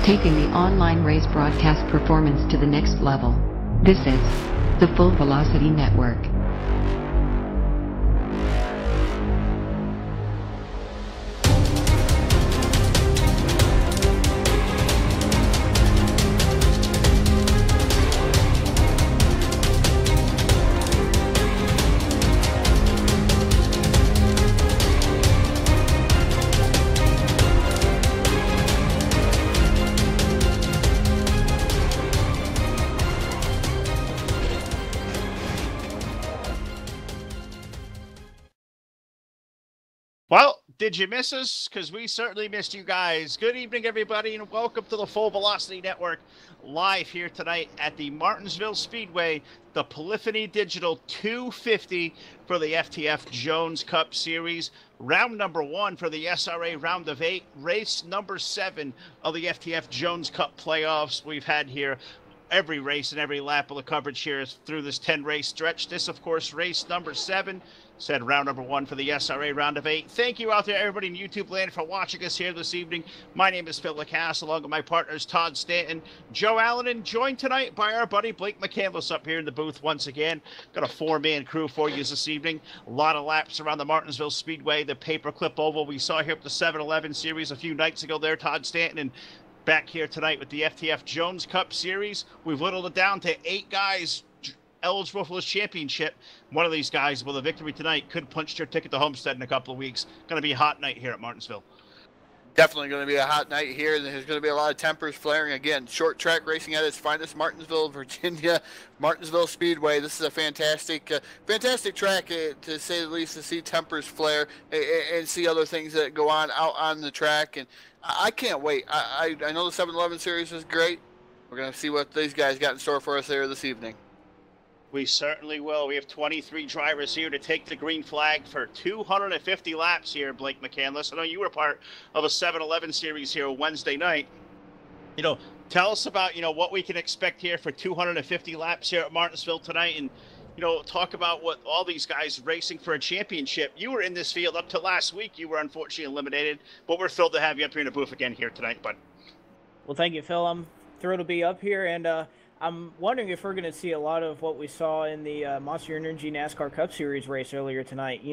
taking the online race broadcast performance to the next level. This is the Full Velocity Network. Well, did you miss us? Because we certainly missed you guys. Good evening, everybody, and welcome to the Full Velocity Network, live here tonight at the Martinsville Speedway, the Polyphony Digital 250 for the FTF Jones Cup Series. Round number 1 for the SRA Round of 8, race number 7 of the FTF Jones Cup playoffs. We've had here every race and every lap of the coverage here is through this 10-race stretch. This, of course, race number 7. Said round number 1 for the SRA Round of 8. Thank you out there, everybody in YouTube land, for watching us here this evening. My name is Phil Lacasse, along with my partners Todd Stanton, Joe Allen, and joined tonight by our buddy Blake McCandless up here in the booth once again. Got a 4-man crew for you this evening. A lot of laps around the Martinsville Speedway, the paperclip oval we saw here at the 7-Eleven series a few nights ago there, Todd Stanton, and back here tonight with the FTF Jones Cup Series. We've whittled it down to 8 guys eligible for this championship. One of these guys with a victory tonight could punch their ticket to Homestead in a couple of weeks. Going to be a hot night here at Martinsville. Definitely going to be a hot night here. There's going to be a lot of tempers flaring. Again, short track racing at its finest, Martinsville, Virginia, Martinsville Speedway. This is a fantastic track, to say the least, to see tempers flare and see other things that go on out on the track. And I can't wait. I know the 7-Eleven series is great. We're going to see what these guys got in store for us there this evening. We certainly will. We have 23 drivers here to take the green flag for 250 laps here, Blake McCandless. I know you were part of a 7-Eleven series here Wednesday night. Tell us about, what we can expect here for 250 laps here at Martinsville tonight, and, talk about what all these guys racing for a championship. You were in this field up to last week. You were unfortunately eliminated, but we're thrilled to have you up here in the booth again here tonight, bud. Well, thank you, Phil. I'm thrilled to be up here, and I'm wondering if we're going to see a lot of what we saw in the Monster Energy NASCAR Cup Series race earlier tonight.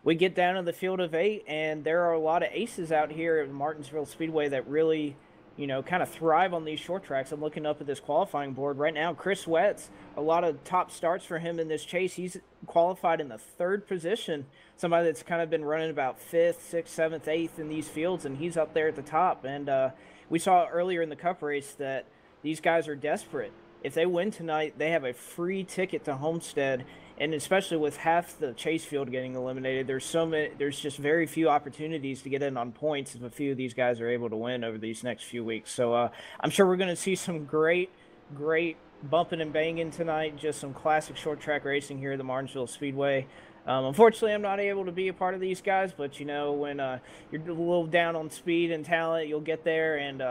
We get down to the field of 8, and there are a lot of aces out here at Martinsville Speedway that really, kind of thrive on these short tracks. I'm looking up at this qualifying board right now. Chris Wett's, a lot of top starts for him in this chase. He's qualified in the 3rd position, somebody that's kind of been running about 5th, 6th, 7th, 8th in these fields, and he's up there at the top. And we saw earlier in the Cup race that these guys are desperate. If they win tonight, they have a free ticket to Homestead, and especially with half the chase field getting eliminated, there's just very few opportunities to get in on points if a few of these guys are able to win over these next few weeks. So I'm sure we're going to see some great bumping and banging tonight, just some classic short track racing here at the Martinsville Speedway. Unfortunately, I'm not able to be a part of these guys, but when you're a little down on speed and talent, you'll get there, and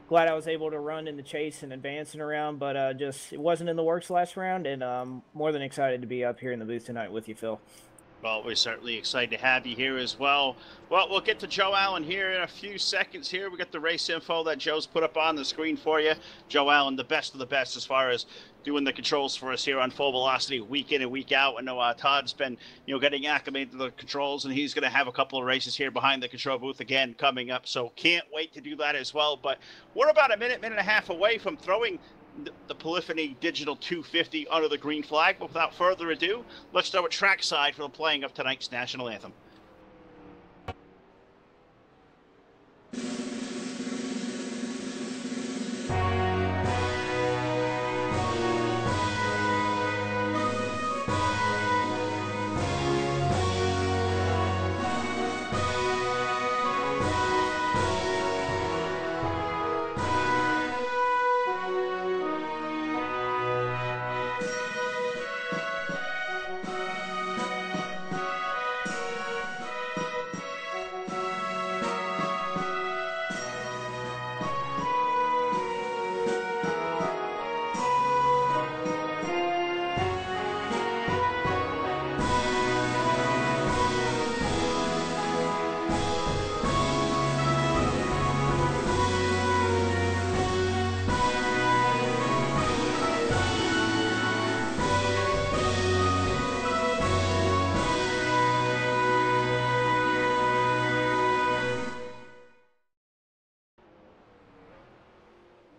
glad I was able to run in the chase and advancing around, but it wasn't in the works last round, and I'm more than excited to be up here in the booth tonight with you, Phil. Well, we're certainly excited to have you here as well. Well, we'll get to Joe Allen here in a few seconds here. We got the race info that Joe's put up on the screen for you. Joe Allen, the best of the best as far as doing the controls for us here on Full Velocity week in and week out. I know Todd's been, getting acclimated to the controls, and he's going to have a couple of races here behind the control booth again coming up. So can't wait to do that as well. But we're about a minute and a half away from throwing the Polyphony Digital 250 under the green flag. But without further ado, let's start with trackside for the playing of tonight's national anthem.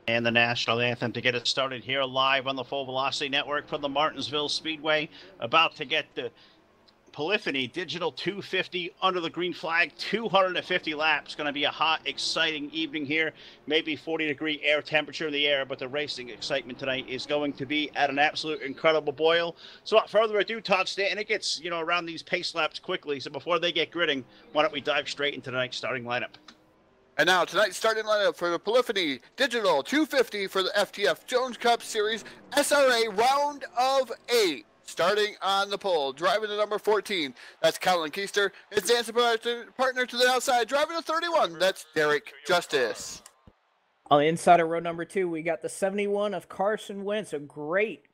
And the national anthem to get us started here live on the Full Velocity Network from the Martinsville Speedway. About to get the Polyphony Digital 250 under the green flag, 250 laps. Going to be a hot, exciting evening here. Maybe 40-degree air temperature in the air, but the racing excitement tonight is going to be at an absolute incredible boil. So without further ado, Todd Stanton, it gets, around these pace laps quickly. So before they get gritting, why don't we dive straight into tonight's starting lineup? And now tonight's starting lineup for the Polyphony Digital 250 for the FTF Jones Cup Series SRA Round of 8. Starting on the pole, driving to number 14, that's Colin Keister. His dancing partner to the outside, driving to 31, that's Derek Justice. On the inside of row number 2, we got the 71 of Carson Wentz. A great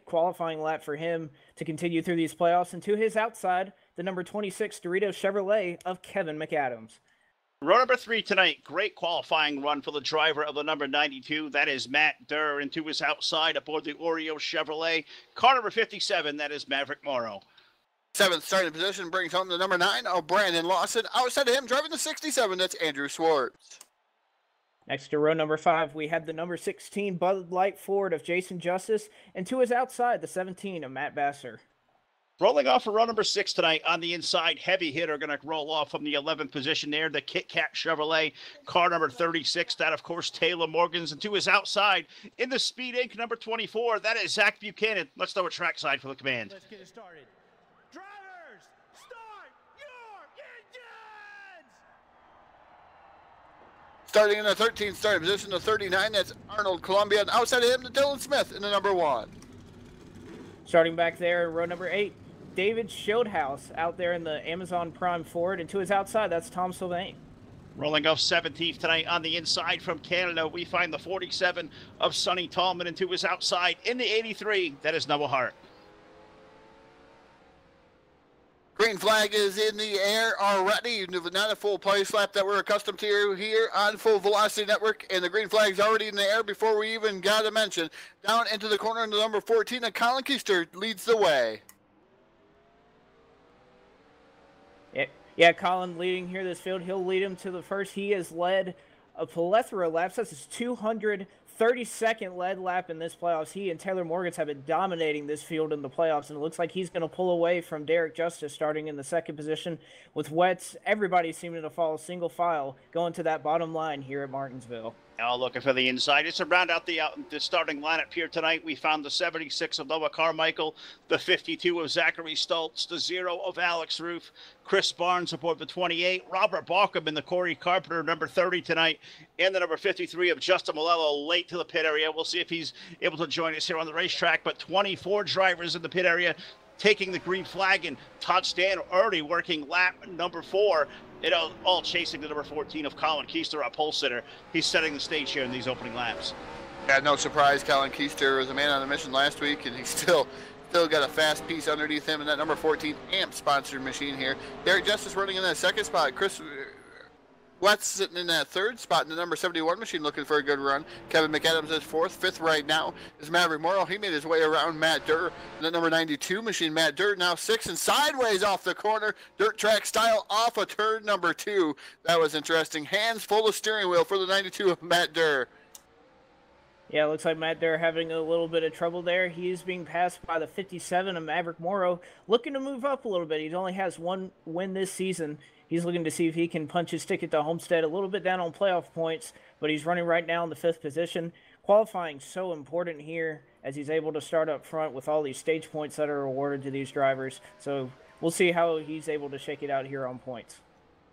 qualifying lap for him to continue through these playoffs. And to his outside, the number 26 Doritos Chevrolet of Kevin McAdams. Row number 3 tonight, great qualifying run for the driver of the number 92. That is Matt Durr, and to his outside aboard the Oreo Chevrolet. Car number 57, that is Maverick Morrow. 7th starting position brings home the number 9 of Brandon Lawson. Outside of him, driving the 67, that's Andrew Swartz. Next to row number 5, we have the number 16 Bud Light Ford of Jason Justice, and to his outside, the 17 of Matt Basser. Rolling off for row number 6 tonight on the inside, heavy hitter going to roll off from the 11th position there, the Kit Kat Chevrolet, car number 36, that of course Taylor Morgan's, and to his outside in the Speed Inc. number 24, that is Zach Buchanan. Let's throw a trackside for the command. Let's get it started. Drivers, start your engines! Starting in the 13th starting position, the 39, that's Arnold Columbia, and outside of him, the Dylan Smith in the number 1. Starting back there in row number 8, David Schildhouse out there in the Amazon Prime Ford, and to his outside, that's Tom Sylvain. Rolling off 17th tonight on the inside from Canada, we find the 47 of Sonny Tallman, and to his outside in the 83, that is Noah Hart. Green flag is in the air already. Not a full place lap that we're accustomed to here on Full Velocity Network. And the green flag's already in the air before we even got to mention. Down into the corner into number 14, and Colin Keister leads the way. Yeah, Colin leading here this field. He'll lead him to the first. He has led a plethora of laps. That's his 232nd led lap in this playoffs. He and Taylor Morgans have been dominating this field in the playoffs, and it looks like he's going to pull away from Derek Justice starting in the 2nd position. With Wetz, everybody seeming to follow single file going to that bottom line here at Martinsville. Now looking for the inside. It's to round out the starting lineup here tonight. We found the 76 of Noah Carmichael, the 52 of Zachary Stultz, the 0 of Alex Roof, Chris Barnes aboard the 28, Robert Balkum in the Corey Carpenter, number 30 tonight, and the number 53 of Justin Malello late to the pit area. We'll see if he's able to join us here on the racetrack, but 24 drivers in the pit area taking the green flag, and Todd Stanton already working lap number 4. All chasing the number 14 of Colin Keister, our pole sitter. He's setting the stage here in these opening laps. Yeah, no surprise. Colin Keister was a man on a mission last week, and he's still got a fast piece underneath him in that number 14 AMP sponsored machine here. Derek Justice running in that 2nd spot. Chris Wetz sitting in that 3rd spot in the number 71 machine looking for a good run. Kevin McAdams is 4th. 5th right now is Maverick Morrow. He made his way around Matt Durr in the number 92 machine. Matt Durr now 6th and sideways off the corner. Dirt track style off of turn number 2. That was interesting. Hands full of steering wheel for the 92 of Matt Durr. Yeah, it looks like Matt Durr having a little bit of trouble there. He is being passed by the 57 of Maverick Morrow, looking to move up a little bit. He only has 1 win this season. He's looking to see if he can punch his ticket to Homestead, a little bit down on playoff points, but he's running right now in the 5th position. Qualifying so important here as he's able to start up front with all these stage points that are awarded to these drivers. So we'll see how he's able to shake it out here on points.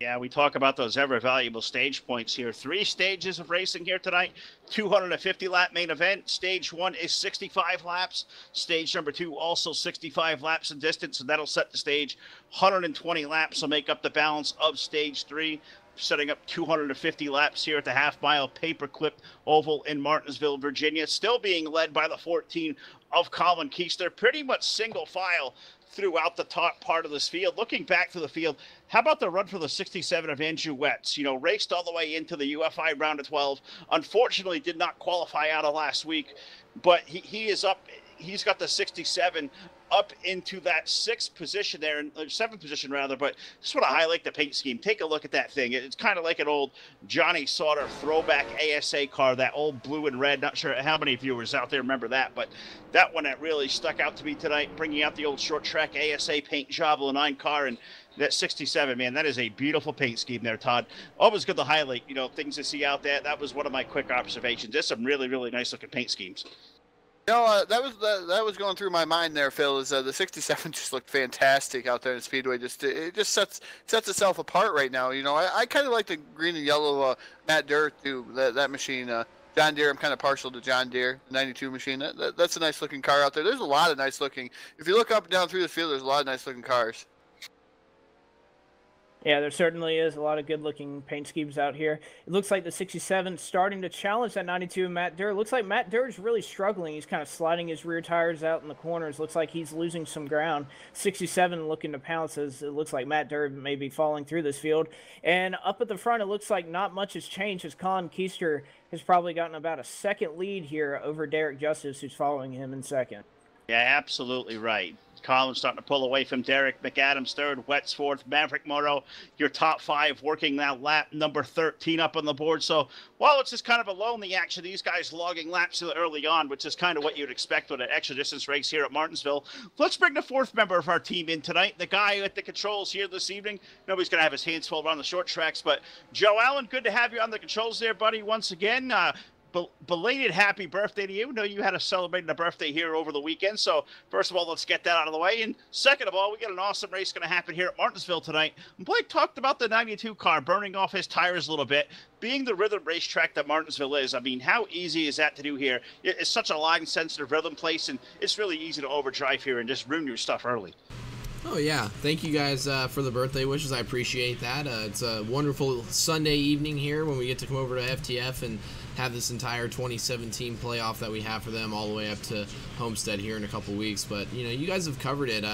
Yeah, we talk about those ever valuable stage points here. 3 stages of racing here tonight. 250 lap main event. Stage 1 is 65 laps. Stage number 2 also 65 laps in distance, and that'll set the stage. 120 laps will make up the balance of stage 3. Setting up 250 laps here at the half-mile paperclip oval in Martinsville, Virginia. Still being led by the 14 of Colin Keister. Pretty much single file throughout the top part of this field. Looking back to the field, how about the run for the 67 of Andrew Wetz? Raced all the way into the UFI Round of 12. Unfortunately, did not qualify out of last week, but he is up he's got the 67 up into that 6th position there, or 7th position rather. But just want to highlight the paint scheme. Take a look at that thing. It's kind of like an old Johnny Sauter throwback ASA car, that old blue and red. Not sure how many viewers out there remember that, but that one that really stuck out to me tonight, bringing out the old short track ASA paint job 09 car. And that 67, man, that is a beautiful paint scheme there, Todd. Always good to highlight, you know, things to see out there. That was one of my quick observations. Just some really, really nice looking paint schemes. No, that was going through my mind there, Phil. Is the 67 just looked fantastic out there in Speedway? It just sets itself apart right now. You know, I kind of like the green and yellow Matt Durr too. That machine, John Deere. I'm kind of partial to John Deere, the 92 machine. That's a nice looking car out there. There's a lot of nice looking. If you look up and down through the field, there's a lot of nice looking cars. Yeah, there certainly is a lot of good-looking paint schemes out here. It looks like the 67 starting to challenge that 92 Matt Durr. Looks like Matt Durr is really struggling. He's kind of sliding his rear tires out in the corners. Looks like he's losing some ground. 67 looking to pounce as it looks like Matt Durr may be falling through this field. And up at the front, it looks like not much has changed as Colin Keister has probably gotten about a second lead here over Derek Justice, who's following him in second. Yeah, absolutely right. Colin's starting to pull away from Derek. McAdams third, Wetz fourth, Maverick Moto, your top 5 working that lap number 13 up on the board. So while it's just kind of a lonely action, these guys logging laps early on, which is kind of what you'd expect with an extra distance race here at Martinsville. Let's bring the 4th member of our team in tonight, the guy at the controls here this evening. Nobody's going to have his hands full around the short tracks, but Joe Allen, good to have you on the controls there, buddy, once again. Belated happy birthday to you. I know you had a celebrating a birthday here over the weekend, so first of all, let's get that out of the way. And second of all, we got an awesome race going to happen here at Martinsville tonight. And Blake talked about the 92 car burning off his tires a little bit. Being the rhythm racetrack that Martinsville is, I mean, how easy is that to do here? It's such a line-sensitive rhythm place, and it's really easy to overdrive here and just ruin your stuff early. Oh, yeah. Thank you guys for the birthday wishes. I appreciate that. It's a wonderful Sunday evening here when we get to come over to FTF and have this entire 2017 playoff that we have for them all the way up to Homestead here in a couple weeks. But, you know, you guys have covered it.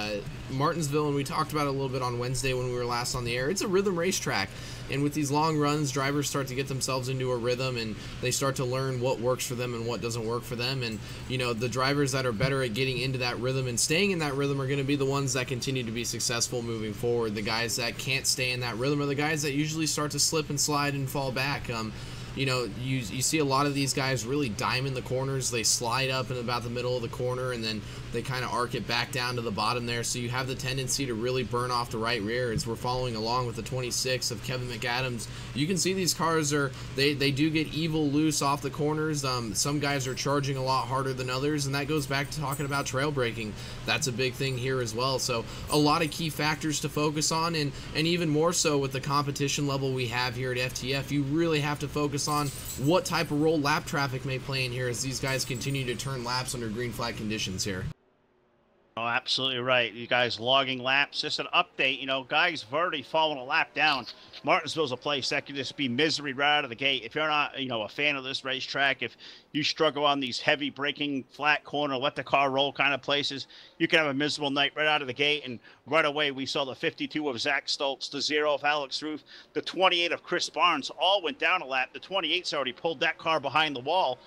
Martinsville, and we talked about it a little bit on Wednesday when we were last on the air, it's a rhythm racetrack. And with these long runs, drivers start to get themselves into a rhythm, and they start to learn what works for them and what doesn't work for them. And, you know, the drivers that are better at getting into that rhythm and staying in that rhythm are going to be the ones that continue to be successful moving forward. The guys that can't stay in that rhythm are the guys that usually start to slip and slide and fall back. You know, you see a lot of these guys really diamond the corners. They slide up in about the middle of the corner, and then they kind of arc it back down to the bottom there. So you have the tendency to really burn off the right rear. As we're following along with the 26 of Kevin McAdams, you can see these cars they do get evil loose off the corners. Some guys are charging a lot harder than others, and that goes back to talking about trail braking. That's a big thing here as well. So a lot of key factors to focus on, and even more so with the competition level we have here at FTF, you really have to focus on what type of role lap traffic may play in here as these guys continue to turn laps under green flag conditions here. Oh, absolutely right. You guys logging laps. Just an update. You know, guys have already fallen a lap down. Martinsville's a place that can just be misery right out of the gate. If you're not, you know, a fan of this racetrack, if you struggle on these heavy braking, flat corner, let the car roll kind of places, you can have a miserable night right out of the gate. And right away, we saw the 52 of Zach Stoltz, the 0 of Alex Ruth, the 28 of Chris Barnes all went down a lap. The 28's already pulled that car behind the wall.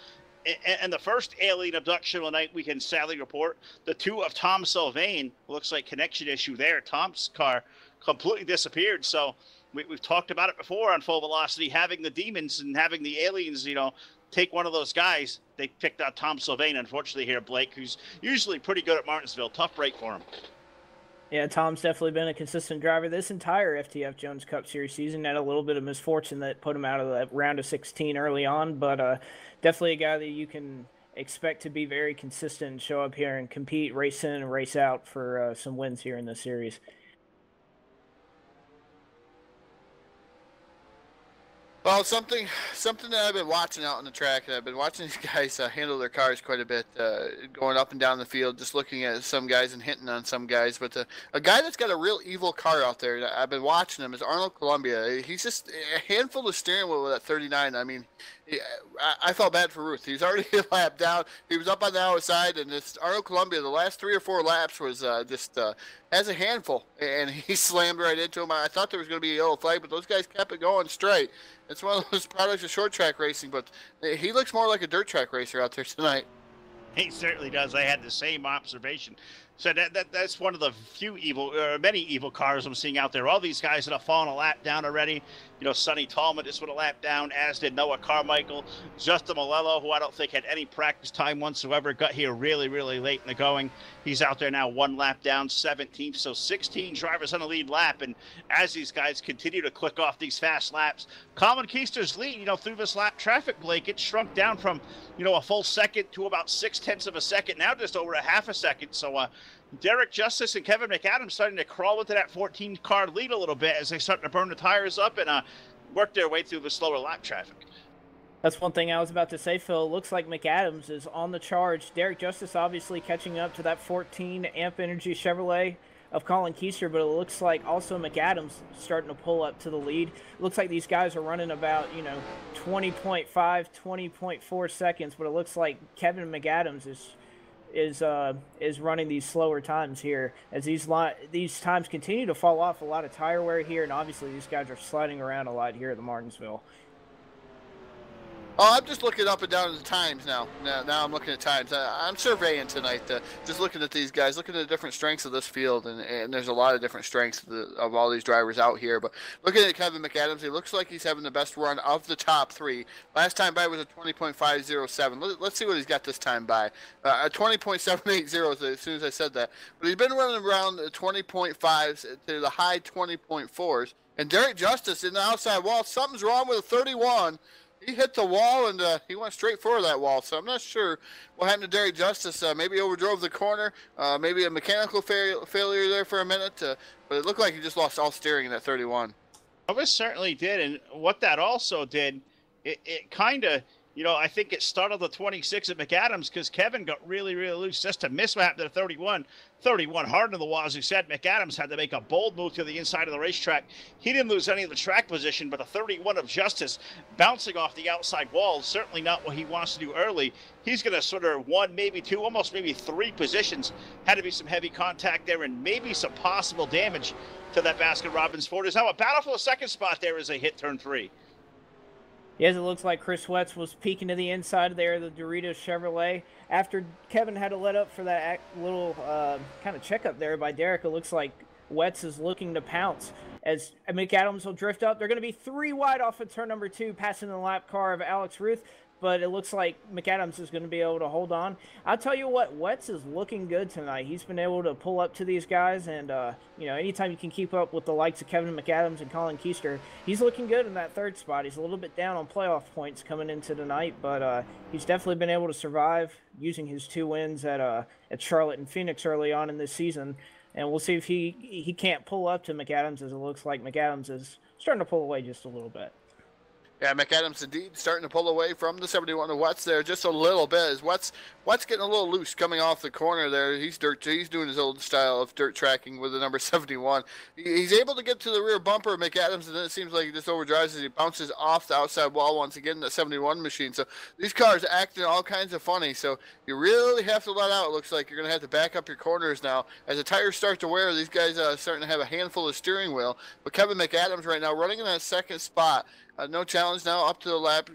And the first alien abduction of the night, we can sadly report, the 2 of Tom Sylvain, looks like connection issue there. Tom's car completely disappeared. So we've talked about it before on Full Velocity, having the demons and having the aliens, you know, take one of those guys. They picked out Tom Sylvain, unfortunately, here, Blake, who's usually pretty good at Martinsville. Tough break for him. Yeah, Tom's definitely been a consistent driver this entire FTF Jones Cup Series season. Had a little bit of misfortune that put him out of the round of 16 early on, but definitely a guy that you can expect to be very consistent and show up here and compete, race in and race out for some wins here in this series. Well, something that I've been watching out on the track, and I've been watching these guys handle their cars quite a bit, going up and down the field, just looking at some guys and hitting on some guys. But a guy that's got a real evil car out there, I've been watching him, is Arnold Columbia. He's just a handful of steering wheel with that 39. I mean, I felt bad for Ruth. He's already a lap down. He was up on the outside, and this Arnold Columbia, the last 3 or 4 laps was just has a handful, and he slammed right into him. I thought there was going to be a yellow flag, but those guys kept it going straight. It's one of those products of short track racing, but he looks more like a dirt track racer out there tonight. He certainly does. I had the same observation. So that's one of the many evil cars I'm seeing out there. All these guys that have fallen a lap down already. You know, Sonny Tallman just went a lap down, as did Noah Carmichael. Justin Malello, who I don't think had any practice time whatsoever, got here really, really late in the going. He's out there now 1 lap down, 17th. So 16 drivers on the lead lap. And as these guys continue to click off these fast laps, Colin Keister's lead, through this lap traffic, Blake, it shrunk down from, a full second to about 0.6 of a second, now just over a half a second. So Derek Justice and Kevin McAdams starting to crawl into that 14-car lead a little bit as they start to burn the tires up and work their way through the slower lap traffic. That's one thing I was about to say, Phil. It looks like McAdams is on the charge. Derek Justice obviously catching up to that 14 Amp Energy Chevrolet of Colin Keister, but it looks like also McAdams starting to pull up to the lead. It looks like these guys are running about, 20.5, 20.4 seconds, but it looks like Kevin McAdams is running these slower times here as these times continue to fall off. A lot of tire wear here, and obviously these guys are sliding around a lot here at the Martinsville. Oh, I'm just looking up and down at the times now. Now I'm looking at times. I'm surveying tonight, just looking at these guys, looking at the different strengths of this field, and there's a lot of different strengths of all these drivers out here. But looking at Kevin McAdams, he looks like he's having the best run of the top 3. Last time by was a 20.507. Let's see what he's got this time by. A 20.780 as soon as I said that. But he's been running around the 20.5s to the high 20.4s. And Derek Justice in the outside wall, something's wrong with a 31. He hit the wall, and he went straight for that wall. So I'm not sure what happened to Derek Justice. Maybe overdrove the corner. Maybe a mechanical failure there for a minute. But it looked like he just lost all steering in that 31. Well, this certainly did. And what that also did, it kind of, I think it startled the 26 at McAdams because Kevin got really, really loose just to miss what happened to the 31. 31 hard into the wall, as you said. McAdams had to make a bold move to the inside of the racetrack. He didn't lose any of the track position, but the 31 of Justice bouncing off the outside wall, certainly not what he wants to do early. He's going to sort of 1, maybe 2, almost maybe 3 positions. Had to be some heavy contact there and maybe some possible damage to that Baskin-Robbins Ford. Is now a battle for the second spot there as they hit turn 3. Yes, it looks like Chris Wetz was peeking to the inside there of the Doritos Chevrolet. After Kevin had to let up for that little kind of checkup there by Derek, it looks like Wetz is looking to pounce. As McAdams will drift up, they're going to be 3 wide off of turn number 2, passing the lap car of Alex Ruth. But it looks like McAdams is going to be able to hold on. I'll tell you what, Wetz is looking good tonight. He's been able to pull up to these guys, and anytime you can keep up with the likes of Kevin McAdams and Colin Keister, he's looking good in that 3rd spot. He's a little bit down on playoff points coming into tonight, but he's definitely been able to survive using his 2 wins at Charlotte and Phoenix early on in this season. And we'll see if he can't pull up to McAdams, as it looks like McAdams is starting to pull away just a little bit. Yeah, McAdams indeed starting to pull away from the 71 of Wetz there just a little bit. As Wetz getting a little loose coming off the corner there. He's doing his old style of dirt tracking with the number 71. He's able to get to the rear bumper of McAdams, and then it seems like he just overdrives as he bounces off the outside wall once again in the 71 machine. So these cars acting all kinds of funny. So you really have to let out. It looks like you're going to have to back up your corners now. As the tires start to wear, these guys are starting to have a handful of steering wheel. But Kevin McAdams right now running in that 2nd spot. No challenge now up to the lap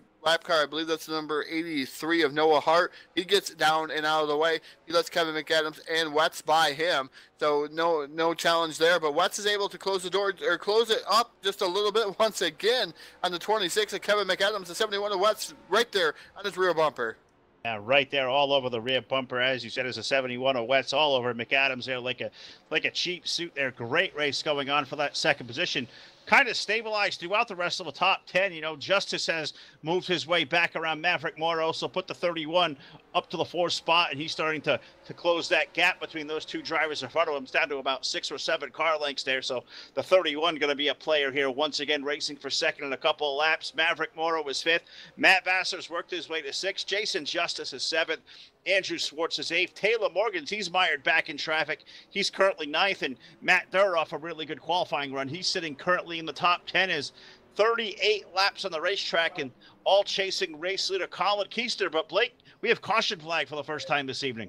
car. I believe that's the number 83 of Noah Hart. He gets down and out of the way. He lets Kevin McAdams and Wetz by him. So no challenge there. But Wetz is able to close the door or close it up just a little bit once again on the 26 of Kevin McAdams. The 71 of Wetz right there on his rear bumper. Yeah, right there, all over the rear bumper, as you said, is a 71 of Wetz, all over McAdams there, like a cheap suit there. Great race going on for that 2nd position. Kind of stabilized throughout the rest of the top 10. Justice has moved his way back around Maverick Moro, so put the 31 up to the 4th spot, and he's starting to close that gap between those 2 drivers in front of him. It's down to about 6 or 7 car lengths there, so the 31 going to be a player here once again, racing for 2nd in a couple of laps. Maverick Moro was 5th. Matt Vassar's worked his way to 6th. Jason Justice is 7th. Andrew Swartz is 8th. Taylor Morgans, he's mired back in traffic. He's currently 9th. And Matt Durr off a really good qualifying run. He's sitting currently in the top 10 as 38 laps on the racetrack and all chasing race leader Colin Keister. But Blake, we have caution flag for the first time this evening.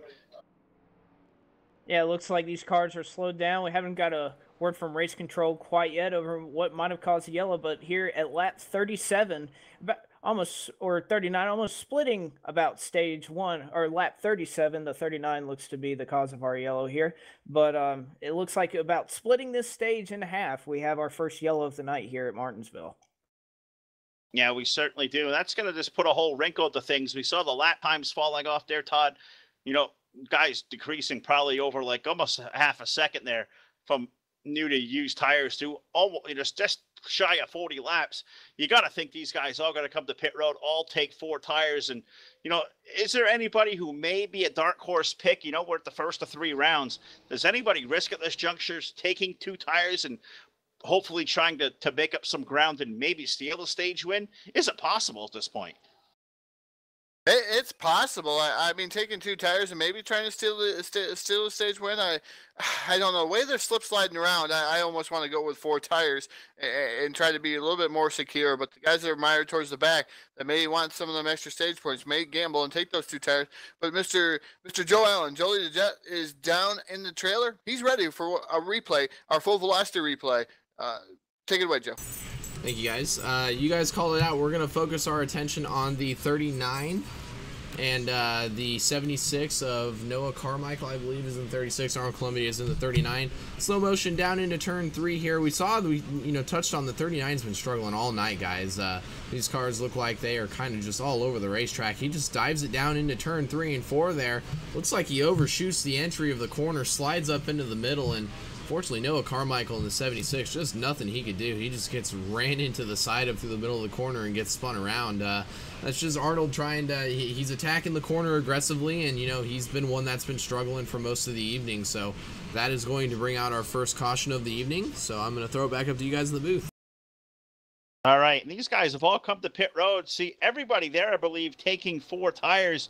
Yeah, it looks like these cars are slowed down. We haven't got a word from race control quite yet over what might have caused the yellow, but here at lap 37, almost, or 39, almost splitting about stage 1 or lap 37. The 39 looks to be the cause of our yellow here, but it looks like about splitting this stage in half. We have our first yellow of the night here at Martinsville. Yeah, we certainly do. That's going to just put a whole wrinkle to things. We saw the lap times falling off there, Todd. You know, guys decreasing probably over like almost half a second there from new to used tires to almost, you know, just shy of 40 laps. You got to think these guys all got to come to pit road, all take 4 tires. And, you know, is there anybody who may be a dark horse pick? You know, we're at the first of 3 rounds. Does anybody risk at this juncture taking 2 tires and hopefully trying to make up some ground and maybe steal a stage win? Is it possible at this point? It's possible. I mean, taking 2 tires and maybe trying to steal a stage win. I don't know. The way they're slip sliding around, I almost want to go with 4 tires and try to be a little bit more secure. But the guys that are mired towards the back that may want some of them extra stage points may gamble and take those 2 tires. But Mr. Joe Allen, Jolie the Jet, is down in the trailer. He's ready for a replay, our full velocity replay. Take it away, Joe. Thank you, guys. You guys called it out. We're going to focus our attention on the 39 and the 76 of Noah Carmichael, I believe, is in 36. Arnold Columbia is in the 39. Slow motion down into turn 3 here. We saw, we touched on the 39's been struggling all night, guys. These cars look like they are kind of just all over the racetrack. He just dives it down into turn 3 and 4 there. Looks like he overshoots the entry of the corner, slides up into the middle, and fortunately, Noah Carmichael in the 76, just nothing he could do. He just gets ran into the side up through the middle of the corner and gets spun around. That's just Arnold trying to, he's attacking the corner aggressively, and, you know, he's been one that's been struggling for most of the evening. So that is going to bring out our first caution of the evening. So I'm going to throw it back up to you guys in the booth. All right, and these guys have all come to pit road. See, everybody there, I believe, taking 4 tires.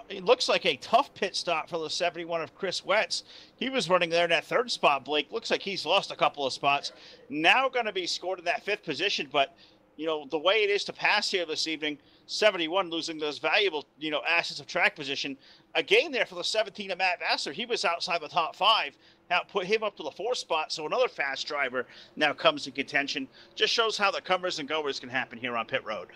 It looks like a tough pit stop for the 71 of Chris Wetz. He was running there in that 3rd spot, Blake. Looks like he's lost a couple of spots. Now going to be scored in that 5th position, but, you know, the way it is to pass here this evening, 71 losing those valuable, you know, assets of track position. A gain there for the 17 of Matt Vassar. He was outside the top 5. Now put him up to the 4th spot, so another fast driver now comes in contention. Just shows how the comers and goers can happen here on pit road.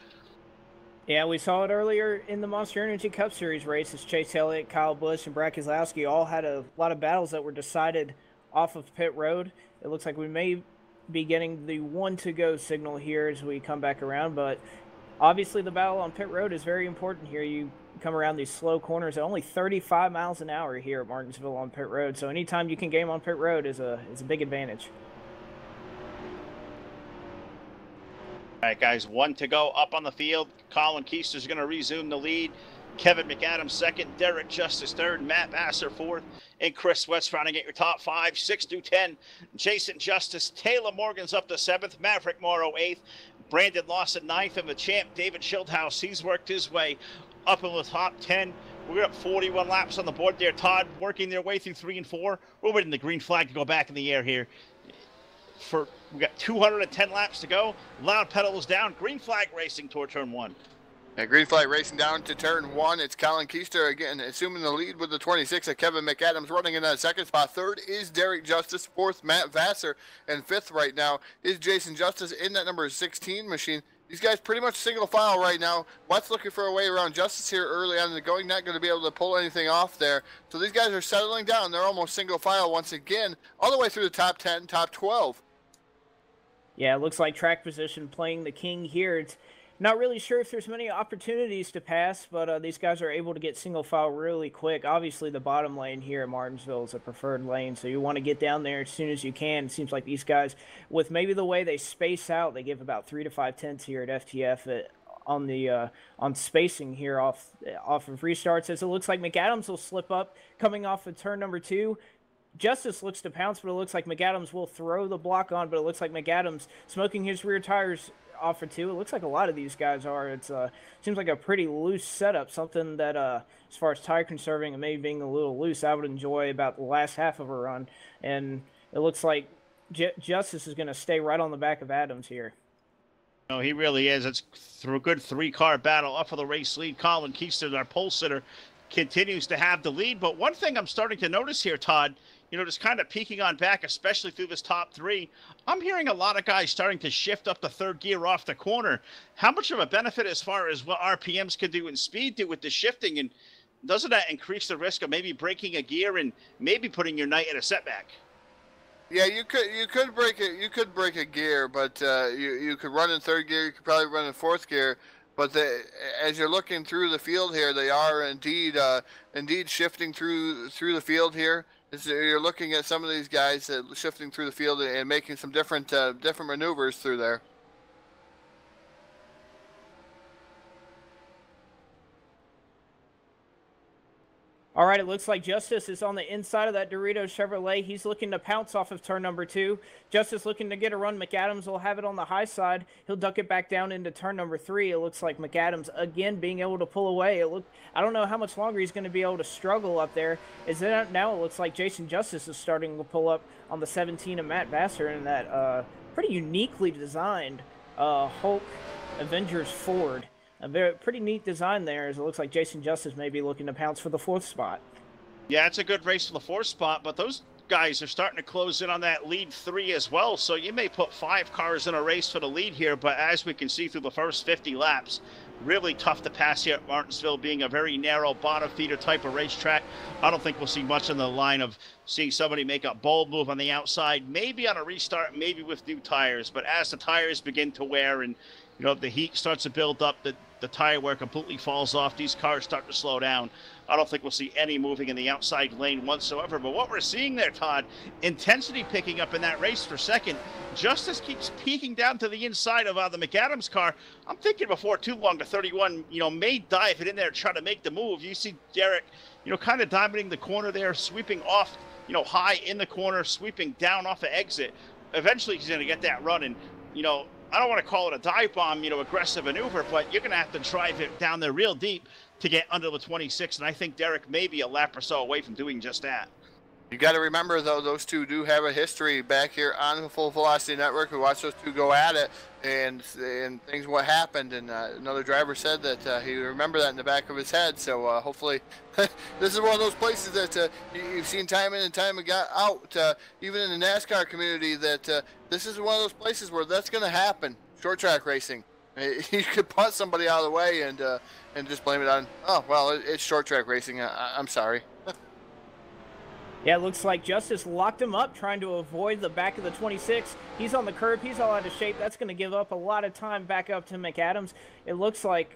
Yeah, we saw it earlier in the Monster Energy Cup Series races. Chase Elliott, Kyle Busch, and Brad Keselowski all had a lot of battles that were decided off of pit road. It looks like we may be getting the 1 to go signal here as we come back around, but obviously the battle on pit road is very important here. You come around these slow corners at only 35 miles an hour here at Martinsville on pit road, so anytime you can game on pit road is a big advantage. All right, guys, 1 to go up on the field. Colin Keister's going to resume the lead. Kevin McAdams 2nd, Derek Justice 3rd, Matt Vassar 4th, and Chris Wetz rounding at your top 5, 6 through 10. Jason Justice, Taylor Morgan's up to 7th, Maverick Morrow 8th, Brandon Lawson 9th, and the champ David Schildhaus, he's worked his way up in the top 10. We're up 41 laps on the board there. Todd working their way through 3 and 4. We're waiting the green flag to go back in the air here. We got 210 laps to go. Loud pedals down. Green flag racing toward turn 1. Yeah, green flag racing down to turn 1. It's Colin Keister again, assuming the lead with the 26 of Kevin McAdams running in that 2nd spot. 3rd is Derek Justice. 4th, Matt Vassar. And 5th right now is Jason Justice in that number 16 machine. These guys pretty much single file right now. What's looking for a way around Justice here early on in the going, not going to be able to pull anything off there. So these guys are settling down. They're almost single file once again, all the way through the top 10, top 12. Yeah, it looks like track position playing the king here. It's not really sure if there's many opportunities to pass, but these guys are able to get single file really quick. Obviously, the bottom lane here at Martinsville is a preferred lane, so you want to get down there as soon as you can. It seems like these guys, with maybe the way they space out, they give about 3 to 5 tenths here at FTF on spacing here off of restarts. As it looks like McAdams will slip up coming off of turn number 2. Justice looks to pounce, but it looks like McAdams will throw the block on, but it looks like McAdams smoking his rear tires off for 2. It looks like a lot of these guys are. It's seems like a pretty loose setup, something that as far as tire conserving and maybe being a little loose, I would enjoy about the last half of a run. And it looks like Justice is going to stay right on the back of Adams here. No, he really is. It's through a good 3-car battle up for the race lead. Colin Keister, our pole sitter, continues to have the lead. But one thing I'm starting to notice here, Todd, just kind of peeking on back, especially through this top three. I'm hearing a lot of guys starting to shift up the third gear off the corner. How much of a benefit as far as what RPMs can do and speed do with the shifting? And doesn't that increase the risk of maybe breaking a gear and maybe putting your night at a setback? Yeah, you could break it. You could break a gear, but you could run in third gear. You could probably run in fourth gear. But as you're looking through the field here, they are indeed shifting through the field here. You're looking at some of these guys shifting through the field and making some different maneuvers through there. All right, it looks like Justice is on the inside of that Doritos Chevrolet. He's looking to pounce off of turn number 2. Justice looking to get a run. McAdams will have it on the high side. He'll duck it back down into turn number 3. It looks like McAdams, again, being able to pull away. I don't know how much longer he's going to be able to struggle up there. Now it looks like Jason Justice is starting to pull up on the 17 of Matt Vassar in that pretty uniquely designed Hulk Avengers Ford. A pretty neat design there, as it looks like Jason Justice may be looking to pounce for the 4th spot. Yeah, it's a good race for the 4th spot, but those guys are starting to close in on that lead 3 as well, so you may put 5 cars in a race for the lead here, but as we can see through the first 50 laps, really tough to pass here at Martinsville, being a very narrow bottom feeder type of racetrack. I don't think we'll see much in the line of seeing somebody make a bold move on the outside, maybe on a restart, maybe with new tires, but as the tires begin to wear and the heat starts to build up, the tire wear completely falls off, these cars start to slow down. I don't think we'll see any moving in the outside lane whatsoever. But what we're seeing there, Todd, intensity picking up in that race for second. Justice keeps peeking down to the inside of the McAdams car. I'm thinking before too long, the 31, may dive it in there, try to make the move. You see Derek, kind of diamonding the corner there, sweeping off, high in the corner, sweeping down off the exit. Eventually, he's going to get that run. And, I don't want to call it a dive bomb, aggressive maneuver, but you're going to have to drive it down there real deep to get under the 26, and I think Derek may be a lap or so away from doing just that. You got to remember, though, those two do have a history back here on the Full Velocity Network. We watched those two go at it, and things what happened. And another driver said that he remembered that in the back of his head. So hopefully, this is one of those places that you've seen time in and time out, even in the NASCAR community, that this is one of those places where that's going to happen. Short track racing. You could punt somebody out of the way and just blame it on, oh, well, it's short track racing. I'm sorry. Yeah, it looks like Justice locked him up, trying to avoid the back of the 26. He's on the curb. He's all out of shape. That's going to give up a lot of time back up to McAdams. It looks like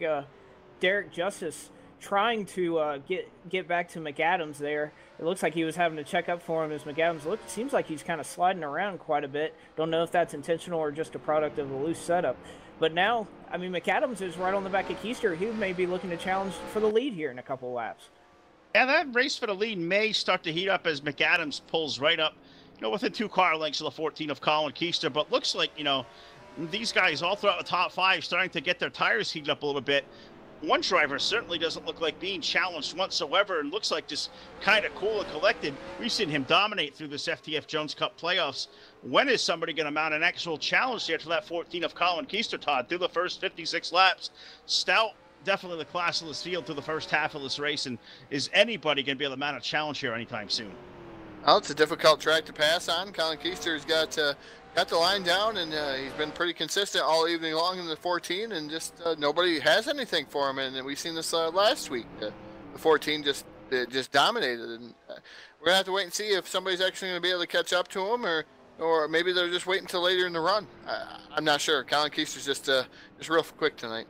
Derek Justice trying to get back to McAdams there. It looks like he was having to check up for him as McAdams seems like he's kind of sliding around quite a bit. Don't know if that's intentional or just a product of a loose setup. But now, McAdams is right on the back of Keister. He may be looking to challenge for the lead here in a couple of laps. Yeah, that race for the lead may start to heat up as McAdams pulls right up, within 2 car lengths of the 14 of Colin Keister. But looks like, these guys all throughout the top 5 starting to get their tires heated up a little bit. One driver certainly doesn't look like being challenged whatsoever and looks like just kind of cool and collected. We've seen him dominate through this FTF Jones Cup playoffs. When is somebody going to mount an actual challenge here to that 14 of Colin Keister, Todd? Through the first 56 laps, stout. Definitely the class of this field through the first half of this race, and is anybody going to be able to mount a challenge here anytime soon? Well, it's a difficult track to pass on. Colin Keister's got the line down, and he's been pretty consistent all evening long in the 14, and just nobody has anything for him. And we've seen this last week. The 14 just dominated, and we're gonna have to wait and see if somebody's actually going to be able to catch up to him, or maybe they're just waiting until later in the run. I'm not sure. Colin Keister's just real quick tonight.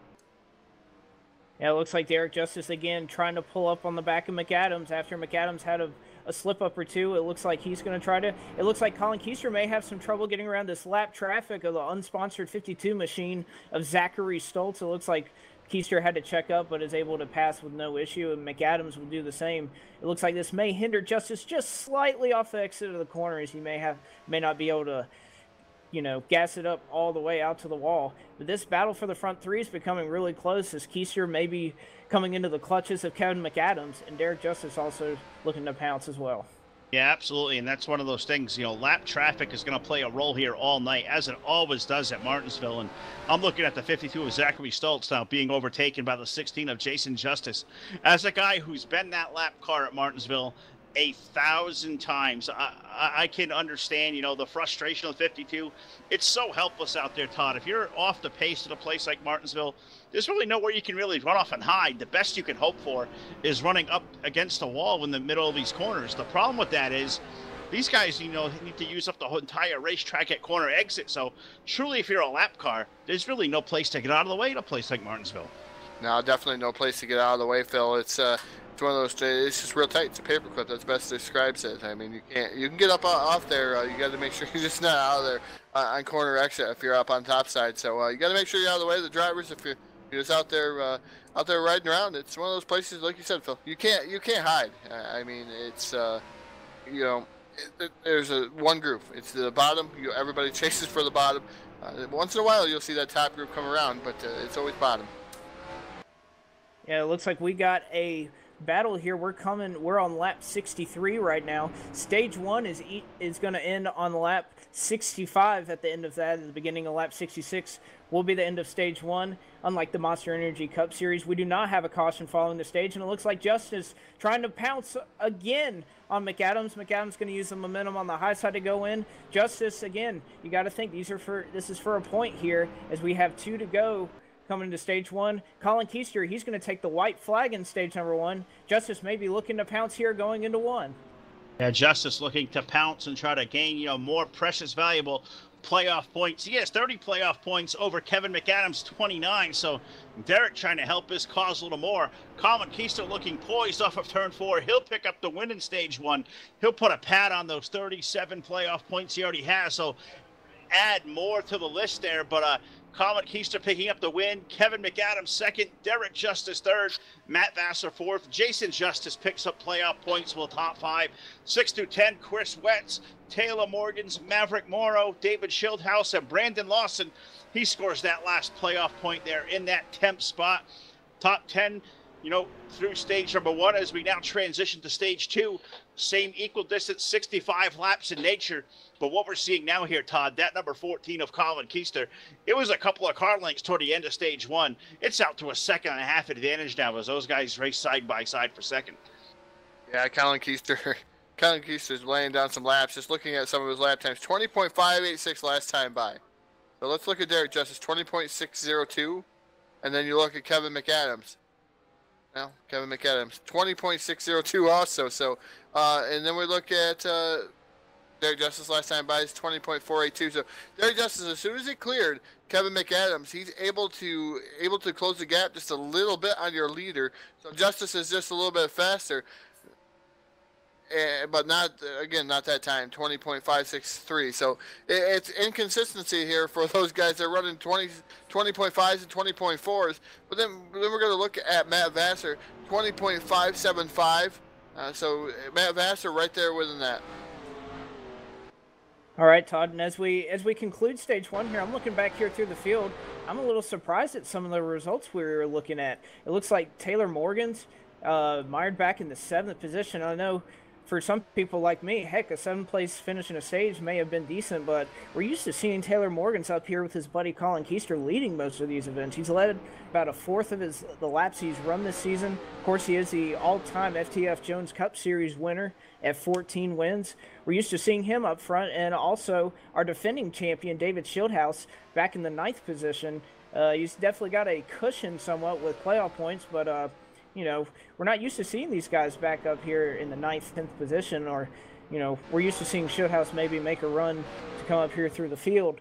Yeah, it looks like Derek Justice again trying to pull up on the back of McAdams after McAdams had a slip up or two. It looks like he's going to try to. It looks like Colin Keister may have some trouble getting around this lap traffic of the unsponsored 52 machine of Zachary Stoltz. It looks like Keister had to check up but is able to pass with no issue, and McAdams will do the same. It looks like this may hinder Justice just slightly off the exit of the corner, as he may not be able to gas it up all the way out to the wall. But this battle for the front 3 is becoming really close, as Keister may be coming into the clutches of Kevin McAdams, and Derek Justice also looking to pounce as well. Yeah, absolutely, and that's one of those things, lap traffic is going to play a role here all night, as it always does at Martinsville. And I'm looking at the 52 of Zachary Stoltz now being overtaken by the 16 of Jason Justice. As a guy who's been that lap car at Martinsville, 1,000 times. I can understand, you know, the frustration of 52. It's so helpless out there, Todd. If you're off the pace at a place like Martinsville, there's really nowhere you can really run off and hide. The best you can hope for is running up against a wall in the middle of these corners. The problem with that is these guys, you know, need to use up the whole entire racetrack at corner exit. So truly, if you're a lap car, there's really no place to get out of the way at a place like Martinsville. No, definitely no place to get out of the way, Phil. It's one of those. It's just real tight. It's a paperclip. That's best describes it. I mean, you can get up off there. You got to make sure you're just not out of there on corner exit if you're up on top side. So you got to make sure you're out of the way of the drivers. If you're just out there riding around, it's one of those places, like you said, Phil. You can't hide. I mean, it's you know, there's one group. It's the bottom. Everybody chases for the bottom. Once in a while, you'll see that top group come around, but it's always bottom. Yeah, it looks like we got a battle here. We're on lap 63 right now. Stage 1 is going to end on lap 65 at the end of that. At the beginning of lap 66 will be the end of stage 1. Unlike the Monster Energy Cup Series, we do not have a caution following the stage, and it looks like Justice trying to pounce again on McAdams. McAdams going to use the momentum on the high side to go in. Justice, again, you got to think this is for a point here as we have 2 to go. Coming into stage 1, Colin Keister, he's going to take the white flag in stage number 1. Justice may be looking to pounce here going into 1. Yeah, Justice looking to pounce and try to gain, you know, more precious, valuable playoff points. He has 30 playoff points over Kevin McAdams' 29, so Derek trying to help his cause a little more. Colin Keister looking poised off of turn 4. He'll pick up the win in stage 1. He'll put a pad on those 37 playoff points he already has, so add more to the list there, but Colin Keister picking up the win. Kevin McAdams second. Derek Justice third. Matt Vassar fourth. Jason Justice picks up playoff points with top 5. 6 through 10, Chris Wetz, Taylor Morgans, Maverick Morrow, David Schildhouse, and Brandon Lawson. He scores that last playoff point there in that 10th spot. Top 10, you know, through stage number 1 as we now transition to stage 2. Same equal distance, 65 laps in nature. But what we're seeing now here, Todd, that number 14 of Colin Keister, it was a couple of car lengths toward the end of stage 1. It's out to a 1.5 advantage now as those guys race side by side for second. Yeah, Colin Keister's laying down some laps. Just looking at some of his lap times, 20.586 last time by. So let's look at Derek Justice, 20.602. And then you look at Kevin McAdams. Well, Kevin McAdams, 20.602 also. So, and then we look at Derek Justice last time by is 20.482. So Derek Justice, as soon as he cleared Kevin McAdams, he's able to close the gap just a little bit on your leader. So Justice is just a little bit faster, but not that time, 20.563. So it's inconsistency here for those guys that are running 20.5s and 20.4s. But then we're going to look at Matt Vassar, 20.575. So Matt Vassar right there within that. All right, Todd, and as we conclude stage 1 here, I'm looking back here through the field. I'm a little surprised at some of the results we were looking at. It looks like Taylor Morgans mired back in the 7th position. I know for some people like me, heck, a 7th-place finish in a stage may have been decent, but we're used to seeing Taylor Morgans up here with his buddy Colin Keister leading most of these events. He's led about a fourth of the laps he's run this season. Of course, he is the all-time FTF Jones Cup Series winner at 14 wins. We're used to seeing him up front, and also our defending champion, David Schildhouse, back in the 9th position. He's definitely got a cushion somewhat with playoff points, but you know, we're not used to seeing these guys back up here in the 9th, 10th position, or, you know, we're used to seeing Schildhouse maybe make a run to come up here through the field.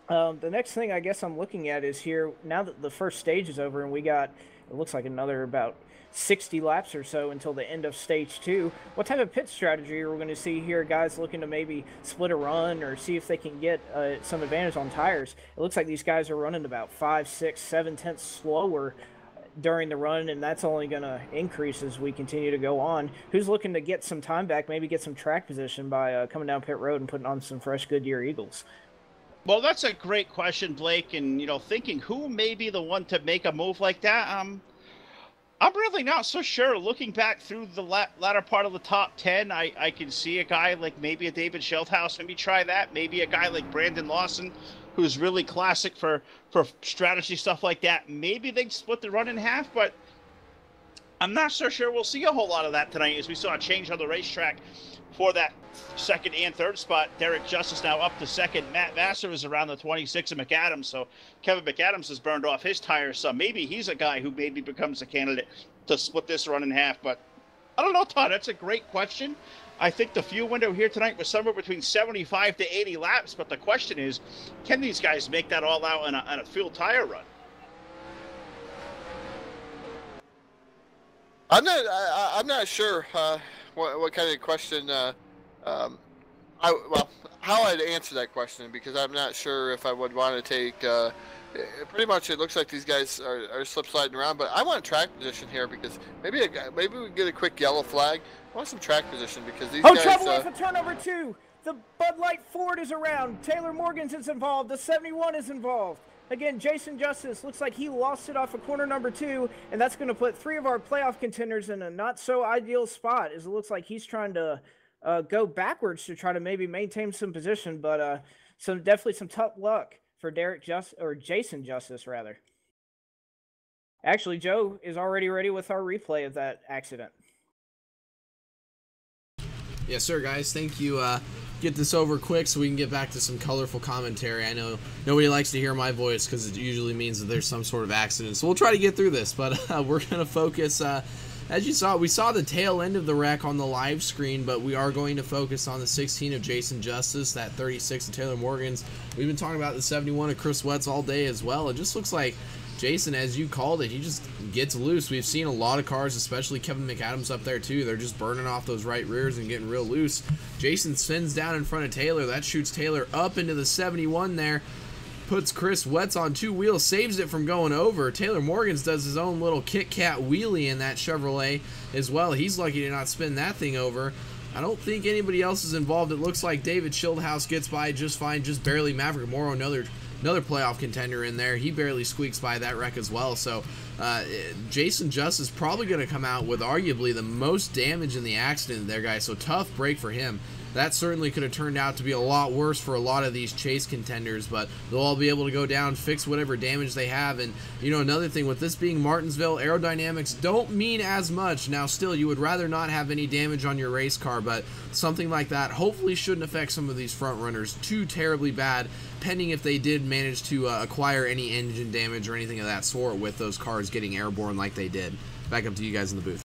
The next thing I guess I'm looking at is here, now that the first stage is over and we got, it looks like another about 60 laps or so until the end of stage 2, what type of pit strategy are we going to see here? Guys looking to maybe split a run or see if they can get some advantage on tires. It looks like these guys are running about 5, 6, 7 tenths slower during the run, and that's only going to increase as we continue to go on. Who's looking to get some time back, maybe get some track position by coming down pit road and putting on some fresh Goodyear Eagles? Well, that's a great question, Blake, and, you know, thinking who may be the one to make a move like that, I'm really not so sure. Looking back through the latter part of the top 10, I can see a guy like maybe a David Schildhouse, maybe try that. Maybe a guy like Brandon Lawson, who's really classic for strategy stuff like that. Maybe they'd split the run in half, but I'm not so sure we'll see a whole lot of that tonight, as we saw a change on the racetrack for that second and third spot. Derek Justice now up to second. Matt Vassar is around the 26 of McAdams, so Kevin McAdams has burned off his tires some. Maybe he's a guy who maybe becomes a candidate to split this run in half, but I don't know, Todd. That's a great question. I think the fuel window here tonight was somewhere between 75 to 80 laps, but the question is, can these guys make that all out in a fuel tire run? I'm not sure what kind of question how I'd answer that question, because I'm not sure if I would want to take. Pretty much, it looks like these guys are slip sliding around, but I want track position here, because maybe we get a quick yellow flag. I want some track position because these guys. Trouble for turnover 2. The Bud Light Ford is around. Taylor Morgan's is involved. The 71 is involved. Again, Jason Justice looks like he lost it off of corner number 2, and that's going to put 3 of our playoff contenders in a not-so-ideal spot, as it looks like he's trying to go backwards to try to maybe maintain some position, but definitely some tough luck for Jason Justice, rather. Actually, Joe is already ready with our replay of that accident. Yes, sir, guys. Thank you. Get this over quick so we can get back to some colorful commentary. I know nobody likes to hear my voice because it usually means that there's some sort of accident. So we'll try to get through this, but we're going to focus. As you saw, we saw the tail end of the wreck on the live screen, but we are going to focus on the 16 of Jason Justice, that 36 of Taylor Morgan's. We've been talking about the 71 of Chris Wetz all day as well. It just looks like Jason, as you called it, he just gets loose. We've seen a lot of cars, especially Kevin McAdams up there too. They're just burning off those right rears and getting real loose. Jason spins down in front of Taylor. That shoots Taylor up into the 71 there. Puts Chris Wetz on 2 wheels, saves it from going over. Taylor Morgan's does his own little Kit Kat wheelie in that Chevrolet as well. He's lucky to not spin that thing over. I don't think anybody else is involved. It looks like David Schildhouse gets by just fine, just barely. Maverick Morrow, another playoff contender in there. He barely squeaks by that wreck as well. So Jason Justice is probably going to come out with arguably the most damage in the accident there, guys. So tough break for him. That certainly could have turned out to be a lot worse for a lot of these chase contenders, but they'll all be able to go down, fix whatever damage they have. And, you know, another thing, with this being Martinsville, aerodynamics don't mean as much. Now, still, you would rather not have any damage on your race car, but something like that hopefully shouldn't affect some of these front runners too terribly bad, pending if they did manage to acquire any engine damage or anything of that sort with those cars getting airborne like they did. Back up to you guys in the booth.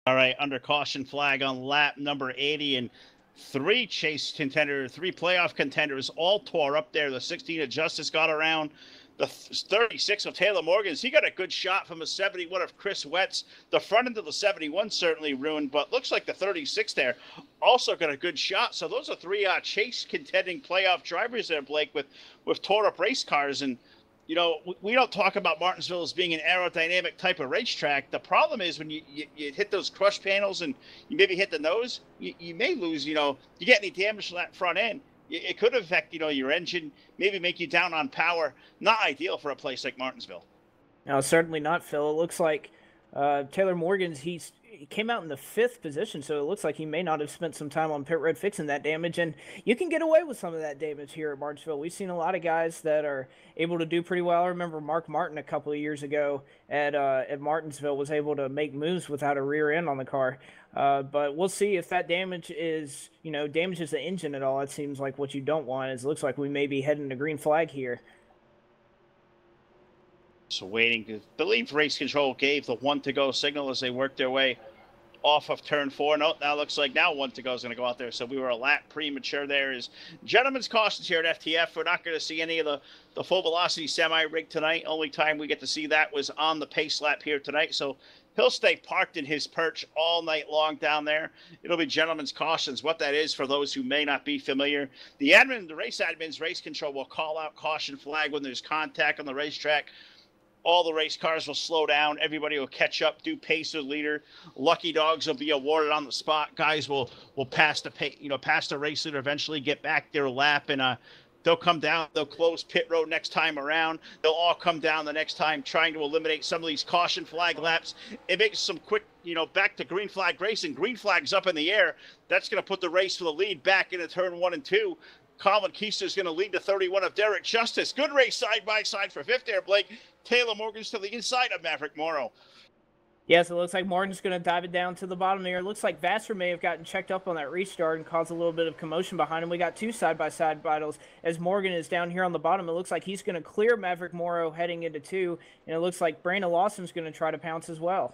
All right, under caution flag on lap number 80, and 3 playoff contenders all tore up there. The 16 of Justice got around. The 36 of Taylor Morgan's, he got a good shot from a 71 of Chris Wetz. The front end of the 71 certainly ruined, but looks like the 36 there also got a good shot. So those are 3 chase contending playoff drivers there, Blake, with tore up race cars. And you know, we don't talk about Martinsville as being an aerodynamic type of racetrack. The problem is when you hit those crush panels and you maybe hit the nose, you may lose, you get any damage to that front end. It could affect, your engine, maybe make you down on power. Not ideal for a place like Martinsville. No, certainly not, Phil. It looks like Taylor Morgan's, he came out in the 5th position, so it looks like he may not have spent some time on pit road fixing that damage, and you can get away with some of that damage here at Martinsville. We've seen a lot of guys that are able to do pretty well. I remember Mark Martin a couple of years ago at Martinsville was able to make moves without a rear end on the car, but we'll see if that damage is, damages the engine at all. It seems like what you don't want. It looks like we may be heading to green flag here. So waiting to believe race control gave the 1 to go signal as they worked their way off of turn 4. No, now looks like now 1 to go is going to go out there. So we were a lap premature there. Is gentlemen's cautions here at FTF. We're not going to see any of the full velocity semi-rig tonight. Only time we get to see that was on the pace lap here tonight. So he'll stay parked in his perch all night long down there. It'll be gentlemen's cautions. What that is, for those who may not be familiar, the race admin's race control will call out caution flag when there's contact on the racetrack. All the race cars will slow down. Everybody will catch up, do pace with leader. Lucky dogs will be awarded on the spot. Guys will pass the race leader, eventually get back their lap, and they'll come down. They'll close pit road next time around. They'll all come down the next time, trying to eliminate some of these caution flag laps. It makes some quick, back to green flag racing. Green flag's up in the air. That's going to put the race for the lead back into turn 1 and 2. Colin Keister is going to lead to 31 of Derek Justice. Good race side by side for 5th there, Blake. Taylor Morgan's to the inside of Maverick Morrow. Yes, it looks like Morgan's going to dive it down to the bottom here. It looks like Vassar may have gotten checked up on that restart and caused a little bit of commotion behind him. We got two side-by-side battles as Morgan is down here on the bottom. It looks like he's going to clear Maverick Morrow heading into 2, and it looks like Brandon Lawson's going to try to pounce as well.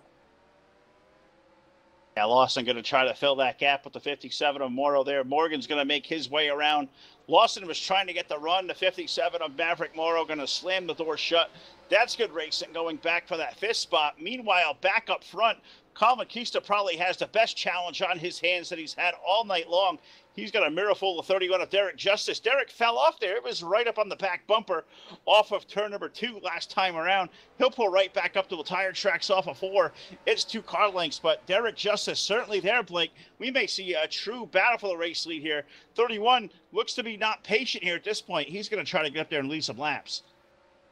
Yeah, Lawson going to try to fill that gap with the 57 of Morrow there. Morgan's going to make his way around. Lawson was trying to get the run. The 57 of Maverick Morrow going to slam the door shut. That's good racing going back for that 5th spot. Meanwhile, back up front, Colin Kista probably has the best challenge on his hands that he's had all night long. He's got a miracle of 31 of Derek Justice. Derek fell off there. It was right up on the back bumper off of turn number 2 last time around. He'll pull right back up to the tire tracks off of 4. It's 2 car lengths, but Derek Justice certainly there, Blake. We may see a true battle for the race lead here. 31 looks to be not patient here at this point. He's going to try to get up there and lead some laps.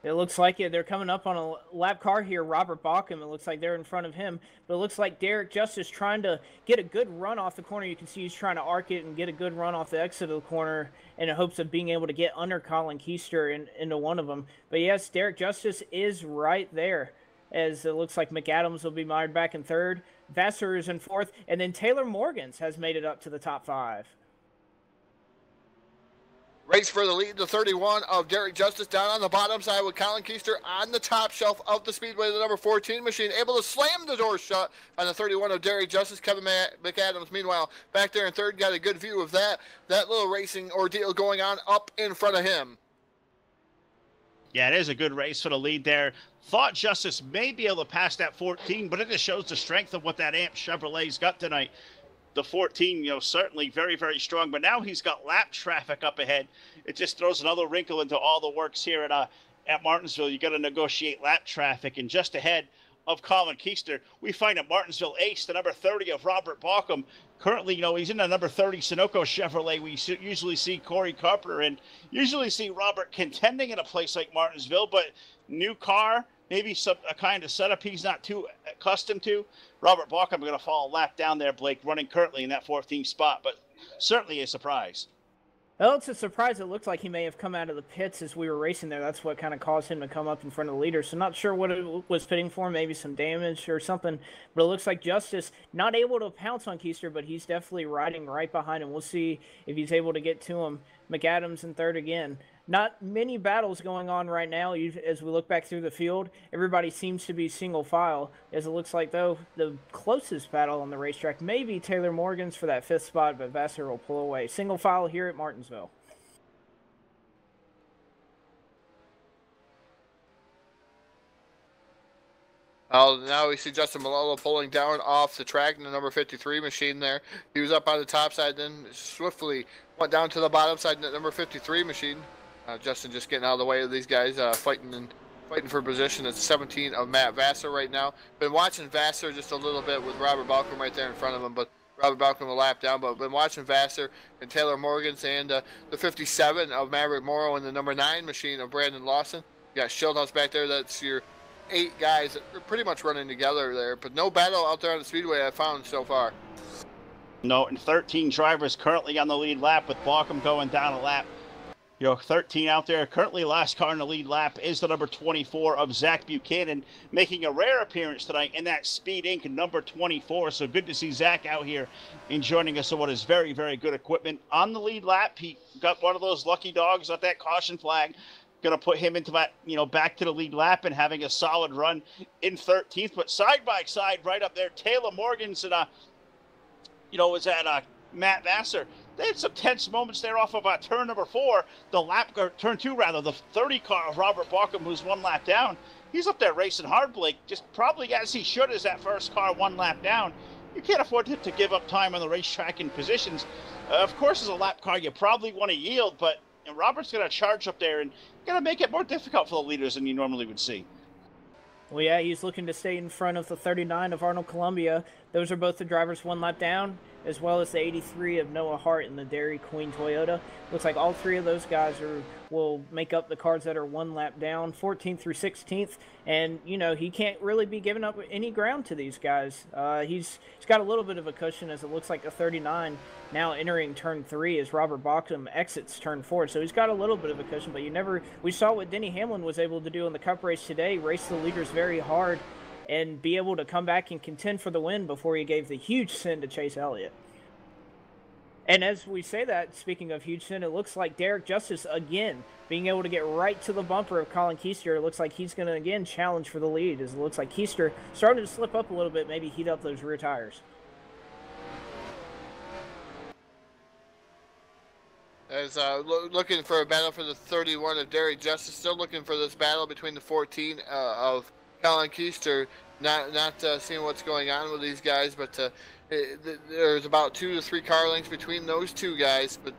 It looks like they're coming up on a lap car here. Robert Bauckham, it looks like they're in front of him. But it looks like Derek Justice trying to get a good run off the corner. You can see he's trying to arc it and get a good run off the exit of the corner in hopes of being able to get under Colin Keister into one of them. But yes, Derek Justice is right there, as it looks like McAdams will be mired back in 3rd. Vassar is in 4th. And then Taylor Morgans has made it up to the top 5. Race for the lead, the 31 of Derek Justice down on the bottom side with Colin Keister on the top shelf of the Speedway, the number 14 machine, able to slam the door shut on the 31 of Derek Justice. Kevin McAdams, meanwhile, back there in 3rd, got a good view of that little racing ordeal going on up in front of him. Yeah, it is a good race for the lead there. Thought Justice may be able to pass that 14, but it just shows the strength of what that AMP Chevrolet's got tonight. The 14, certainly very, very strong. But now he's got lap traffic up ahead. It just throws another wrinkle into all the works here at Martinsville. You got to negotiate lap traffic. And just ahead of Colin Keister, we find at Martinsville Ace, the number 30 of Robert Bauckham. Currently, he's in the number 30 Sunoco Chevrolet. We usually see Corey Carpenter and usually see Robert contending in a place like Martinsville. But new car, maybe a kind of setup he's not too accustomed to. Robert Bauckham going to fall a lap down there, Blake, running currently in that 14th spot, but certainly a surprise. Well, it's a surprise. It looks like he may have come out of the pits as we were racing there. That's what kind of caused him to come up in front of the leader. So not sure what it was pitting for, maybe some damage or something. But it looks like Justice not able to pounce on Keister, but he's definitely riding right behind him. We'll see if he's able to get to him. McAdams in 3rd again. Not many battles going on right now as we look back through the field. Everybody seems to be single file, as it looks like, though, the closest battle on the racetrack may be Taylor Morgan's for that 5th spot, but Vassar will pull away. Single file here at Martinsville. Now we see Justin Malolo pulling down off the track in the number 53 machine there. He was up on the top side, then swiftly went down to the bottom side in that number 53 machine. Justin just getting out of the way of these guys, fighting for position. It's 17 of Matt Vassar right now. Been watching Vassar just a little bit with Robert Bauckham right there in front of him, but Robert Bauckham a lap down. But been watching Vassar and Taylor Morgans and the 57 of Maverick Morrow and the number 9 machine of Brandon Lawson. You got Schildhouse back there. That's your 8 guys that are pretty much running together there, but no battle out there on the Speedway I've found so far. No, and 13 drivers currently on the lead lap with Bauckham going down a lap. 13 out there. Currently last car in the lead lap is the number 24 of Zach Buchanan, making a rare appearance tonight in that Speed Inc. number 24. So good to see Zach out here and joining us on what is very, very good equipment. On the lead lap, he got one of those lucky dogs, got that caution flag. Going to put him into that, back to the lead lap and having a solid run in 13th. But side by side, right up there, Taylor Morgans and, was at Matt Vassar. They had some tense moments there off of turn number 4, turn 2 rather, the 30 car of Robert Bauckham, who's 1 lap down. He's up there racing hard, Blake, just probably as he should as that first car 1 lap down. You can't afford to give up time on the racetrack in positions. Of course, as a lap car, you probably want to yield, but Robert's going to charge up there and going to make it more difficult for the leaders than you normally would see. Well, yeah, he's looking to stay in front of the 39 of Arnold Columbia. Those are both the drivers 1 lap down, as well as the 83 of Noah Hart in the Dairy Queen Toyota. Looks like all 3 of those guys will make up the cars that are 1 lap down, 14th through 16th. And, he can't really be giving up any ground to these guys. He's got a little bit of a cushion, as it looks like the 39 now entering turn 3 as Robert Bauckham exits turn 4. So he's got a little bit of a cushion, but we saw what Denny Hamlin was able to do in the Cup race today, race the leaders very hard and be able to come back and contend for the win before he gave the huge send to Chase Elliott. And as we say that, speaking of huge send, it looks like Derek Justice, again, being able to get right to the bumper of Colin Keister. It looks like he's going to, again, challenge for the lead, as it looks like Keister starting to slip up a little bit, maybe heat up those rear tires. As looking for a battle for the 31 of Derek Justice, still looking for this battle between the 14 of Colin Keister. Not seeing what's going on with these guys, but there's about 2 to 3 car lengths between those two guys. But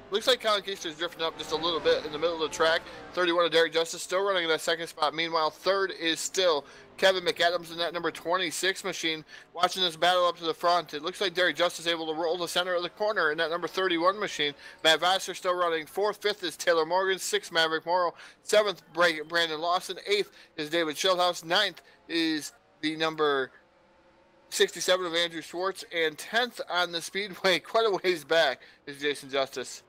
looks like Colin Keister is drifting up just a little bit in the middle of the track. 31 of Derek Justice still running in that second spot. Meanwhile, third is still Kevin McAdams in that number 26 machine. Watching this battle up to the front, it looks like Derek Justice is able to roll the center of the corner in that number 31 machine. Matt Vassar still running. 4th, 5th is Taylor Morgan. 6th, Maverick Morrow. 7th, Brandon Lawson. 8th is David Schildhouse. 9th is the number 67 of Andrew Schwartz. And 10th on the speedway, quite a ways back, is Jason Justice.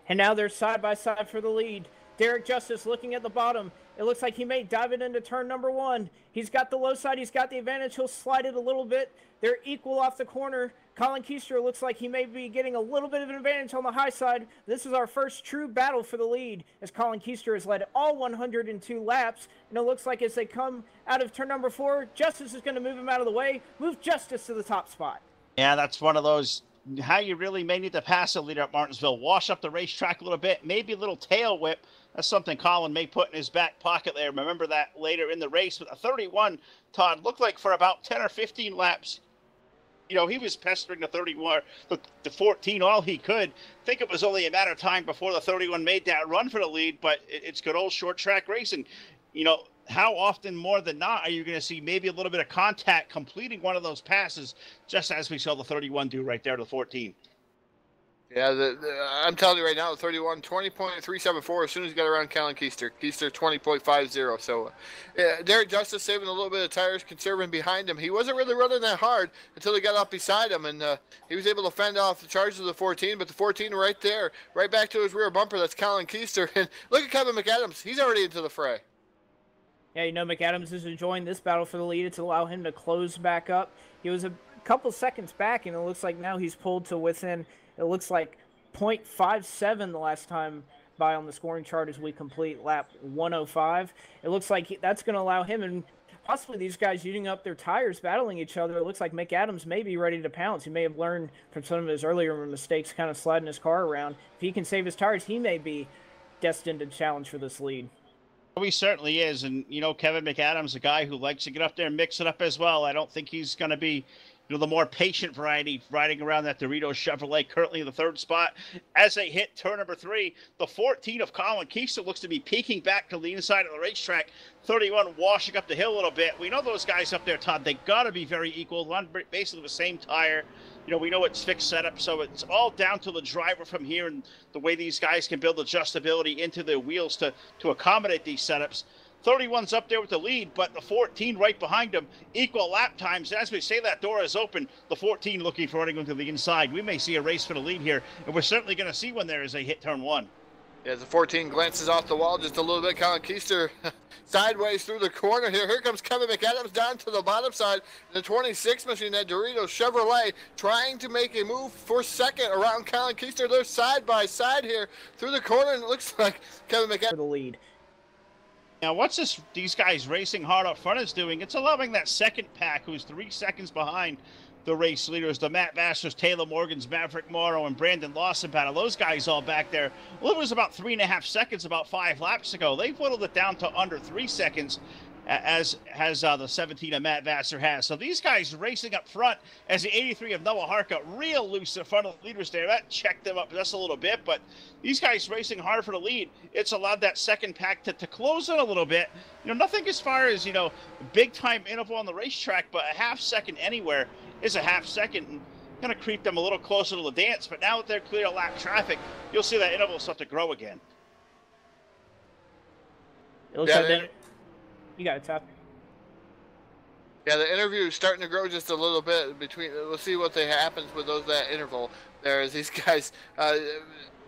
And now they're side by side for the lead. Derek Justice looking at the bottom. It looks like he may dive it into turn number 1. He's got the low side. He's got the advantage. He'll slide it a little bit. They're equal off the corner. Colin Keister looks like he may be getting a little bit of an advantage on the high side. This is our first true battle for the lead, as Colin Keister has led all 102 laps. And it looks like as they come out of turn number 4, Justice is going to move him out of the way, move Justice to the top spot. Yeah, that's one of those, how you really may need to pass a leader at Martinsville. Wash up the racetrack a little bit, maybe a little tail whip. That's something Colin may put in his back pocket there. Remember that later in the race. But the 31, Todd, looked like for about 10 or 15 laps, you know, he was pestering the 31, the 14 all he could. I think it was only a matter of time before the 31 made that run for the lead, but it's good old short track racing. You know, how often more than not are you going to see maybe a little bit of contact completing one of those passes, just as we saw the 31 do right there to the 14? Yeah, I'm telling you right now, the 31, 20.374 as soon as he got around Colin Keister. Keister 20.50. So Derek Justice saving a little bit of tires, conserving behind him. He wasn't really running that hard until he got up beside him, and he was able to fend off the charges of the 14, but the 14 right there, right back to his rear bumper, that's Colin Keister. And look at Kevin McAdams. He's already into the fray. Yeah, you know, McAdams is enjoying this battle for the lead. It's allow him to close back up. He was a couple seconds back, and it looks like now he's pulled to within, it looks like 0.57 the last time by on the scoring chart as we complete lap 105. It looks like that's going to allow him, and possibly these guys using up their tires, battling each other. It looks like McAdams may be ready to pounce. He may have learned from some of his earlier mistakes, kind of sliding his car around. If he can save his tires, he may be destined to challenge for this lead. He certainly is, and, you know, Kevin McAdams, a guy who likes to get up there and mix it up as well. I don't think he's going to be, you know, the more patient variety riding around that Doritos Chevrolet, currently in the 3rd spot. As they hit turn number 3, the 14 of Colin Keister looks to be peeking back to the inside of the racetrack. 31 washing up the hill a little bit. We know those guys up there, Todd, they got to be very equal, on basically the same tire. You know, we know it's fixed setup, so it's all down to the driver from here and the way these guys can build adjustability into their wheels to accommodate these setups. 31's up there with the lead, but the 14 right behind him, equal lap times. As we say that door is open, the 14 looking for running into the inside. We may see a race for the lead here, and we're certainly going to see one there as they hit turn 1. Yeah, the 14 glances off the wall just a little bit. Colin Keister sideways through the corner here. Here comes Kevin McAdams down to the bottom side. The 26 machine, that Doritos Chevrolet, trying to make a move for second around Colin Keister. They're side by side here through the corner, and it looks like Kevin McAdams for the lead. Now, what's these guys racing hard up front is doing? It's allowing that second pack, who's 3 seconds behind the race leaders, the Matt Vassars, Taylor Morgans, Maverick Morrow, and Brandon Lawson battle. Those guys all back there. Well, it was about 3.5 seconds about 5 laps ago. They've whittled it down to under 3 seconds, as has the 17 of Matt Vassar has. So these guys racing up front as the 83 of Noah Harka real loose in front of the leaders there. That checked them up just a little bit, but these guys racing hard for the lead. It's allowed that second pack to close in a little bit. You know, nothing as far as, you know, big time interval on the racetrack, but a half second anywhere is a half second, and going to creep them a little closer to the dance. But now that they're clear of lap traffic, you'll see that interval start to grow again. It looks like you got it, Todd. Yeah, the interview is starting to grow just a little bit between. We'll see what happens with that interval. There is these guys.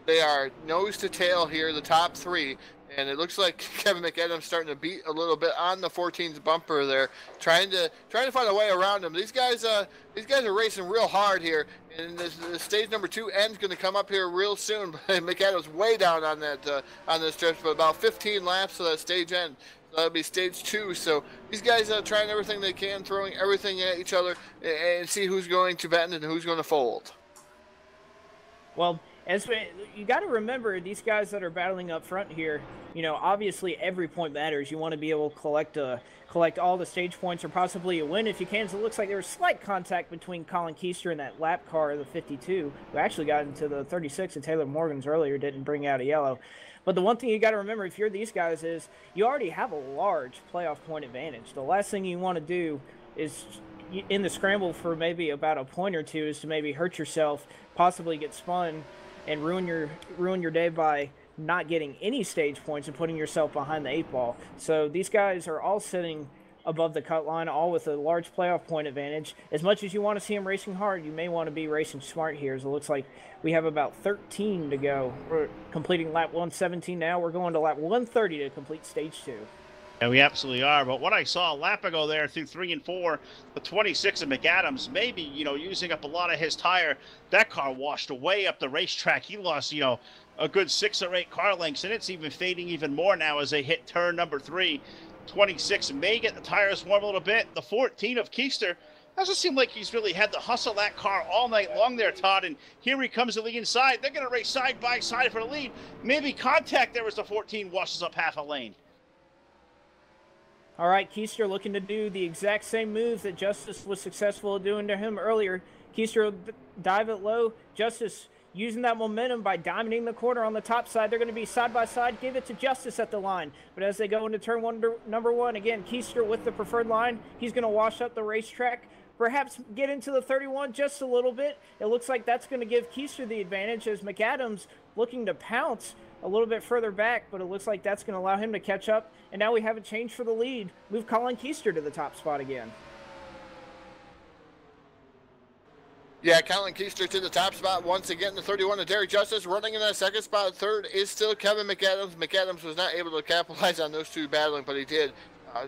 They are nose to tail here, the top 3, And it looks like Kevin McAdams starting to beat a little bit on the 14's bumper there, trying to find a way around him. These guys are racing real hard here, and the stage number 2 end's going to come up here real soon. McAdams way down on that on this stretch, but about 15 laps to that stage end. So that'll be stage 2. So these guys are trying everything they can, throwing everything at each other, and see who's going to bend and who's going to fold. Well, you got to remember, these guys that are battling up front here, you know, obviously every point matters. You want to be able to collect all the stage points or possibly a win if you can. So it looks like there was slight contact between Colin Keister and that lap car, the 52, who actually got into the 36 and Taylor Morgan's earlier, didn't bring out a yellow. But the one thing you got to remember if you're these guys is you already have a large playoff point advantage. The last thing you want to do is, in the scramble for maybe about a point or two, is to maybe hurt yourself, possibly get spun, and ruin your day by not getting any stage points and putting yourself behind the 8 ball. So these guys are all sitting above the cut line, all with a large playoff point advantage. As much as you want to see them racing hard, you may want to be racing smart here. So it looks like we have about 13 to go. We're completing lap 117 now. We're going to lap 130 to complete stage 2. And we absolutely are. But what I saw a lap ago there through 3 and 4, the 26 of McAdams, maybe, you know, using up a lot of his tire, that car washed way up the racetrack. He lost, you know, a good 6 or 8 car lengths, and it's even fading even more now as they hit turn number 3. 26 may get the tires warm a little bit. The 14 of Keister doesn't seem like he's really had to hustle that car all night long there, Todd. And here he comes to the inside. They're going to race side by side for the lead. Maybe contact there as the 14 washes up half a lane. All right, Keister looking to do the exact same move that Justice was successful at doing to him earlier. Keister will dive it low. Justice using that momentum by diamonding the corner on the top side. They're going to be side by side. Give it to Justice at the line. But as they go into turn number 1, again, Keister with the preferred line. He's going to wash up the racetrack. Perhaps get into the 31 just a little bit. It looks like that's going to give Keister the advantage as McAdams looking to pounce a little bit further back, but it looks like that's going to allow him to catch up. And now we have a change for the lead. Move Colin Keister to the top spot again. Yeah, Colin Keister to the top spot once again. The 31 of Derek Justice running in that second spot. Third is still Kevin McAdams. McAdams was not able to capitalize on those two battling, but he did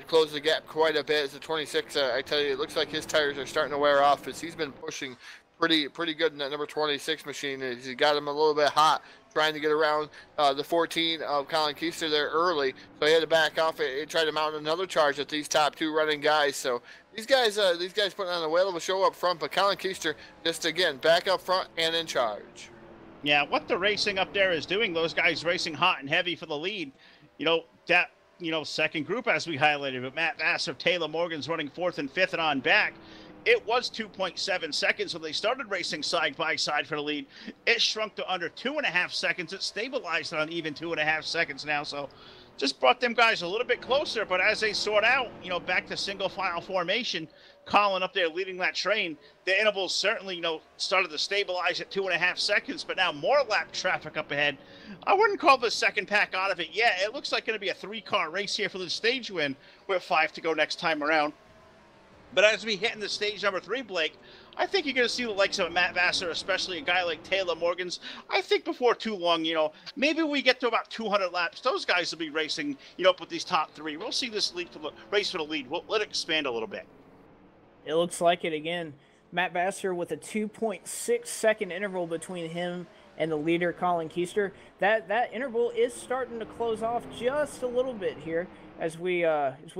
close the gap quite a bit. As the 26, I tell you, it looks like his tires are starting to wear off as he's been pushing pretty good in that number 26 machine. He got him a little bit hot trying to get around the 14 of Colin Keister there early, so he had to back off and try to mount another charge at these top 2 running guys. So these guys putting on a whale of a show up front, but Colin Keister just again back up front and in charge. Yeah, what the racing up there is doing, those guys racing hot and heavy for the lead. You know, that, you know, second group as we highlighted, but Matt Vassar, Taylor Morgan's running 4th and 5th and on back. It was 2.7 seconds when they started racing side by side for the lead. It shrunk to under 2.5 seconds. It stabilized on even 2.5 seconds now. So just brought them guys a little bit closer. But as they sort out, you know, back to single file formation, Colin up there leading that train, the intervals certainly, you know, started to stabilize at 2.5 seconds. But now more lap traffic up ahead. I wouldn't call the second pack out of it yet. It looks like going to be a 3-car race here for the stage win with 5 to go next time around. But as we hit in the stage number 3, Blake, I think you're going to see the likes of Matt Vassar, especially a guy like Taylor Morgan's. I think before too long, you know, maybe we get to about 200 laps, those guys will be racing, you know, with these top 3. We'll see this lead for the race for the lead. We'll let it expand a little bit. It looks like it again. Matt Vassar with a 2.6 second interval between him and the leader, Colin Keister. That interval is starting to close off just a little bit here as we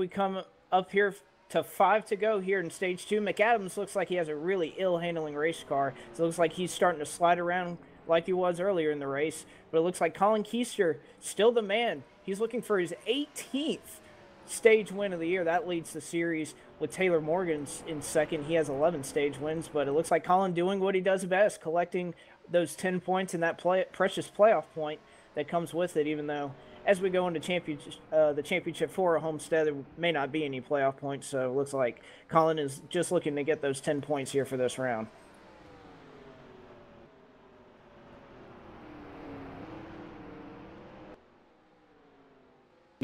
come up here to 5 to go here in stage 2. McAdams looks like he has a really ill-handling race car. So it looks like he's starting to slide around like he was earlier in the race. But it looks like Colin Keister, still the man. He's looking for his 18th stage win of the year. That leads the series with Taylor Morgan's in second. He has 11 stage wins. But it looks like Colin doing what he does best, collecting those 10 points and that precious playoff point that comes with it, even though as we go into the championship for Homestead, there may not be any playoff points, so it looks like Colin is just looking to get those 10 points here for this round.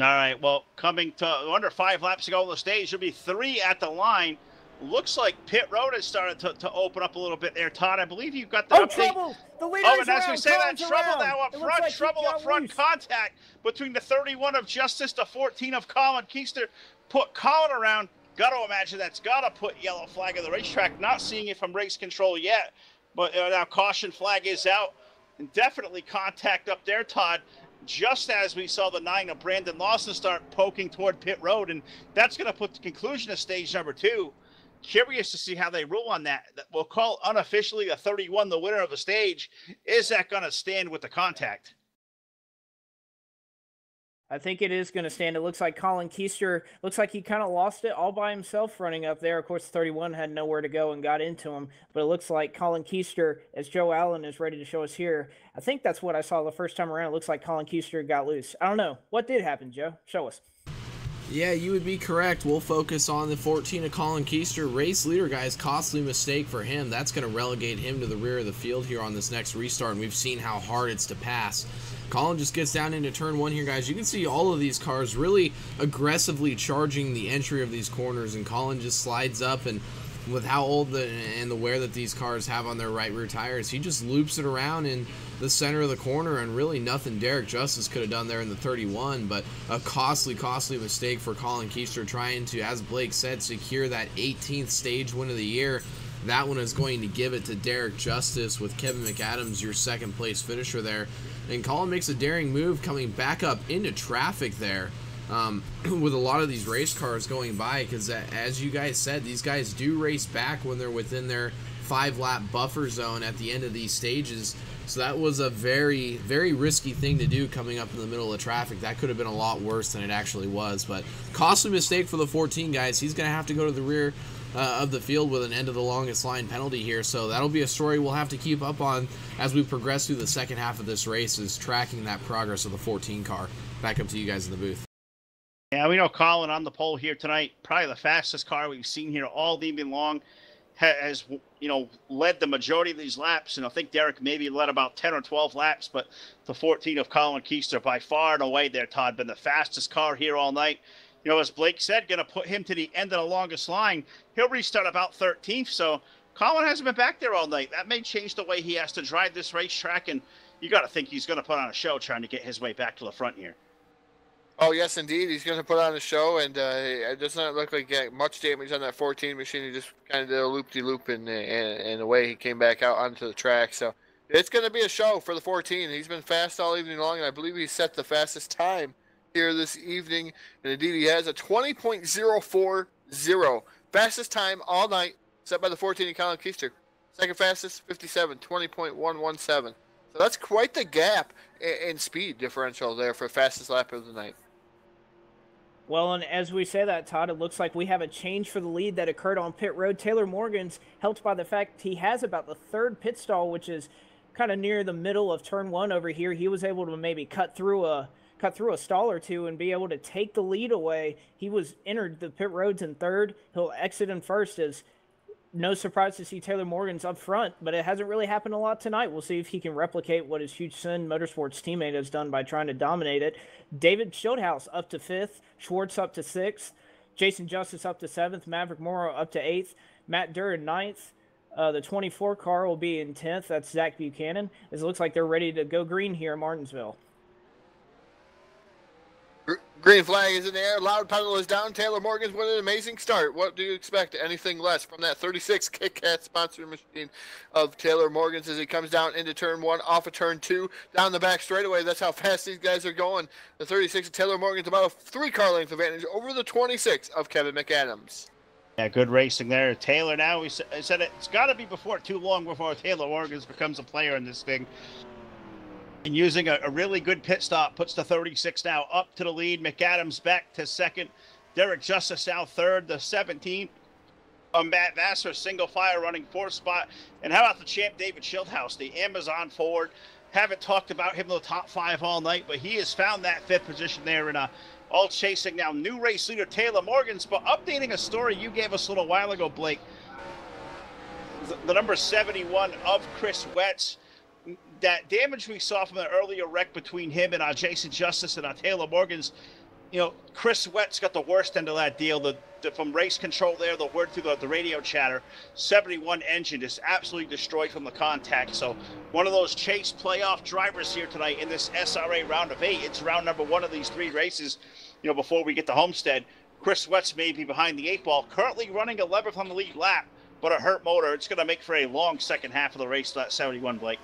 All right, well, coming to under 5 laps to go on the stage, there'll be 3 at the line. looks like pit road has started to open up a little bit there, Todd. I believe you've got the Oh, update. trouble! The leader Oh, is and as we around. say that, Collins trouble around. now up It looks front, like he trouble got up front, loose. contact between the 31 of Justice, the 14 of Colin Keister. Put Colin around. Got to imagine that's got to put yellow flag on the racetrack. Not seeing it from race control yet, but now caution flag is out. And definitely contact up there, Todd, just as we saw the 9 of Brandon Lawson start poking toward pit road. And that's going to put the conclusion of stage number 2. Curious to see how they rule on that. We'll call unofficially a 31 the winner of the stage. Is that going to stand with the contact? I think it is going to stand. It looks like Colin Keister, looks like he kind of lost it all by himself running up there. Of course, 31 had nowhere to go and got into him. But it looks like Colin Keister, as Joe Allen is ready to show us here, I think that's what I saw the first time around. It looks like Colin Keister got loose. I don't know. What did happen, Joe? Show us. Yeah, you would be correct. We'll focus on the 14 of Colin Keister. Race leader, guys, costly mistake for him. That's going to relegate him to the rear of the field here on this next restart, and we've seen how hard it's to pass. Colin just gets down into turn 1 here, guys. You can see all of these cars really aggressively charging the entry of these corners, and Colin just slides up, and with how old and the wear that these cars have on their right rear tires, he just loops it around in the center of the corner, and really nothing Derek Justice could have done there in the 31, but a costly mistake for Colin Keister trying to, as Blake said, secure that 18th stage win of the year. That one is going to give it to Derek Justice with Kevin McAdams, your second place finisher there. And Colin makes a daring move coming back up into traffic there with a lot of these race cars going by, because as you guys said, these guys do race back when they're within their 5-lap buffer zone at the end of these stages. So that was a very, very risky thing to do coming up in the middle of traffic. That could have been a lot worse than it actually was. But costly mistake for the 14, guys. He's going to have to go to the rear of the field with an end of the longest line penalty here. So that'll be a story we'll have to keep up on as we progress through the second half of this race, is tracking that progress of the 14 car. Back up to you guys in the booth. Yeah, we know Colin on the pole here tonight, probably the fastest car we've seen here all evening long, has, you know, led the majority of these laps. And I think Derek maybe led about 10 or 12 laps, but the 14 of Colin Keister by far and away there, Todd, been the fastest car here all night. You know, as Blake said, going to put him to the end of the longest line. He'll restart about 13th, so Colin hasn't been back there all night. That may change the way he has to drive this racetrack, and you got to think he's going to put on a show trying to get his way back to the front here. Oh, yes, indeed. He's going to put on a show, and it does not look like getting much damage on that 14 machine. He just kind of did a loop-de-loop in the way he came back out onto the track. So it's going to be a show for the 14. He's been fast all evening long, and I believe he set the fastest time here this evening. And indeed, he has a 20.040. Fastest time all night, set by the 14 of Colin Keister. Second fastest, 57, 20.117. So that's quite the gap in speed differential there for fastest lap of the night. Well, and as we say that, Todd, it looks like we have a change for the lead that occurred on pit road. Taylor Morgan's helped by the fact he has about the third pit stall, which is kind of near the middle of turn 1 over here. He was able to maybe cut through a stall or two and be able to take the lead away. He was entered the pit roads in third. He'll exit in first. As no surprise to see Taylor Morgan's up front, but it hasn't really happened a lot tonight. We'll see if he can replicate what his Huge Sin Motorsports teammate has done by trying to dominate it. David Schildhaus up to 5th, Schwartz up to 6th, Jason Justice up to 7th, Maverick Morrow up to 8th, Matt Durr in 9th. The 24 car will be in 10th. That's Zach Buchanan. It looks like they're ready to go green here in Martinsville. Green flag is in the air. Loud pedal is down. Taylor Morgan's with an amazing start. What do you expect? Anything less from that 36 Kit Kat sponsored machine of Taylor Morgan's as he comes down into turn 1, off of turn 2, down the back straightaway. That's how fast these guys are going. The 36 of Taylor Morgan's about a 3-car length advantage over the 26 of Kevin McAdams. Yeah, good racing there. Taylor now, we said it's got to be before too long before Taylor Morgan's becomes a player in this thing. And using a really good pit stop, puts the 36 now up to the lead. McAdams back to second. Derek Justice now third. The 17 Matt Vassar, single file running 4th spot. And how about the champ David Schildhaus, the Amazon Ford? Haven't talked about him in the top 5 all night, but he has found that 5th position there, and all chasing now new race leader Taylor Morgan's. But updating a story you gave us a little while ago, Blake, the number 71 of Chris Wetz, that damage we saw from the earlier wreck between him and Jason Justice and Taylor Morgan's, Chris Wett's got the worst end of that deal. From race control there, the word through the radio chatter, 71 engine is absolutely destroyed from the contact. So one of those chase playoff drivers here tonight in this SRA round of 8. It's round number 1 of these 3 races, before we get to Homestead. Chris Wett's may be behind the 8 ball, currently running 11th on the lead lap, but a hurt motor. It's going to make for a long second half of the race, that 71, Blake.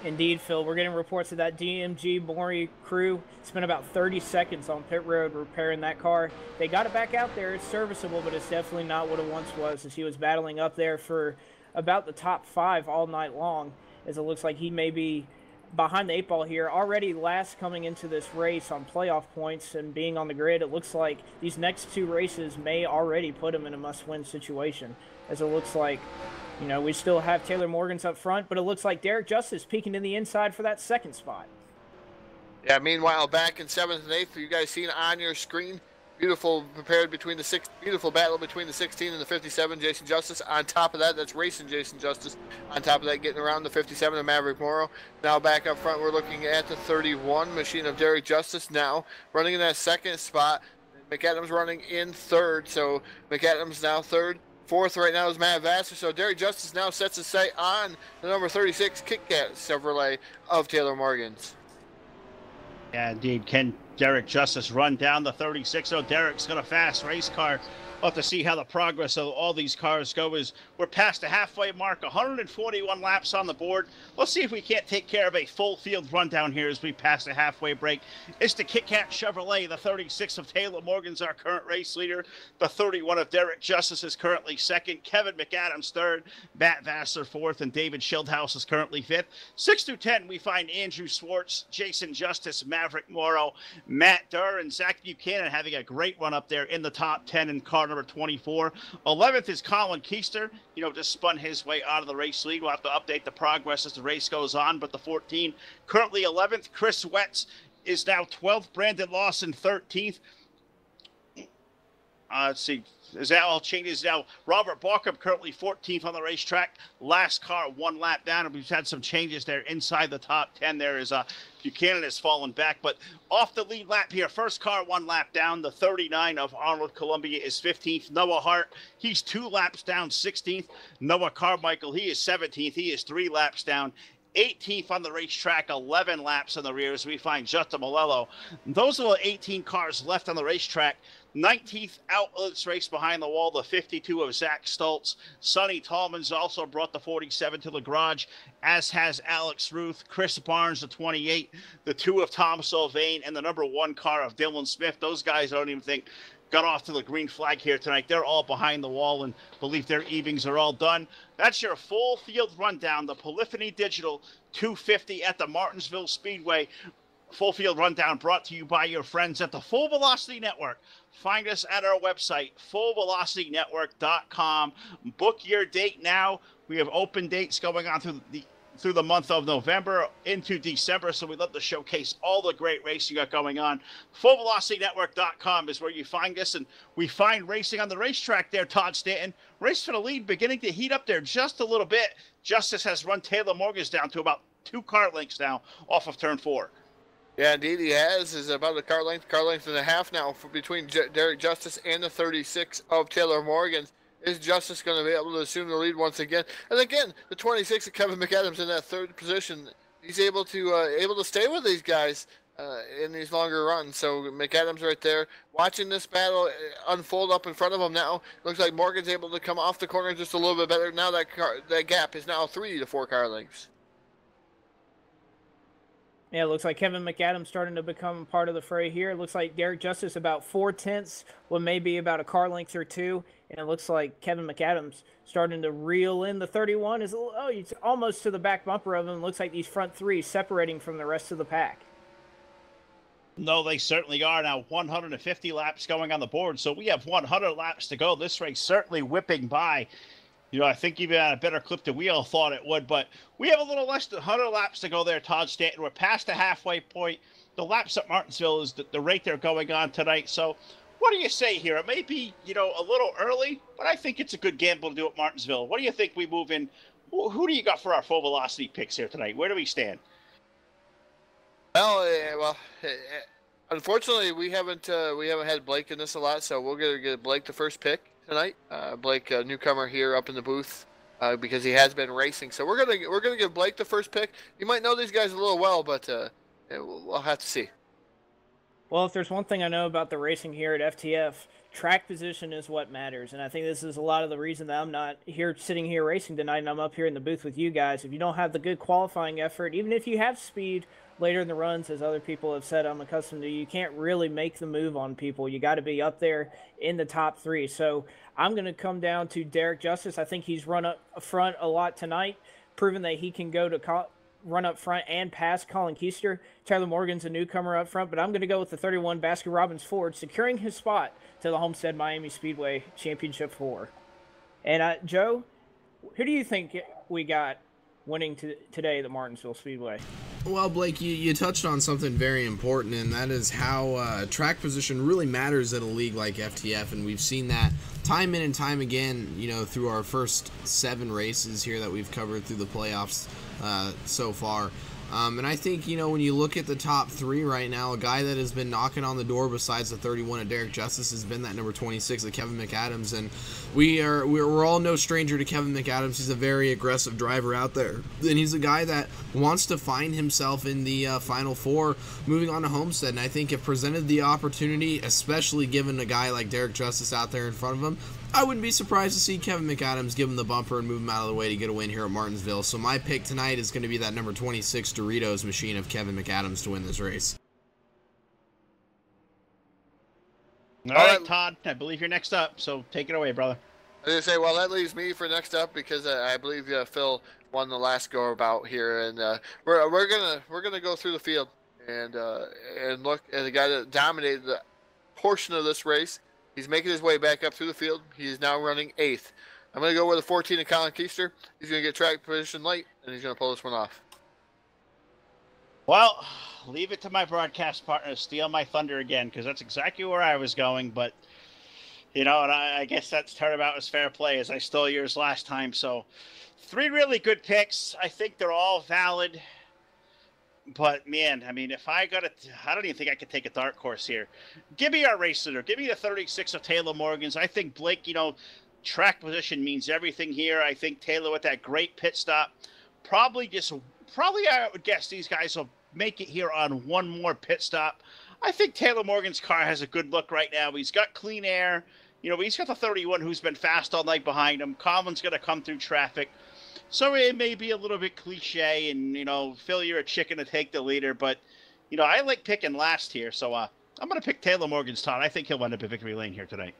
Indeed, Phil. We're getting reports of that DMG Maury crew spent about 30 seconds on pit road repairing that car. They got it back out there. It's serviceable, but it's definitely not what it once was, as he was battling up there for about the top 5 all night long, as it looks like he may be behind the 8 ball here. Already last coming into this race on playoff points and being on the grid, it looks like these next 2 races may already put him in a must-win situation, as it looks like we still have Taylor Morgan's up front, but it looks like Derek Justice peeking in the inside for that 2nd spot. Yeah, meanwhile, back in 7th and 8th, you guys seen on your screen, beautiful battle between the 16 and the 57, Jason Justice. On top of that, that's racing Jason Justice. On top of that, getting around the 57 of Maverick Morrow. Now back up front, we're looking at the 31 machine of Derek Justice now, running in that 2nd spot. McAdams running in 3rd, so McAdams now 3rd. 4th right now is Matt Vassar, so Derek Justice now sets his sight on the number 36 Kit Kat Chevrolet of Taylor Morgan's. Yeah, indeed. Can Derek Justice run down the 36? So Derek's got a fast race car. We'll have to see how the progress of all these cars go. As we're past the halfway mark, 141 laps on the board. Let's see if we can't take care of a full field rundown here as we pass the halfway break. It's the Kit Kat Chevrolet. The 36 of Taylor Morgan's our current race leader. The 31 of Derek Justice is currently 2nd. Kevin McAdams 3rd. Matt Vassar 4th. And David Schildhaus is currently 5th. 6 through 10, we find Andrew Swartz, Jason Justice, Maverick Morrow, Matt Durr, and Zach Buchanan having a great run up there in the top 10 in car number 24. 11th is Colin Keister, just spun his way out of the race lead. We'll have to update the progress as the race goes on, but the 14, currently 11th. Chris Wetz is now 12th. Brandon Lawson 13th. Let's see. As that all changes now, Robert Balkum currently 14th on the racetrack. Last car 1 lap down, and we've had some changes there inside the top 10. There is Buchanan has fallen back, but off the lead lap here, first car 1 lap down. The 39 of Arnold Columbia is 15th. Noah Hart, he's 2 laps down, 16th. Noah Carmichael, he is 17th. He is 3 laps down. 18th on the racetrack, 11 laps in the rear as we find Justin Malello. Those are the 18 cars left on the racetrack. 19th out of this race behind the wall, the 52 of Zach Stoltz. Sonny Tallman's also brought the 47 to the garage, as has Alex Ruth. Chris Barnes, the 28, the 2 of Tom Sylvain, and the number 1 car of Dylan Smith. Those guys I don't even think got off to the green flag here tonight. They're all behind the wall and believe their evenings are all done. That's your full field rundown. The Polyphony Digital 250 at the Martinsville Speedway. Full field rundown brought to you by your friends at the Full Velocity Network. Find us at our website, fullvelocitynetwork.com. Book your date now. We have open dates going on through the month of November into December, so we'd love to showcase all the great racing you got going on. FullVelocityNetwork.com is where you find us, and we find racing on the racetrack there, Todd Stanton. Race for the lead beginning to heat up there just a little bit. Justice has run Taylor Morgan's down to about 2 car lengths now off of turn 4. Yeah, indeed he has. Is about a car length and a half now between Derek Justice and the 36 of Taylor Morgan. Is Justice going to be able to assume the lead once again? And again, the 26 of Kevin McAdams in that 3rd position. He's able to stay with these guys in these longer runs. So McAdams right there watching this battle unfold up in front of him now. Looks like Morgan's able to come off the corner just a little bit better. Now that gap is now 3 to 4 car lengths. Yeah, it looks like Kevin McAdams starting to become part of the fray here. It looks like Derek Justice about 4/10, well, maybe about a car length or 2. And it looks like Kevin McAdams starting to reel in the 31. He's almost to the back bumper of him. Looks like these front 3 separating from the rest of the pack. No, they certainly are. Now 150 laps going on the board, so we have 100 laps to go. This race certainly whipping by. I think even at a better clip than we all thought it would, but we have a little less than 100 laps to go there, Todd Stanton. We're past the halfway point. The laps at Martinsville is the rate they're going on tonight. So what do you say here? It may be, a little early, but I think it's a good gamble to do at Martinsville. What do you think we move in? Who do you got for our full velocity picks here tonight? Where do we stand? Well, Unfortunately, we haven't had Blake in this a lot, so we're gonna get Blake the first pick tonight. Blake, a newcomer here up in the booth, because he has been racing. So we're gonna give Blake the first pick. You might know these guys a little well, but we'll have to see. Well, if there's one thing I know about the racing here at FTF, track position is what matters. And I think this is a lot of the reason that I'm not here sitting here racing tonight and I'm up here in the booth with you guys. If you don't have the good qualifying effort, even if you have speed later in the runs, as other people have said I'm accustomed to, you can't really make the move on people. You got to be up there in the top 3. So I'm going to come down to Derek Justice. I think he's run up front a lot tonight, proven that he can go to run up front and pass Colin Keister. Taylor Morgan's a newcomer up front, but I'm going to go with the 31 Baskin-Robbins Ford, securing his spot to the Homestead Miami Speedway Championship 4. And Joe, who do you think we got winning today at the Martinsville Speedway? Well, Blake, you touched on something very important, and that is how track position really matters at a league like FTF, and we've seen that time in and time again, through our first 7 races here that we've covered through the playoffs so far. And I think, when you look at the top 3 right now, a guy that has been knocking on the door besides the 31 of Derek Justice has been that number 26 of Kevin McAdams. And we're all no stranger to Kevin McAdams. He's a very aggressive driver out there. And he's a guy that wants to find himself in the Final 4 moving on to Homestead. And I think if presented the opportunity, especially given a guy like Derek Justice out there in front of him, I wouldn't be surprised to see Kevin McAdams give him the bumper and move him out of the way to get a win here at Martinsville. So my pick tonight is going to be that number 26 Doritos machine of Kevin McAdams to win this race. All right, Todd, I believe you're next up, so take it away, brother. I was going to say, well, that leaves me for next up because I believe Phil won the last go about here, and we're gonna go through the field and look at the guy that dominated the portion of this race. He's making his way back up through the field. He is now running 8th. I'm going to go with the 14 of Colin Keister. He's going to get track position late, and he's going to pull this one off. Well, leave it to my broadcast partner to steal my thunder again, because that's exactly where I was going. But, and I guess that's turnabout was fair play, as I stole yours last time. So 3 really good picks. I think they're all valid. But, man, I mean, if I don't even think I could take a dark horse here. Give me our race leader. Give me the 36 of Taylor Morgan's. I think Blake, track position means everything here. I think Taylor with that great pit stop. Probably I would guess these guys will make it here on one more pit stop. I think Taylor Morgan's car has a good look right now. He's got clean air. He's got the 31 who's been fast all night behind him. Colin's going to come through traffic. So it may be a little bit cliche and, Phil, you're a chicken to take the leader. But, I like picking last here. So I'm going to pick Taylor Morgan's Todd. I think he'll end up in victory lane here tonight.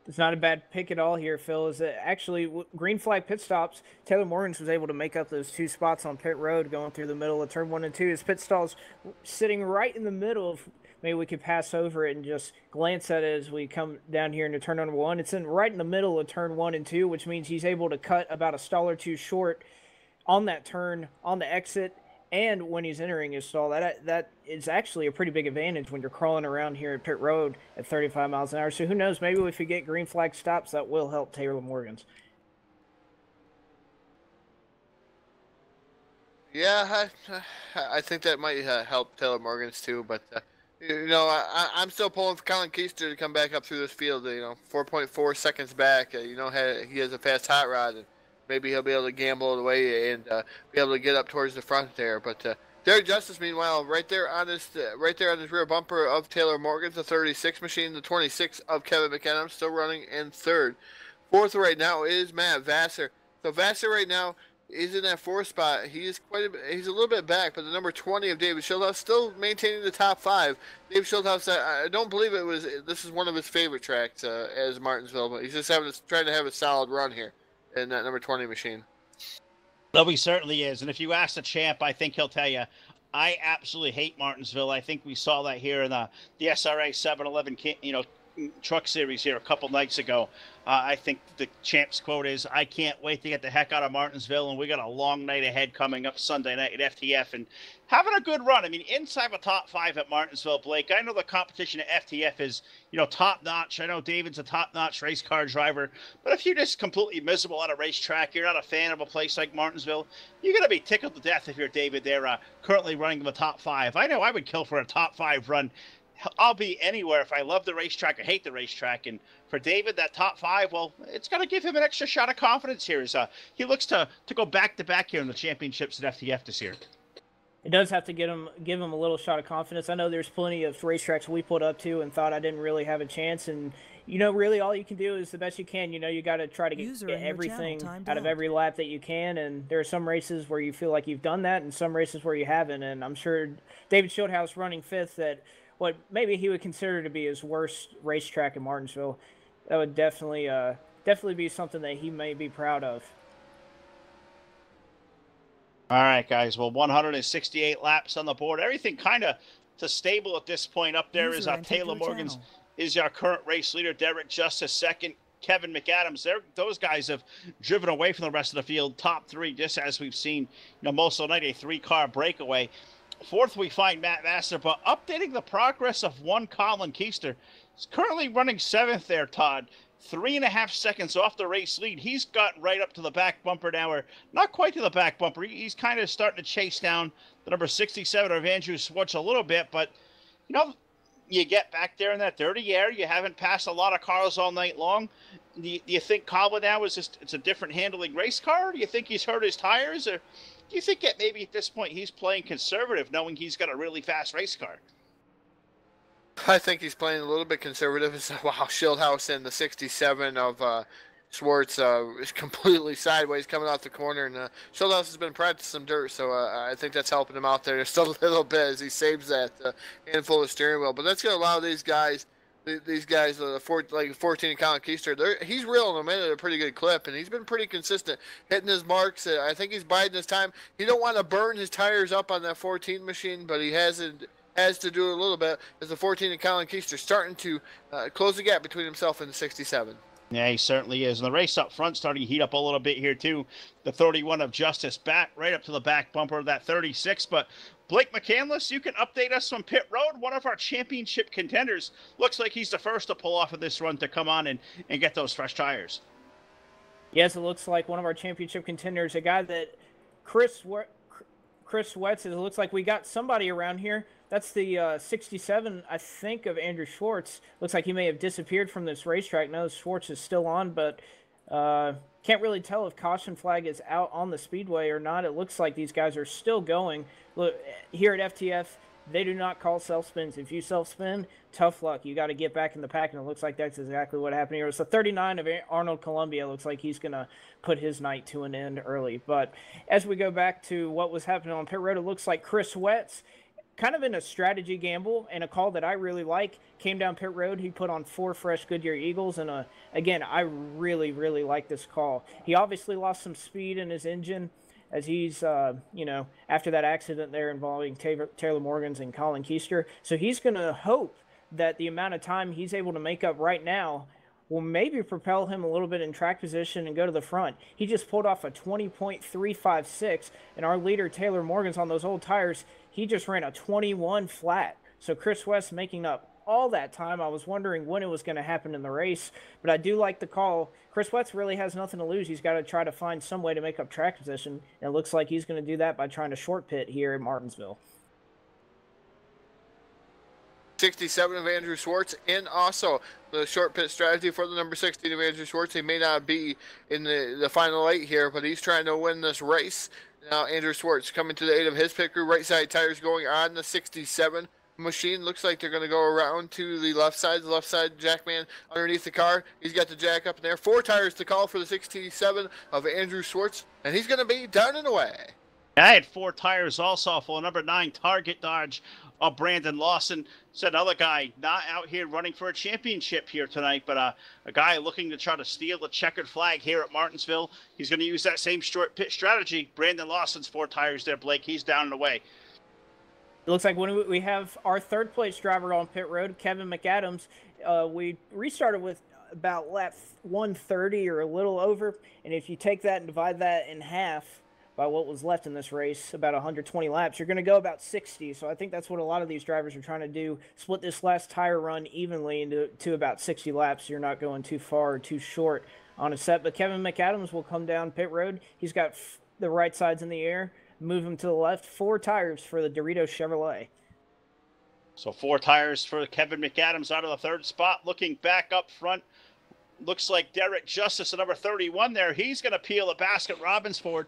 It's not a bad pick at all here, Phil. Is that actually green flag pit stops, Taylor Morgan's was able to make up those 2 spots on pit road going through the middle of turn 1 and 2. His pit stall's sitting right in the middle of, maybe we could pass over it and just glance at it as we come down here into turn number 1. It's right in the middle of turn 1 and 2, which means he's able to cut about a stall or 2 short on that turn, on the exit, and when he's entering his stall. That is actually a pretty big advantage when you're crawling around here at pit road at 35 miles an hour. So who knows, maybe if we get green flag stops, that will help Taylor Morgan's. Yeah, I think that might help Taylor Morgan's too, but I'm still pulling for Colin Keister to come back up through this field. 4.4 seconds back. He has a fast hot rod, and maybe he'll be able to gamble it away and be able to get up towards the front there. But Derek Justice, meanwhile, right there on his rear bumper of Taylor Morgan's, the 36 machine, the 26 of Kevin McAdams, still running in 3rd. 4th right now is Matt Vassar. So Vassar right now is in that 4th spot. He's a little bit back, but the number 20 of David Schildhouse still maintaining the top 5. David Schildhouse, I don't believe this is one of his favorite tracks as Martinsville, but he's just trying to have a solid run here in that number 20 machine. No, he certainly is. And if you ask the champ, I think he'll tell you, I absolutely hate Martinsville. I think we saw that here in the SRA 711, Truck Series here a couple nights ago. I think the champ's quote is, "I can't wait to get the heck out of Martinsville," and we got a long night ahead coming up Sunday night at FTF, and having a good run. I mean, inside the top 5 at Martinsville, Blake. I know the competition at FTF is, top notch. I know David's a top notch race car driver, but if you're just completely miserable at a racetrack, you're not a fan of a place like Martinsville, you're gonna be tickled to death if you're David there, currently running in the top 5. I know I would kill for a top 5 run. I'll be anywhere if I love the racetrack or hate the racetrack. And for David, that top 5, well, it's going to give him an extra shot of confidence here as he looks to go back-to-back here in the championships at FTF this year. It does have to give him a little shot of confidence. I know there's plenty of racetracks we put up to and thought I didn't really have a chance. And, really all you can do is the best you can. You got to try to get everything out of every lap that you can. And there are some races where you feel like you've done that and some races where you haven't. And I'm sure David Schildhouse running 5th at what maybe he would consider to be his worst racetrack in Martinsville. That would definitely be something that he may be proud of. All right, guys. Well, 168 laps on the board. Everything kind of stable at this point. Up there is Taylor Morgan's is our current race leader. Derek Justice second. Kevin McAdams. Those guys have driven away from the rest of the field. Top 3, just as we've seen. Most of the night, a 3-car breakaway. 4th, we find Matt Master, but updating the progress of one Colin Keister. He's currently running 7th there, Todd. 3.5 seconds off the race lead. He's got right up to the back bumper now, or not quite to the back bumper. He's kind of starting to chase down the number 67 of Andrew Swartz a little bit, but, you get back there in that dirty air. You haven't passed a lot of cars all night long. Do you think Colin now it's a different handling race car? Do you think he's hurt his tires, or do you think that maybe at this point he's playing conservative, knowing he's got a really fast race car? I think he's playing a little bit conservative. Wow, Schildhouse in the 67 of Swartz is completely sideways coming off the corner, and Schildhouse has been practicing some dirt, so I think that's helping him out there just a little bit as he saves that handful of steering wheel. But that's going to allow these guys, like 14 and Colin Keister, he's reeling them in at a pretty good clip, and he's been pretty consistent, hitting his marks. I think he's biding his time. He don't want to burn his tires up on that 14 machine, but he has to do it a little bit as the 14 and Colin Keister starting to close the gap between himself and the 67. Yeah, he certainly is. And the race up front starting to heat up a little bit here, too. The 31 of Justice back right up to the back bumper of that 36. But Blake McCandless, you can update us from pit road. One of our championship contenders. Looks like he's the first to pull off of this run to come on and get those fresh tires. Yes, it looks like one of our championship contenders, a guy that Chris Sweats, it looks like we got somebody around here. That's the 67, I think, of Andrew Schwartz. Looks like he may have disappeared from this racetrack. No, Schwartz is still on, but can't really tell if caution flag is out on the speedway or not. It looks like these guys are still going. Look, here at FTF, they do not call self-spins. If you self-spin, tough luck. You got to get back in the pack, and it looks like that's exactly what happened here. It's the 39 of Arnold Columbia. Looks like he's going to put his night to an end early. But as we go back to what was happening on pit road, it looks like Chris Sweats, kind of in a strategy gamble and a call that I really like, came down pit road. He put on 4 fresh Goodyear Eagles, and again, I really, really like this call. He obviously lost some speed in his engine as he's, after that accident there involving Taylor Morgan's and Colin Keister. So he's going to hope that the amount of time he's able to make up right now will maybe propel him a little bit in track position and go to the front. He just pulled off a 20.356, and our leader, Taylor Morgan's, on those old tires, he just ran a 21 flat. So Chris West making up all that time. I was wondering when it was going to happen in the race, but I do like the call. Chris West really has nothing to lose. He's got to try to find some way to make up track position, and it looks like he's going to do that by trying to short pit here in Martinsville. 67 of Andrew Swartz, and also the short pit strategy for the number 16 of Andrew Swartz. He may not be in the final 8 here, but he's trying to win this race. Now Andrew Swartz coming to the aid of his pit crew. Right side tires going on the 67 machine. Looks like they're going to go around to the left side. The left side jackman underneath the car. He's got the jack up in there. 4 tires to call for the 67 of Andrew Swartz, and he's going to be down and away. I had 4 tires also for number 9 Target Dodge of Brandon Lawson. Said another guy not out here running for a championship here tonight, but a guy looking to try to steal the checkered flag here at Martinsville. He's going to use that same short pit strategy. Brandon Lawson's 4 tires there, Blake. He's down and away. looks like when we have our third place driver on pit road, Kevin McAdams, we restarted with about lap 130 or a little over. And if you take that and divide that in half by what was left in this race, about 120 laps, you're going to go about 60. So I think that's what a lot of these drivers are trying to do, split this last tire run evenly into about 60 laps. So you're not going too far or too short on a set. But Kevin McAdams will come down pit road. He's got the right sides in the air. Move him to the left. 4 tires for the Doritos Chevrolet. So 4 tires for Kevin McAdams out of the 3rd spot. Looking back up front, looks like Derek Justice, the number 31 there. He's going to peel a Baskin-Robbins Ford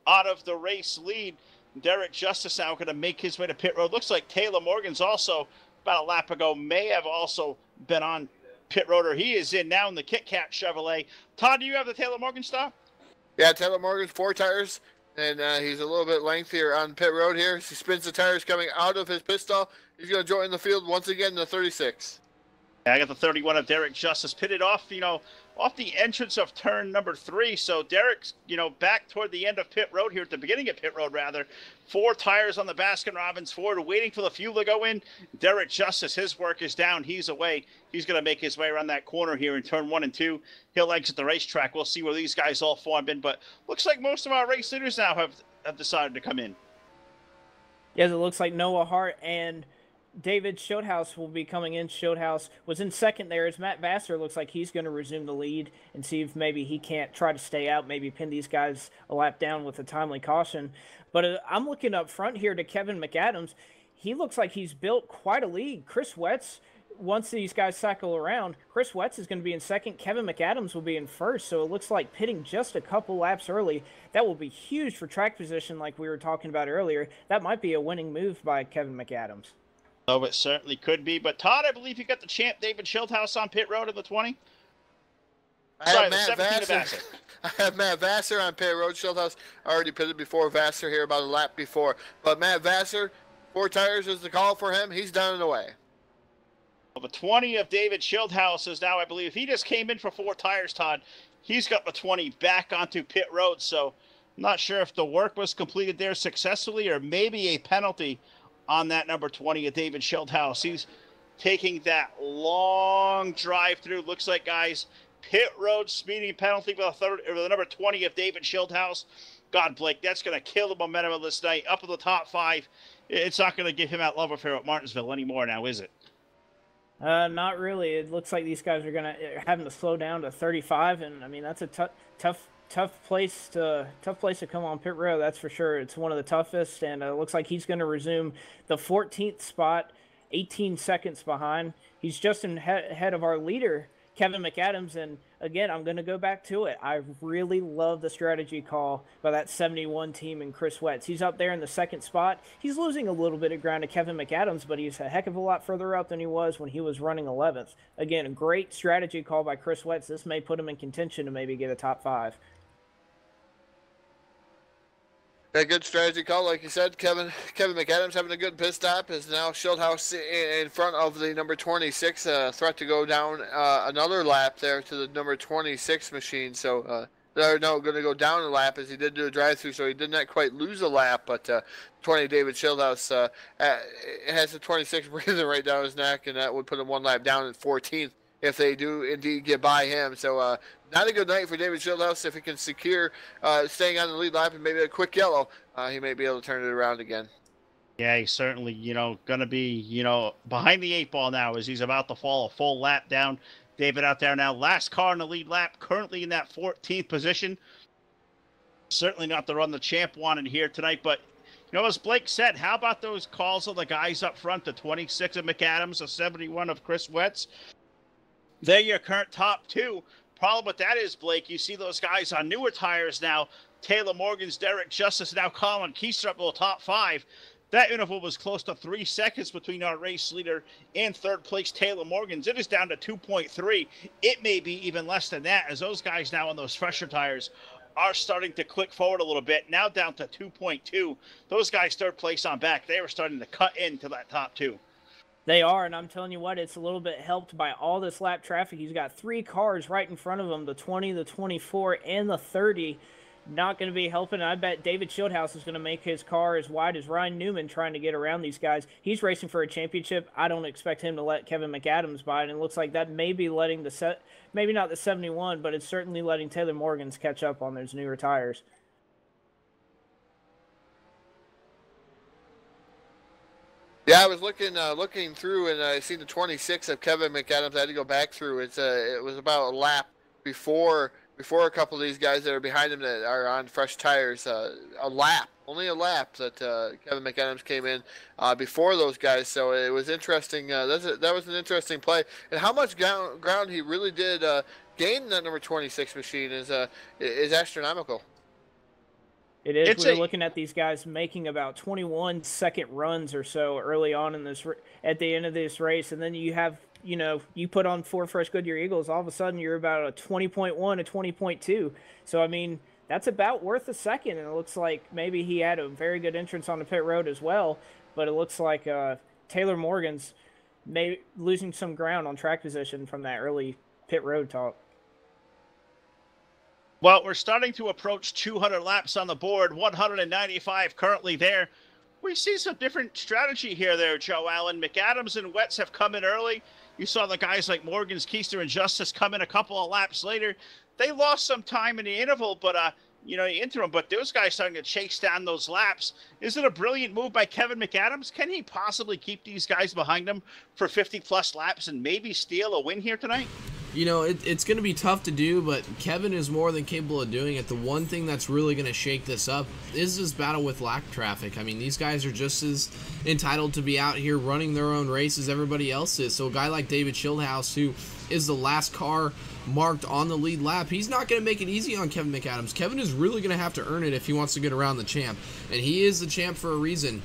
out of the race lead. Derek Justice now going to make his way to pit road. Looks like Taylor Morgan's also, about a lap ago, may have also been on pit road, or he is in now in the Kit Kat Chevrolet. Todd, do you have the Taylor Morgan stop? Yeah, Taylor Morgan's 4 tires. And he's a little bit lengthier on pit road here. He spins the tires coming out of his pit stall. He's going to join the field once again in the 36. Yeah, I got the 31 of Derek Justice pitted off, off the entrance of turn number 3. So Derek's, back toward the end of pit road here, at the beginning of pit road, rather. 4 tires on the Baskin-Robbins Ford, waiting for the fuel to go in. Derek Justice, his work is down. He's away. He's going to make his way around that corner here in turn 1 and 2. He'll exit the racetrack. We'll see where these guys all form in. But looks like most of our race leaders now have decided to come in. Yes, it looks like Noah Hart and David Schildhaus will be coming in. Schildhaus was in second there. As Matt Vassar looks like he's going to resume the lead and see if maybe he can't try to stay out, maybe pin these guys a lap down with a timely caution. But I'm looking up front here to Kevin McAdams. He looks like he's built quite a lead. Chris Wetz, once these guys cycle around, Chris Wetz is going to be in second. Kevin McAdams will be in first. So it looks like pitting just a couple laps early. That will be huge for track position like we were talking about earlier. That might be a winning move by Kevin McAdams. Oh, it certainly could be. But Todd, I believe you got the champ David Schildhaus on pit road in the 20. I have Matt Vassar on pit road. Schildhaus already pitted before Vassar here about a lap before. But Matt Vassar, 4 tires is the call for him. He's down and away. Well, the 20 of David Schildhaus is now, I believe, he just came in for 4 tires, Todd. He's got the 20 back onto pit road. So I'm not sure if the work was completed there successfully or maybe a penalty on that number 20 of David Schildhaus. He's taking that long drive through. Looks like, guys, pit road speeding penalty for the number 20 of David Schildhaus. God, Blake, that's going to kill the momentum of this night. Up in the top 5. It's not going to give him that love affair at Martinsville anymore now, is it? Not really. It looks like these guys are going to having to slow down to 35, and I mean that's a tough place to come on pit road. That's for sure. It's one of the toughest, and it looks like he's going to resume the 14th spot, 18 seconds behind. He's just ahead of our leader, Kevin McAdams, and again, I'm going to go back to it. I really love the strategy call by that 71 team and Chris Wetz. He's up there in the 2nd spot. He's losing a little bit of ground to Kevin McAdams, but he's a heck of a lot further up than he was when he was running 11th. Again, a great strategy call by Chris Wetz. This may put him in contention to maybe get a top 5. A good strategy call, like you said. Kevin McAdams having a good pit stop is now Schildhaus in front of the number 26. Threat to go down another lap there to the number 26 machine. So they're no going to go down a lap as he did do a drive-through, so he did not quite lose a lap. But 20 David Schildhaus has the 26 breathing right down his neck, and that would put him 1 lap down at 14th if they do indeed get by him. So not a good night for David Schildhaus. If he can secure staying on the lead lap and maybe a quick yellow, he may be able to turn it around again. Yeah, he's certainly, going to be, behind the 8 ball now as he's about to fall a full lap down. David out there now, last car in the lead lap, currently in that 14th position. Certainly not the run the champ wanted here tonight, but as Blake said, how about those calls of the guys up front, the 26 of McAdams, the 71 of Chris Wetz? They're your current top 2. Problem with that is, Blake, you see those guys on newer tires now. Taylor Morgan's, Derek Justice, now Colin Keister up to the top 5. That interval was close to 3 seconds between our race leader and 3rd place Taylor Morgan's. It is down to 2.3. It may be even less than that as those guys now on those fresher tires are starting to click forward a little bit. Now down to 2.2. Those guys 3rd place on back, they were starting to cut into that top 2. They are, and I'm telling you what, it's a little bit helped by all this lap traffic. He's got 3 cars right in front of him, the 20, the 24, and the 30. not going to be helping. I bet David Shieldhouse is going to make his car as wide as Ryan Newman trying to get around these guys. He's racing for a championship. I don't expect him to let Kevin McAdams by it, and it looks like that may be letting maybe not the 71, but it's certainly letting Taylor Morgans catch up on those newer tires. Yeah, I was looking through, and I seen the 26 of Kevin McAdams. I had to go back through. It was about a lap before a couple of these guys that are behind him that are on fresh tires. Only a lap that Kevin McAdams came in before those guys. So it was interesting. That was an interesting play, and how much ground he really did gain in that number 26 machine is astronomical. It is. We're looking at these guys making about 21-second runs or so early on in this at the end of this race, and then you have, you put on 4 fresh Goodyear Eagles, all of a sudden you're about a 20.1, a 20.2. So I mean, that's about worth a second, and it looks like maybe he had a very good entrance on the pit road as well. But it looks like Taylor Morgan's maybe losing some ground on track position from that early pit road talk. Well, we're starting to approach 200 laps on the board, 195 currently there. We see some different strategy here there, Joe Allen. McAdams and Wetz have come in early. You saw the guys like Morgans, Keister, and Justice come in a couple of laps later. They lost some time in the interval, but interim, but those guys starting to chase down those laps. Is it a brilliant move by Kevin McAdams? Can he possibly keep these guys behind him for 50-plus laps and maybe steal a win here tonight? It's going to be tough to do, but Kevin is more than capable of doing it. The one thing that's really going to shake this up is this battle with lap traffic. I mean, these guys are just as entitled to be out here running their own race as everybody else is. So a guy like David Shieldhouse, who is the last car marked on the lead lap, he's not going to make it easy on Kevin McAdams. Kevin is really going to have to earn it if he wants to get around the champ, and he is the champ for a reason.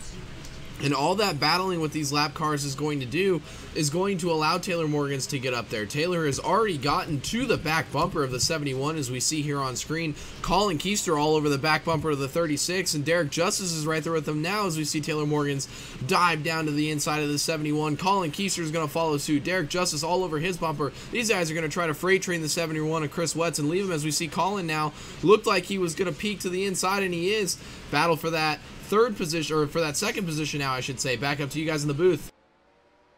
And all that battling with these lap cars is going to do is going to allow Taylor Morgans to get up there. Taylor has already gotten to the back bumper of the 71, as we see here on screen. Colin Keister all over the back bumper of the 36, and Derek Justice is right there with him now as we see Taylor Morgans dive down to the inside of the 71. Colin Keister is going to follow suit. Derek Justice all over his bumper. These guys are going to try to freight train the 71 of Chris Wetz and leave him, as we see Colin now looked like he was going to peek to the inside, and he is. Battle for that third position, or for that second position now, I should say. Back up to you guys in the booth.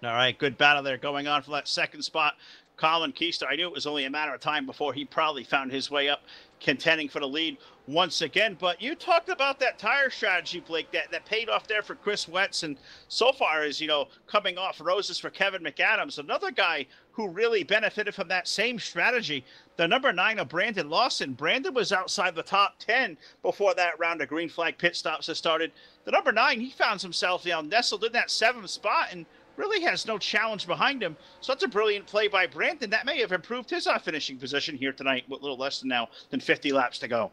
All right, good battle there going on for that second spot. Colin Keister, I knew it was only a matter of time before he probably found his way up, contending for the lead once again. But you talked about that tire strategy, Blake, that paid off there for Chris Wetz, and so far is, coming off roses for Kevin McAdams. Another guy who really benefited from that same strategy, the number 9 of Brandon Lawson. Brandon was outside the top 10 before that round of green flag pit stops had started. The number 9, he found himself nestled in that 7th spot and really has no challenge behind him. So that's a brilliant play by Brandon. That may have improved his finishing position here tonight with a little less than 50 laps to go.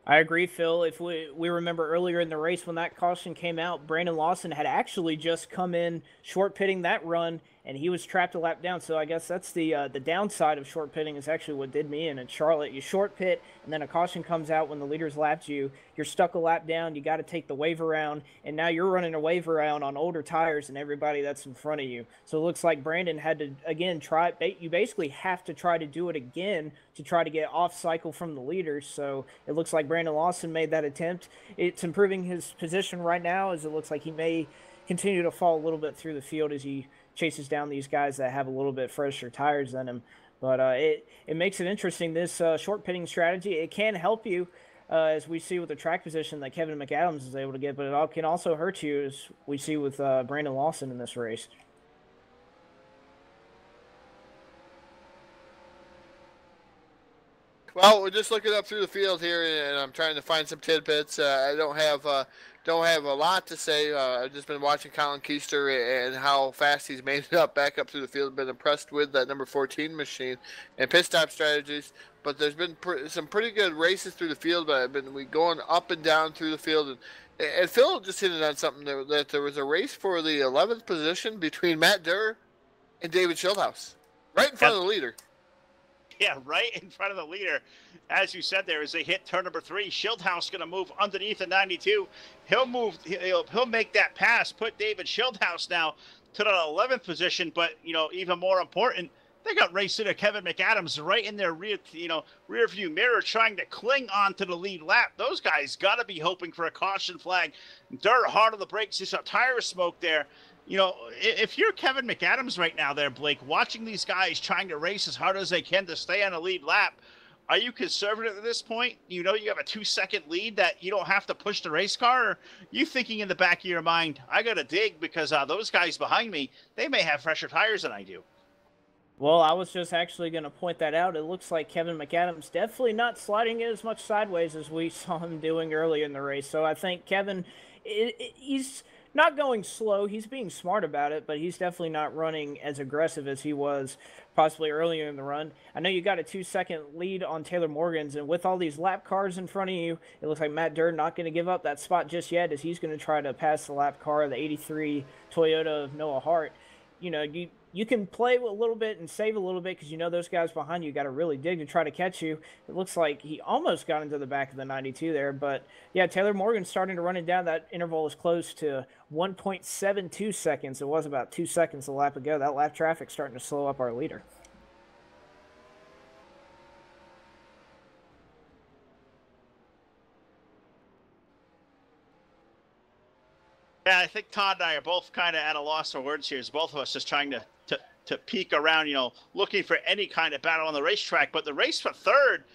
I agree, Phil. If we remember earlier in the race when that caution came out, Brandon Lawson had actually just come in short pitting that run, and he was trapped a lap down. So I guess that's the downside of short pitting is actually what did me in. In Charlotte, you short pit, and then a caution comes out when the leader's lapped you. You're stuck a lap down. You got to take the wave around, and now you're running a wave around on older tires than everybody that's in front of you. So it looks like Brandon had to, again, try. You basically have to try to do it again to try to get off cycle from the leaders. So it looks like Brandon Lawson made that attempt. It's improving his position right now, as it looks like he may continue to fall a little bit through the field as he chases down these guys that have a little bit fresher tires than him. But it makes it interesting, this short pitting strategy. It can help you, as we see with the track position that Kevin McAdams is able to get, but it can also hurt you, as we see with Brandon Lawson in this race. Well, we're just looking up through the field here, and I'm trying to find some tidbits. I don't have a lot to say. I've just been watching Colin Keister and how fast he's made it back up through the field. Been impressed with that number 14 machine and pit stop strategies. But there's been some pretty good races through the field. But we going up and down through the field, and Phil just hit on something that there was a race for the 11th position between Matt Durr and David Shieldhouse, right in front of the leader. Yeah, right in front of the leader. As you said there, as they hit turn number 3, Shieldhouse going to move underneath the 92. He'll make that pass, put David Shieldhouse now to the 11th position. But, even more important, They got race leader Kevin McAdams right in their rear view mirror trying to cling on to the lead lap. Those guys got to be hoping for a caution flag. Dirt hard on the brakes. There's some tire smoke there. You know, if you're Kevin McAdams right now there, Blake, watching these guys trying to race as hard as they can to stay on a lead lap, are you conservative at this point? You know you have a 2-second lead that you don't have to push the race car? Or are you thinking in the back of your mind, I got to dig because those guys behind me, they may have fresher tires than I do? Well, I was just actually going to point that out. It looks like Kevin McAdams definitely not sliding it as much sideways as we saw him doing early in the race. So I think Kevin, he's not going slow. He's being smart about it, but he's definitely not running as aggressive as he was possibly earlier in the run. I know you got a 2-second lead on Taylor Morgan's, and with all these lap cars in front of you, it looks like Matt Durr not going to give up that spot just yet, as he's going to try to pass the lap car of the 83 Toyota of Noah Hart. You know, you can play a little bit and save a little bit because you know those guys behind you got to really dig to try to catch you. It looks like he almost got into the back of the 92 there. But, yeah, Taylor Morgan's starting to run it down. That interval is close to 1.72 seconds. It was about 2 seconds a lap ago. That lap traffic's starting to slow up our leader. Yeah, I think Todd and I are both kind of at a loss for words here. As both of us just trying to peek around, you know, looking for any kind of battle on the racetrack. But the race for third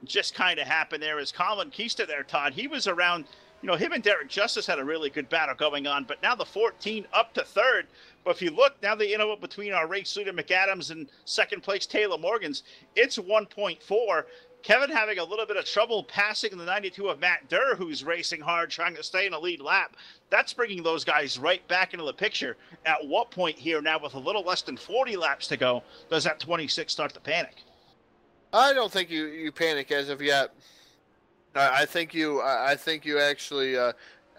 just kind of happened there as Colin Keister there, Todd. He was around, you know, him and Derek Justice had a really good battle going on. But now the 14 up to third. But if you look, now the interval between our race leader McAdams and second place Taylor Morgan's, it's 1.4. Kevin having a little bit of trouble passing the 92 of Matt Durr, who's racing hard, trying to stay in a lead lap. That's bringing those guys right back into the picture. At what point here now, with a little less than 40 laps to go, does that 26 start to panic? I don't think you panic as of yet. I think you actually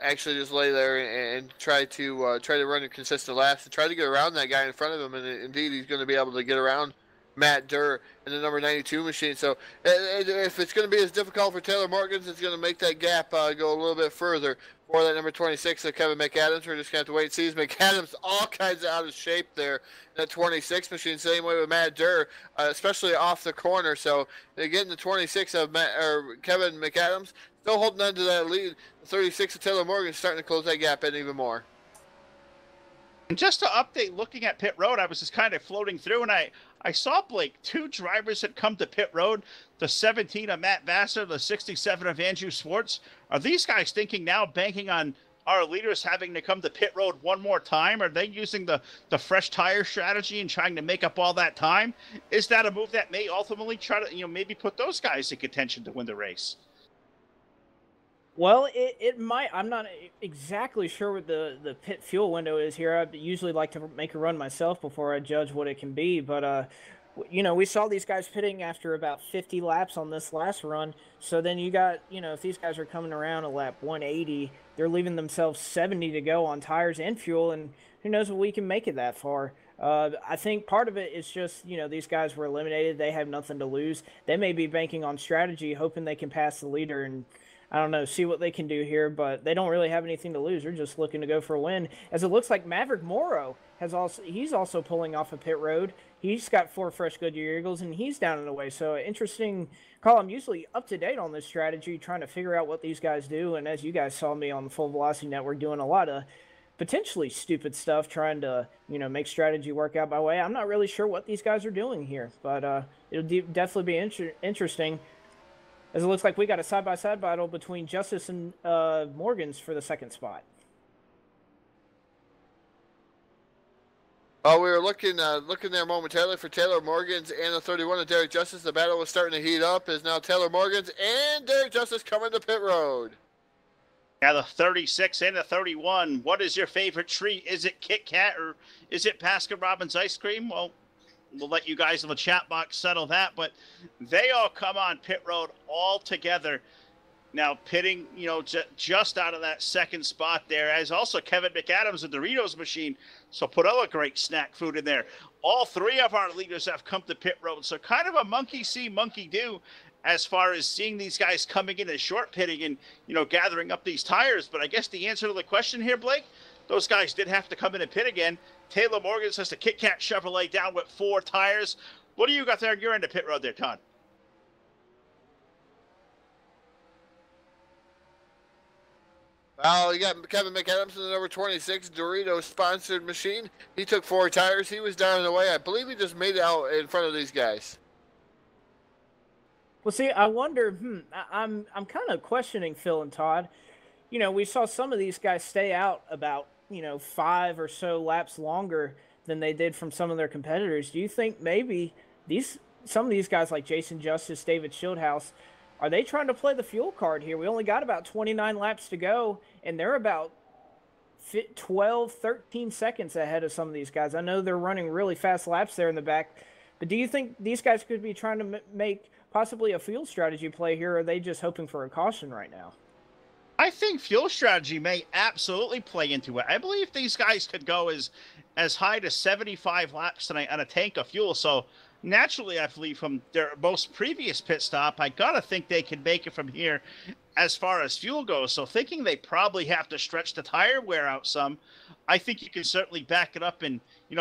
just lay there and try to run a consistent laps and try to get around that guy in front of him. And indeed, he's going to be able to get around Matt Durr in the number 92 machine. So if it's going to be as difficult for Taylor Morgan's, it's going to make that gap go a little bit further for that number 26 of Kevin McAdams. We're just going to have to wait and see. McAdams all kinds of out of shape there in that 26 machine. Same way with Matt Durr, especially off the corner. So getting the 26 of Kevin McAdams, still holding on to that lead. The 36 of Taylor Morgan starting to close that gap in even more. And just to update, looking at pit road, I was just kind of floating through, and I saw, Blake, 2 drivers had come to pit road, the 17 of Matt Vassar, the 67 of Andrew Swartz. Are these guys thinking now, banking on our leaders having to come to pit road one more time? Are they using the fresh tire strategy and trying to make up all that time? Is that a move that may ultimately try to, you know, maybe put those guys in contention to win the race? Well, it might. I'm not exactly sure what the pit fuel window is here. I usually like to make a run myself before I judge what it can be. But, you know, we saw these guys pitting after about 50 laps on this last run. So then you got, you know, if these guys are coming around a lap 180, they're leaving themselves 70 to go on tires and fuel. And who knows what we can make it that far. I think part of it is just, you know, these guys were eliminated. They have nothing to lose. They may be banking on strategy, hoping they can pass the leader and, I don't know, see what they can do here, but they don't really have anything to lose. They're just looking to go for a win. As it looks like Maverick Morrow he's also pulling off a pit road. He's got 4 fresh Goodyear Eagles, and he's down and away. So interesting call. I'm usually up to date on this strategy, trying to figure out what these guys do. And as you guys saw me on the Full Velocity Network doing a lot of potentially stupid stuff, trying to, you know, make strategy work out my way. I'm not really sure what these guys are doing here, but it'll definitely be interesting. As it looks like we got a side-by-side battle between Justice and Morgan's for the second spot. Oh, we were looking there momentarily for Taylor Morgan's and the 31 of Derek Justice. The battle was starting to heat up. Is now Taylor Morgan's and Derek Justice coming to pit road. Yeah, the 36 and the 31. What is your favorite treat? Is it Kit Kat or is it Baskin-Robbins ice cream? Well, we'll let you guys in the chat box settle that, but they all come on pit road all together. Now pitting, you know, just out of that second spot there, as also Kevin McAdams, the Doritos machine. So put other great snack food in there. All 3 of our leaders have come to pit road. So kind of a monkey see, monkey do as far as seeing these guys coming in and short pitting and, you know, gathering up these tires. But I guess the answer to the question here, Blake, those guys did have to come in and pit again. Taylor Morgan says the Kit Kat Chevrolet down with 4 tires. What do you got there on your end of pit road there, Todd? Well, you got Kevin McAdams in the number 26 Dorito sponsored machine. He took 4 tires. He was down in the way. I believe he just made it out in front of these guys. Well, see, I wonder. I'm kind of questioning Phil and Todd. You know, we saw some of these guys stay out about 5 or so laps longer than they did from some of their competitors. Do you think maybe some of these guys like Jason Justice, David Shieldhouse, are they trying to play the fuel card here? We only got about 29 laps to go, and they're about 12, 13 seconds ahead of some of these guys. I know they're running really fast laps there in the back, but do you think these guys could be trying to make possibly a fuel strategy play here, or are they just hoping for a caution right now? I think fuel strategy may absolutely play into it. I believe these guys could go as high to 75 laps tonight on a tank of fuel, so naturally, I believe from their most previous pit stop, I gotta think they can make it from here as far as fuel goes. So thinking they probably have to stretch the tire wear out some, I think you can certainly back it up and,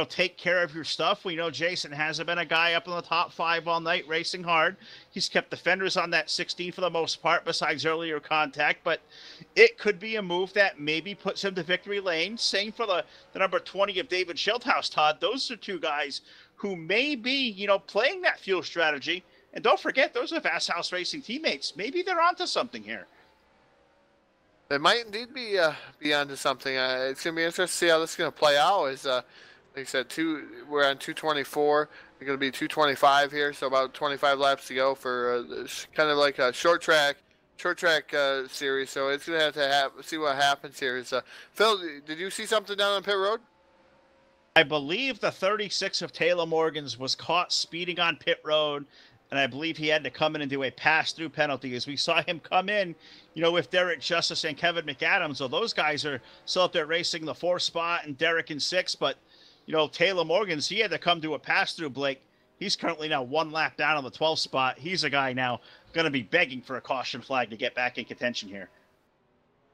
take care of your stuff. We know Jason hasn't been a guy up in the top 5 all night racing hard. He's kept the fenders on that 16 for the most part besides earlier contact, but it could be a move that maybe puts him to victory lane. Same for the number 20 of David Schildhouse, Todd. Those are 2 guys who may be, playing that fuel strategy. And don't forget, those are Fast House Racing teammates. Maybe they're onto something here. They might indeed be onto something. It's going to be interesting to see how this is going to play out. Like I said, we're on 224. We're going to be 225 here, so about 25 laps to go for kind of like a short track series. So it's going to have see what happens here. Phil, did you see something down on pit road? I believe the 36 of Taylor Morgan's was caught speeding on pit road, and I believe he had to come in and do a pass-through penalty as we saw him come in, with Derek Justice and Kevin McAdams. So those guys are still up there racing the 4th spot and Derek in 6th, but, Taylor Morgan's, he had to come to a pass-through, Blake. He's currently now 1 lap down on the 12th spot. He's a guy now going to be begging for a caution flag to get back in contention here.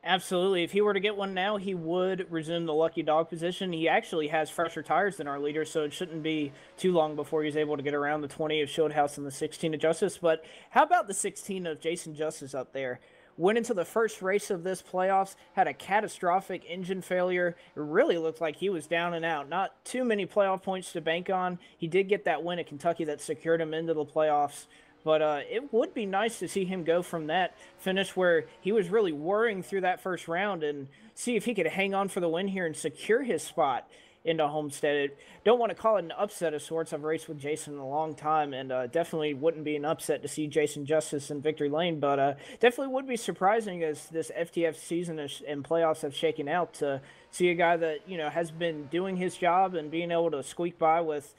Absolutely. If he were to get one now, he would resume the lucky dog position. He actually has fresher tires than our leader, so it shouldn't be too long before he's able to get around the 20 of Shieldhouse and the 16 of Justice. But how about the 16 of Jason Justice up there? Went into the first race of this playoffs, had a catastrophic engine failure. It really looked like he was down and out. Not too many playoff points to bank on. He did get that win at Kentucky that secured him into the playoffs. But it would be nice to see him go from that finish where he was really worrying through that first round and see if he could hang on for the win here and secure his spot into Homestead. Don't want to call it an upset of sorts. I've raced with Jason in a long time, and definitely wouldn't be an upset to see Jason Justice in victory lane, but definitely would be surprising as this FTF season and playoffs have shaken out to see a guy that, has been doing his job and being able to squeak by with,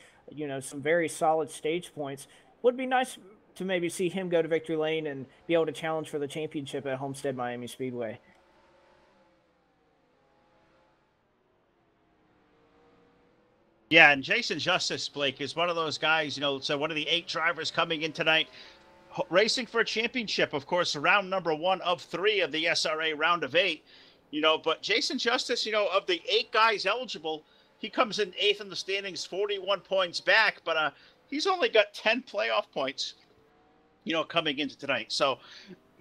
some very solid stage points. Would be nice to maybe see him go to victory lane and be able to challenge for the championship at Homestead Miami Speedway. Yeah, and Jason Justice, Blake, is one of those guys, so one of the 8 drivers coming in tonight, racing for a championship, of course, round number 1 of 3 of the SRA Round of 8, but Jason Justice, of the 8 guys eligible, he comes in 8th in the standings, 41 points back, but he's only got 10 playoff points, coming into tonight. So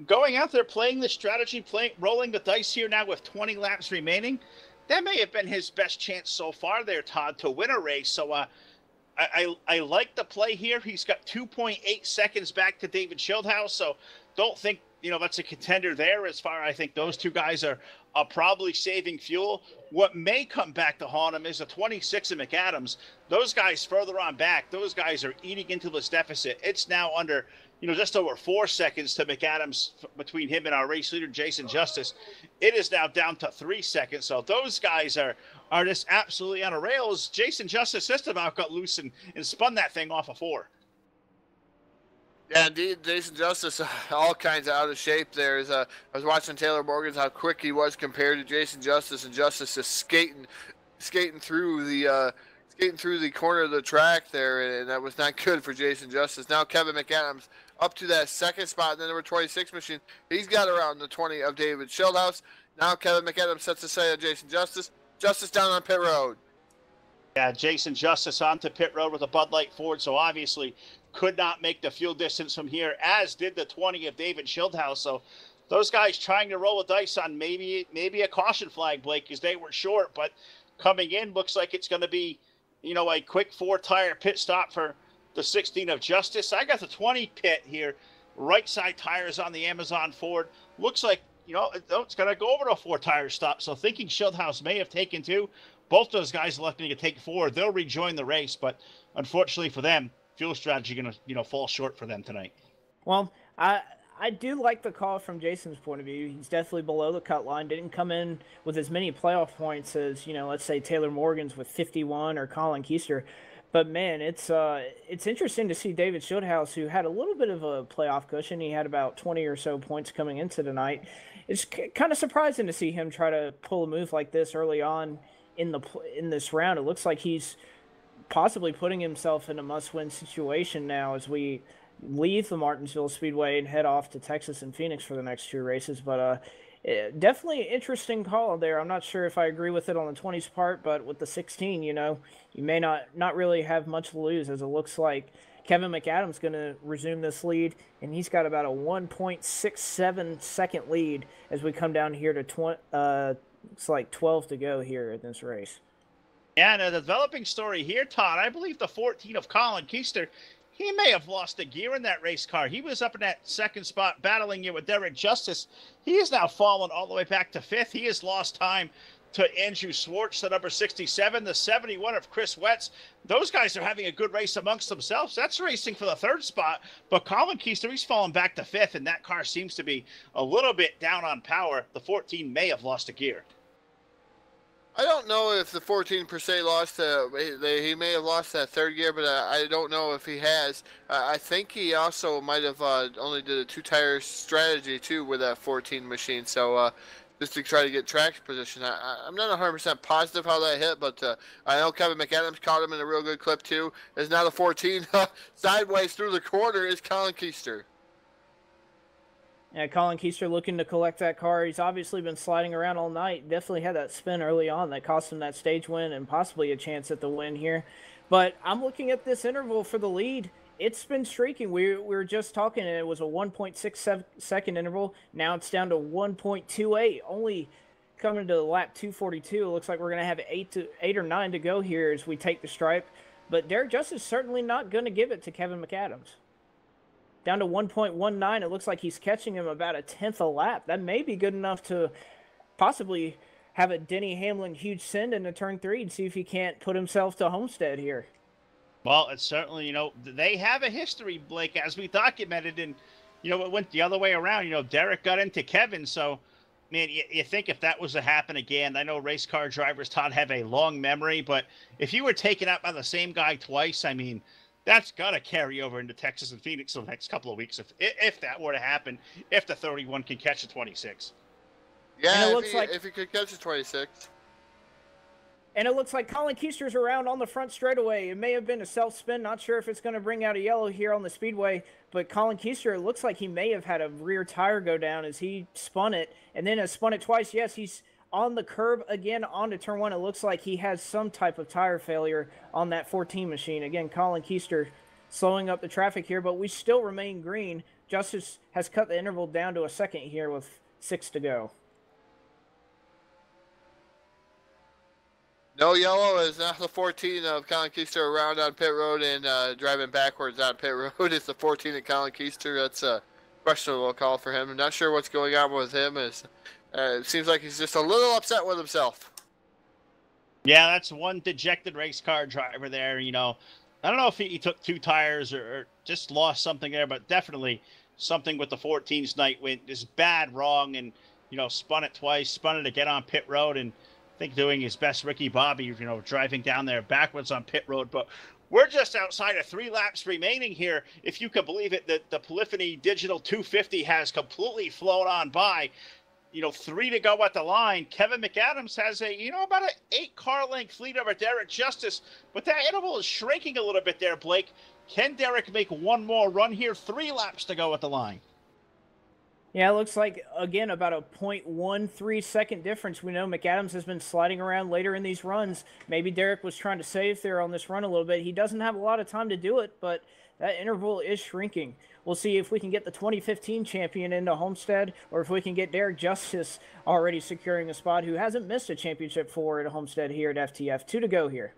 going out there, playing the strategy, rolling the dice here now with 20 laps remaining, that may have been his best chance so far there, Todd, to win a race. So I like the play here. He's got 2.8 seconds back to David Schildhouse, so don't think, that's a contender there as far. I think those 2 guys are probably saving fuel. What may come back to haunt him is a 26 of McAdams. Those guys further on back, those guys are eating into this deficit. It's now under, just over 4 seconds to McAdams between him and our race leader, Jason Justice. It is now down to 3 seconds. So those guys are just absolutely on a rails. Jason Justice just about got loose and spun that thing off a 4. Yeah, indeed, Jason Justice, all kinds of out of shape there. I was watching Taylor Morgan's, how quick he was compared to Jason Justice, and Justice just skating through the corner of the track there, and that was not good for Jason Justice. Now Kevin McAdams up to that 2nd spot in the number 26 machine. He's got around the 20 of David Schildhouse. Now Kevin McAdams sets the sight on Jason Justice. Justice down on pit road. Yeah, Jason Justice onto pit road with a Bud Light Ford, so obviously could not make the fuel distance from here, as did the 20 of David Schildhaus. So those guys trying to roll a dice on maybe a caution flag, Blake, because they were short. But coming in, looks like it's going to be, a quick 4-tire pit stop for the 16 of Justice. I got the 20 pit here. Right side tires on the Amazon Ford. Looks like, it's going to go over to a 4-tire stop. So thinking Schildhaus may have taken 2. Both those guys electing to take 4. They'll rejoin the race, but unfortunately for them, fuel strategy going to, fall short for them tonight. Well, I do like the call from Jason's point of view. He's definitely below the cut line. Didn't come in with as many playoff points as, let's say Taylor Morgan's with 51 or Colin Keister. But, man, it's interesting to see David Schildhaus, who had a little bit of a playoff cushion. He had about 20 or so points coming into tonight. It's kind of surprising to see him try to pull a move like this early on in this round. It looks like he's possibly putting himself in a must-win situation now as we leave the Martinsville Speedway and head off to Texas and Phoenix for the next 2 races. But definitely an interesting call there. I'm not sure if I agree with it on the 20's part, but with the 16, you may not really have much to lose, as it looks like Kevin McAdams going to resume this lead, and he's got about a 1.67 second lead as we come down here to it's like 12 to go here in this race. Yeah, and a developing story here, Todd. I believe the 14 of Colin Keister, he may have lost a gear in that race car. He was up in that second spot battling it with Derek Justice. He is now fallen all the way back to 5th. He has lost time to Andrew Swartz, the number 67, the 71 of Chris Wetz. Those guys are having a good race amongst themselves. That's racing for the 3rd spot. But Colin Keister, he's fallen back to 5th, and that car seems to be a little bit down on power. The 14 may have lost a gear. I don't know if the 14 per se lost. He may have lost that 3rd gear, but I don't know if he has. I think he also might have only did a 2-tire strategy too with that 14 machine. So just to try to get track position. I'm not 100% positive how that hit, but I know Kevin McAdams caught him in a real good clip too. Is now the 14 sideways through the corner is Colin Keister. Yeah, Colin Keister looking to collect that car. He's obviously been sliding around all night. Definitely had that spin early on that cost him that stage win and possibly a chance at the win here. But I'm looking at this interval for the lead. It's been streaking. We were just talking, and it was a 1.67 second interval. Now it's down to 1.28, only coming to lap 242. It looks like we're going to have 8 or 9 to go here as we take the stripe. But Derek Justice is certainly not going to give it to Kevin McAdams. Down to 1.19, it looks like he's catching him about a 10th a lap. That may be good enough to possibly have a Denny Hamlin huge send into turn 3 and see if he can't put himself to Homestead here. Well, it's certainly, they have a history, Blake, as we documented, and, it went the other way around. Derek got into Kevin, so, man, you think if that was to happen again, I know race car drivers, Todd, have a long memory, but if you were taken out by the same guy twice, I mean, that's got to carry over into Texas and Phoenix the next couple of weeks if that were to happen, if the 31 can catch the 26. Yeah, if he could catch the 26. And it looks like Colin Keister's around on the front straightaway. It may have been a self-spin. Not sure if it's going to bring out a yellow here on the speedway. But Colin Keister, it looks like he may have had a rear tire go down as he spun it. And then has spun it twice. Yes, he's on the curb again onto turn 1. It looks like he has some type of tire failure on that 14 machine. Again, Colin Keister slowing up the traffic here, but we still remain green. Justice has cut the interval down to a second here with 6 to go. No yellow is now the 14 of Colin Keister around on pit road and driving backwards on pit road. It's the 14 of Colin Keister. That's a questionable call for him. I'm not sure what's going on with him. It seems like he's just a little upset with himself. Yeah, that's one dejected race car driver there. I don't know if he took 2 tires or just lost something there, but definitely something with the 14's night went is bad, wrong, and, spun it twice, spun it again on pit road, and I think doing his best, Ricky Bobby, driving down there backwards on pit road. But we're just outside of 3 laps remaining here. If you can believe it, the Polyphony Digital 250 has completely flown on by. 3 to go at the line. Kevin McAdams has about an 8-car length lead over Derek Justice, but that interval is shrinking a little bit there, Blake. Can Derek make one more run here? 3 laps to go at the line. Yeah, it looks like, again, about a 0.13 second difference. We know McAdams has been sliding around later in these runs. Maybe Derek was trying to save there on this run a little bit. He doesn't have a lot of time to do it, but that interval is shrinking. We'll see if we can get the 2015 champion into Homestead, or if we can get Derek Justice already securing a spot, who hasn't missed a championship for at Homestead here at FTF. 2 to go here.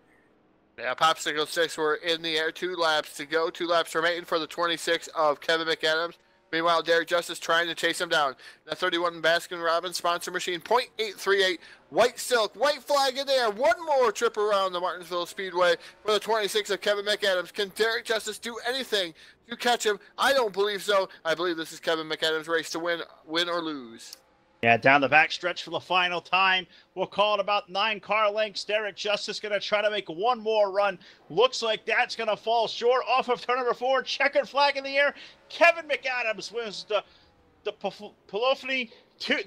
Yeah, Popsicle sticks were in the air. 2 laps to go. 2 laps remaining for the 26 of Kevin McAdams. Meanwhile, Derek Justice trying to chase him down. The 31 Baskin-Robbins sponsor machine, 0.838. White silk, white flag in there. One more trip around the Martinsville Speedway for the 26 of Kevin McAdams. Can Derek Justice do anything to catch him? I don't believe so. I believe this is Kevin McAdams' race to win or lose. Yeah, down the back stretch for the final time. We'll call it about 9 car lengths. Derek Justice going to try to make one more run. Looks like that's going to fall short off of turn number 4. Checkered flag in the air. Kevin McAdams wins the Polyphony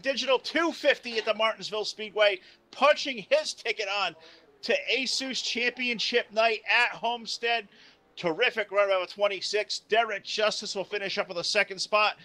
Digital 250 at the Martinsville Speedway, punching his ticket on to ASUS Championship night at Homestead. Terrific run out of 26. Derek Justice will finish up with a second spot.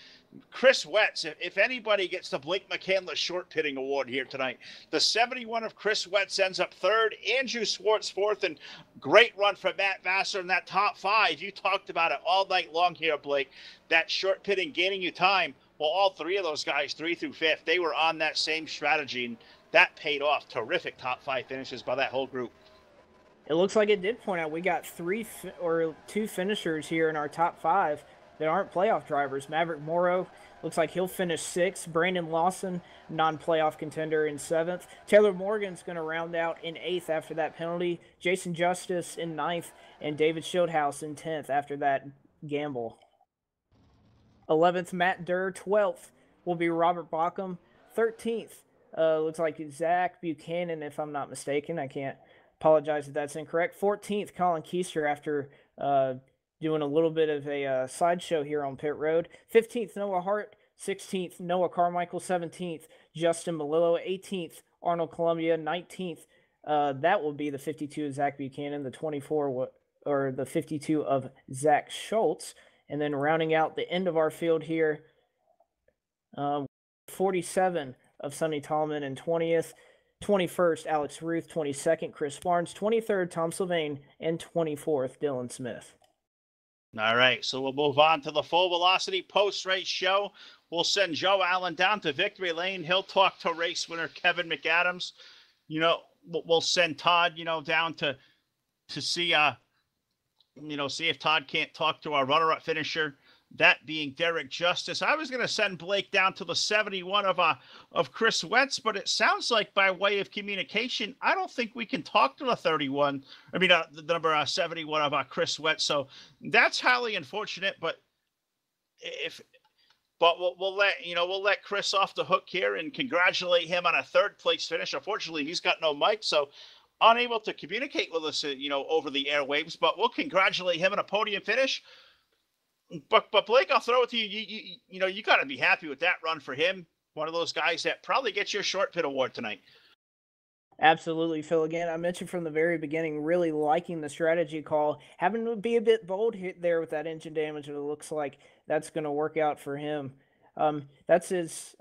Chris Wetz, if anybody gets the Blake McCandless short pitting award here tonight, the 71 of Chris Wetz ends up 3rd, Andrew Swartz 4th, and great run for Matt Vassar in that top 5. You talked about it all night long here, Blake. That short pitting gaining you time. Well, all 3 of those guys, 3 through 5th, they were on that same strategy, and that paid off. Terrific top 5 finishes by that whole group. It looks like it did point out we got 2 finishers here in our top 5 that aren't playoff drivers. Maverick Morrow looks like he'll finish 6th. Brandon Lawson, non-playoff contender, in 7th. Taylor Morgan's going to round out in 8th after that penalty. Jason Justice in 9th, and David Schildhouse in 10th after that gamble. 11th, Matt Durr. 12th will be Robert Bockham. 13th, looks like Zach Buchanan, if I'm not mistaken. I can't apologize if that's incorrect. 14th, Colin Keister, after doing a little bit of a sideshow here on pit road. 15th, Noah Hart. 16th, Noah Carmichael. 17th, Justin Malillo. 18th, Arnold Columbia. 19th, that will be the 52 of Zach Buchanan. The 24, or the 52 of Zach Schultz. And then rounding out the end of our field here, 47 of Sonny Tallman, and 20th. 21st, Alex Ruth. 22nd, Chris Barnes. 23rd, Tom Sylvain. And 24th, Dylan Smith. All right, so we'll move on to the Full Velocity post-race show. We'll send Joe Allen down to Victory Lane. He'll talk to race winner Kevin McAdams. You know, we'll send Todd, down to see, see if Todd can't talk to our runner-up finisher, that being Derek Justice. I was going to send Blake down to the 71 of Chris Wentz, but it sounds like by way of communication, I don't think we can talk to the 31. I mean, the number 71 of Chris Wentz. So that's highly unfortunate. But we'll let Chris off the hook here and congratulate him on a 3rd place finish. Unfortunately, he's got no mic, so unable to communicate with us, over the airwaves. But we'll congratulate him on a podium finish. But Blake, I'll throw it to you. You got to be happy with that run for him. One of those guys that probably gets your short pit award tonight. Absolutely, Phil. Again, I mentioned from the very beginning, really liking the strategy call, having to be a bit bold hit there with that engine damage, and it looks like that's going to work out for him. That's his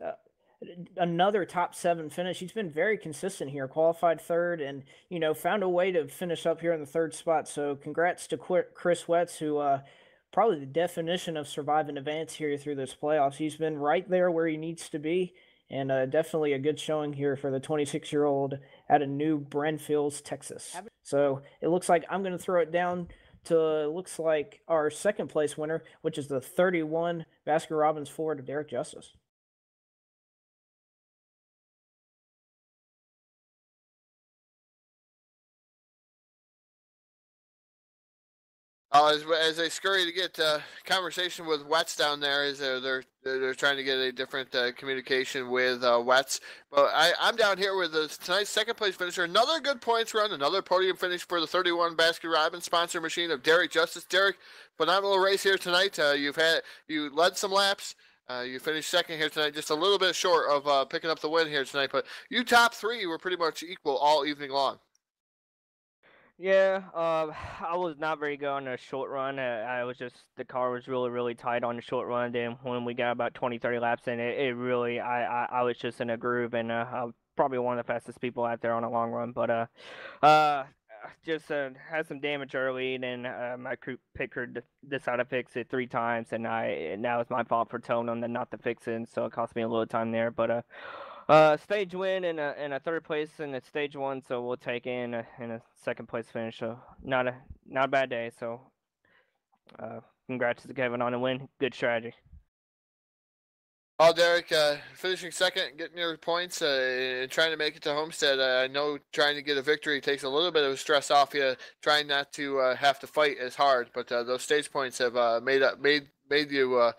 another top 7 finish. He's been very consistent here, qualified 3rd, and found a way to finish up here in the 3rd spot. So congrats to Chris Wetz, who probably the definition of survive and advance here through this playoffs. He's been right there where he needs to be, and definitely a good showing here for the 26-year-old out of New Braunfels, Texas. So it looks like I'm going to throw it down to, looks like, our 2nd place winner, which is the 31 Baskin-Robbins Ford of Derek Justice. As they scurry to get conversation with Wetz down there, as they're trying to get a different communication with Wetz. But I'm down here with tonight's 2nd place finisher. Another good points run, another podium finish for the 31 Baskin-Robbins sponsor machine of Derek Justice. Derek, phenomenal race here tonight. You led some laps. You finished 2nd here tonight, just a little bit short of picking up the win here tonight. But you top 3 were pretty much equal all evening long. Yeah, I was not very good on the short run. I was just, the car was really, really tight on the short run. Then when we got about 20, 30 laps in, it really, I was just in a groove, and I'm probably one of the fastest people out there on a long run. But uh, just had some damage early, and then my crew picker decided to fix it 3 times, and now it's my fault for telling them not to fix it, so it cost me a little time there. But stage win and a third place in the stage one, so we'll take in a second place finish. So not a bad day. So congrats to Kevin on the win. Good strategy. Well, Derek, finishing second, getting your points, and trying to make it to Homestead. I know trying to get a victory takes a little bit of stress off you, trying not to have to fight as hard. But those stage points have made you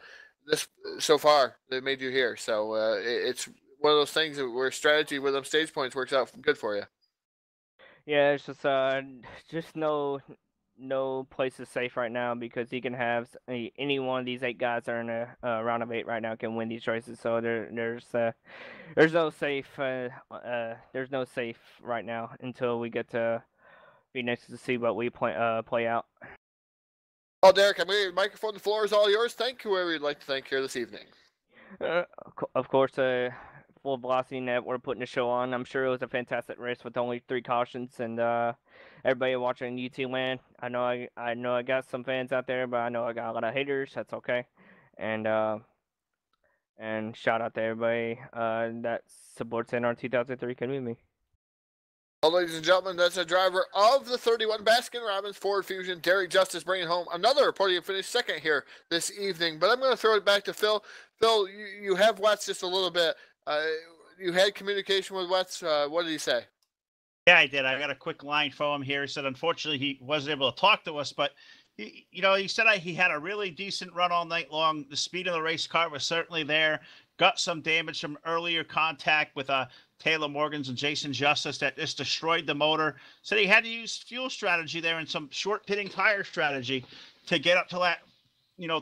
this so far. They made you here. So it's one of those things where strategy with them stage points works out good for you. Yeah, it's just no place is safe right now, because he can have any one of these 8 guys that are in a round of 8 right now can win these races. So there's no safe right now until we get to Phoenix to see what we play out. Well, Derek, I'm going to microphone. The floor is all yours. Thank whoever you'd like to thank here this evening. Of course, Full Velocity Network putting the show on. I'm sure it was a fantastic race with only 3 cautions, and everybody watching UT land. I know I got some fans out there, but I know I got a lot of haters. That's okay, and shout out to everybody that supports NR 2003 community. Well, ladies and gentlemen, that's a driver of the 31 Baskin-Robbins Ford Fusion, Derek Justice, bringing home another podium finish, second here this evening. But I'm going to throw it back to Phil. Phil, you have Wetz just a little bit. You had communication with Wetz. What did he say? Yeah, I did. I got a quick line from him here. He said, unfortunately, he wasn't able to talk to us, but he said he had a really decent run all night long. The speed of the race car was certainly there. Got some damage from earlier contact with Taylor Morgans and Jason Justice that just destroyed the motor. Said he had to use fuel strategy there and some short pitting tire strategy to get up to that,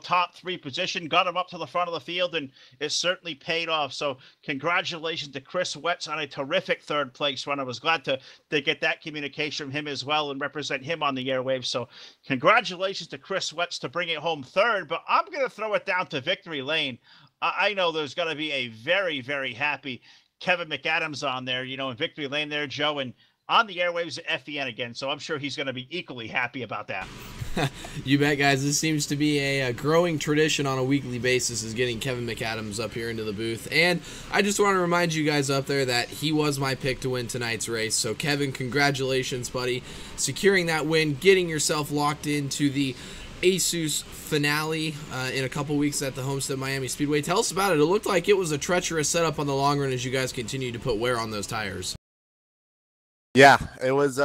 top 3 position. Got him up to the front of the field, and it certainly paid off. So congratulations to Chris Wetz on a terrific 3rd place run. I was glad to get that communication from him as well and represent him on the airwaves. So congratulations to Chris Wetz to bring it home 3rd, but I'm going to throw it down to victory lane. I know there's going to be a very, very happy Kevin McAdams on there, in victory lane there, Joe, and on the airwaves at FEN again. So I'm sure he's going to be equally happy about that. You bet, guys. This seems to be a growing tradition on a weekly basis, is getting Kevin McAdams up here into the booth. And I just want to remind you guys up there that he was my pick to win tonight's race. So, Kevin, congratulations, buddy. Securing that win, getting yourself locked into the ASUS finale in a couple weeks at the Homestead Miami Speedway. Tell us about it. It looked like it was a treacherous setup on the long run as you guys continued to put wear on those tires. Yeah, it was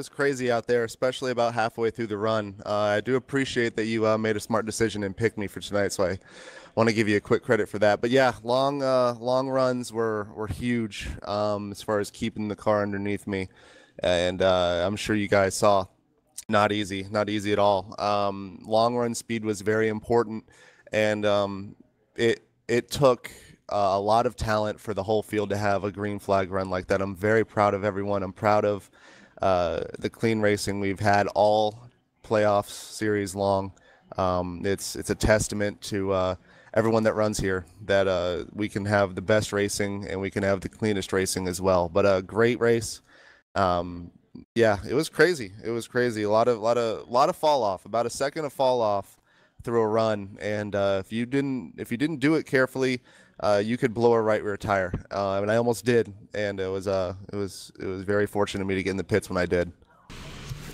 crazy out there, especially about halfway through the run. I do appreciate that you made a smart decision and picked me for tonight, so I want to give you a quick credit for that. But yeah, long runs were huge as far as keeping the car underneath me, and I'm sure you guys saw. Not easy at all. Long run speed was very important, and it took a lot of talent for the whole field to have a green flag run like that. I'm very proud of everyone. I'm proud of the clean racing we've had all playoffs series long. It's a testament to everyone that runs here that we can have the best racing and we can have the cleanest racing as well. But a great race. Yeah, it was crazy. It was crazy. A lot of fall off. About a second of fall off through a run, and if you didn't do it carefully, you could blow a right rear tire. And I almost did, and it was very fortunate of me to get in the pits when I did.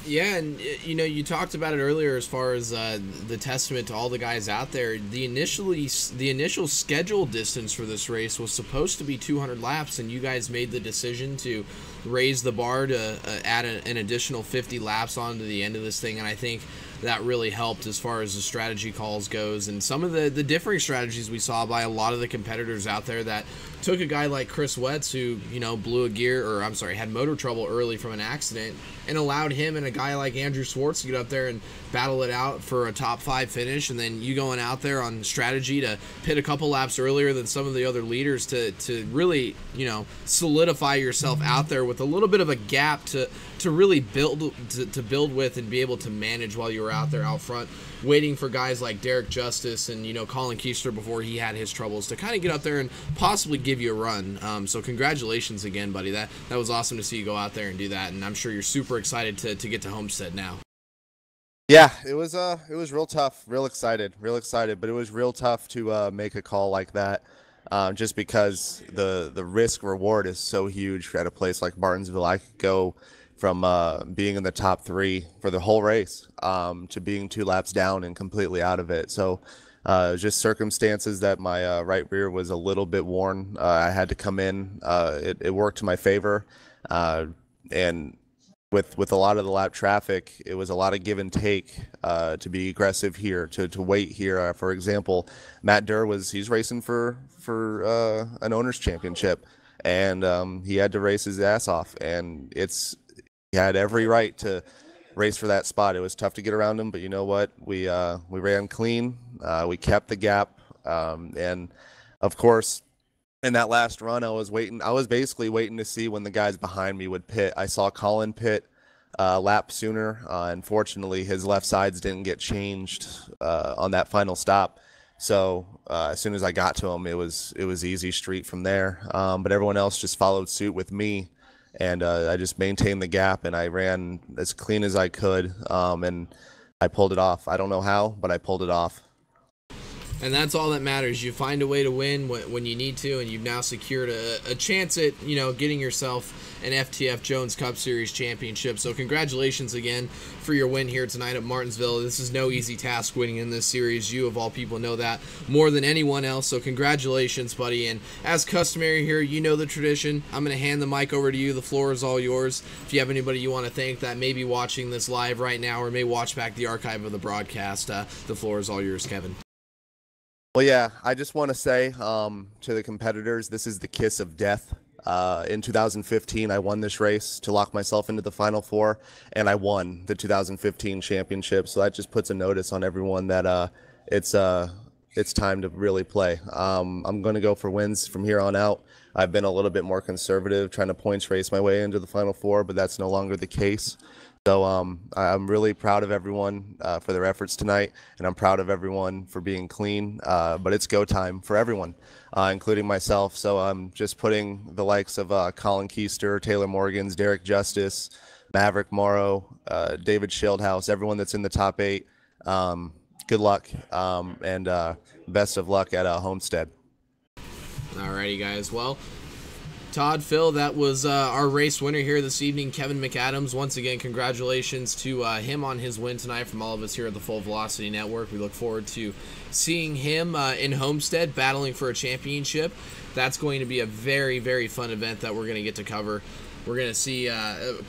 Yeah, and you talked about it earlier as far as the testament to all the guys out there. The initial scheduled distance for this race was supposed to be 200 laps, and you guys made the decision to raise the bar to add an additional 50 laps onto the end of this thing, and I think that really helped as far as the strategy calls goes, and some of the differing strategies we saw by a lot of the competitors out there that took a guy like Chris Wetz, who blew a gear, or I'm sorry, had motor trouble early from an accident, and allowed him and a guy like Andrew Swartz to get up there and battle it out for a top 5 finish, and then you going out there on strategy to pit a couple laps earlier than some of the other leaders to really solidify yourself out there with a little bit of a gap to to really build to build with and be able to manage while you were out there out front, waiting for guys like Derek Justice and Colin Keister before he had his troubles to kind of get out there and possibly give you a run. So congratulations again, buddy. That was awesome to see you go out there and do that, and I'm sure you're super excited to get to Homestead now. Yeah, it was real tough, real excited, but it was real tough to make a call like that, just because the risk reward is so huge at a place like Martinsville. I could go from being in the top 3 for the whole race to being 2 laps down and completely out of it. So just circumstances that my right rear was a little bit worn. I had to come in. It worked to my favor, and with a lot of the lap traffic, it was a lot of give and take to be aggressive here, to wait here. For example, Matt Durr he's racing for an owner's championship, and he had to race his ass off, and he had every right to race for that spot. It was tough to get around him, but you know what? We ran clean. We kept the gap, and of course, in that last run, I was basically waiting to see when the guys behind me would pit. I saw Colin pit a lap sooner. Unfortunately, his left sides didn't get changed on that final stop. So as soon as I got to him, it was easy street from there. But everyone else just followed suit with me, and I just maintained the gap, and I ran as clean as I could, and I pulled it off. I don't know how, but I pulled it off. And that's all that matters. You find a way to win when you need to, and you've now secured a chance at getting yourself an FTF Jones Cup Series championship. So congratulations again for your win here tonight at Martinsville. This is no easy task winning in this series. You, of all people, know that more than anyone else. So congratulations, buddy. And as customary here, you know the tradition. I'm going to hand the mic over to you. The floor is all yours. If you have anybody you want to thank that may be watching this live right now or may watch back the archive of the broadcast, the floor is all yours, Kevin. Well, yeah, I just want to say to the competitors, this is the kiss of death. In 2015, I won this race to lock myself into the Final Four, and I won the 2015 championship. So that just puts a notice on everyone that it's time to really play. I'm going to go for wins from here on out. I've been a little bit more conservative, trying to points race my way into the Final Four, but that's no longer the case. So I'm really proud of everyone for their efforts tonight, and I'm proud of everyone for being clean. But it's go time for everyone, including myself. So I'm just putting the likes of Colin Keister, Taylor Morgans, Derek Justice, Maverick Morrow, David Schildhouse, everyone that's in the top 8. Good luck and best of luck at Homestead. Alrighty, guys. Well, Todd, Phil, that was our race winner here this evening, Kevin McAdams. Once again, congratulations to him on his win tonight from all of us here at the Full Velocity Network. We look forward to seeing him in Homestead battling for a championship. That's going to be a very, very fun event that we're going to get to cover. We're going to see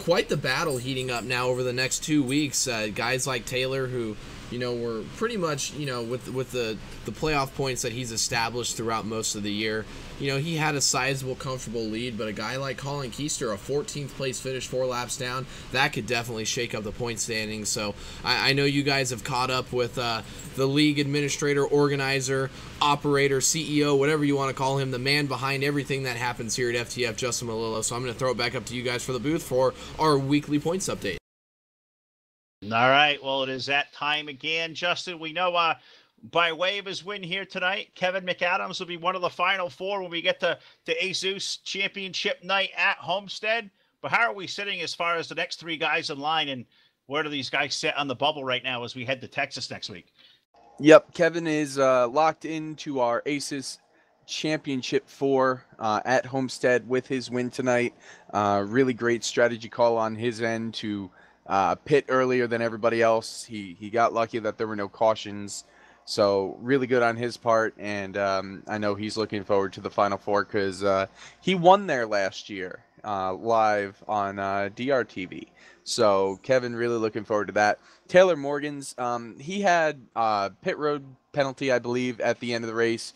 quite the battle heating up now over the next 2 weeks. Guys like Taylor, who were pretty much, with the playoff points that he's established throughout most of the year, he had a sizable, comfortable lead. But a guy like Colin Keister, a 14th place finish, 4 laps down, that could definitely shake up the point standings. So I know you guys have caught up with the league administrator, organizer, operator, CEO, whatever you want to call him, the man behind everything that happens here at FTF, Justin Malillo. So I'm going to throw it back up to you guys for the booth for our weekly points update. All right, well, it is that time again, Justin. We know by way of his win here tonight, Kevin McAdams will be one of the Final Four when we get to ASUS Championship night at Homestead. But how are we sitting as far as the next 3 guys in line, and where do these guys sit on the bubble right now as we head to Texas next week? Yep, Kevin is locked into our ASUS Championship 4 at Homestead with his win tonight. Really great strategy call on his end to pit earlier than everybody else. He got lucky that there were no cautions, so really good on his part. And I know he's looking forward to the Final Four because he won there last year live on DRTV. So Kevin really looking forward to that. Taylor Morgans, he had pit road penalty, I believe, at the end of the race.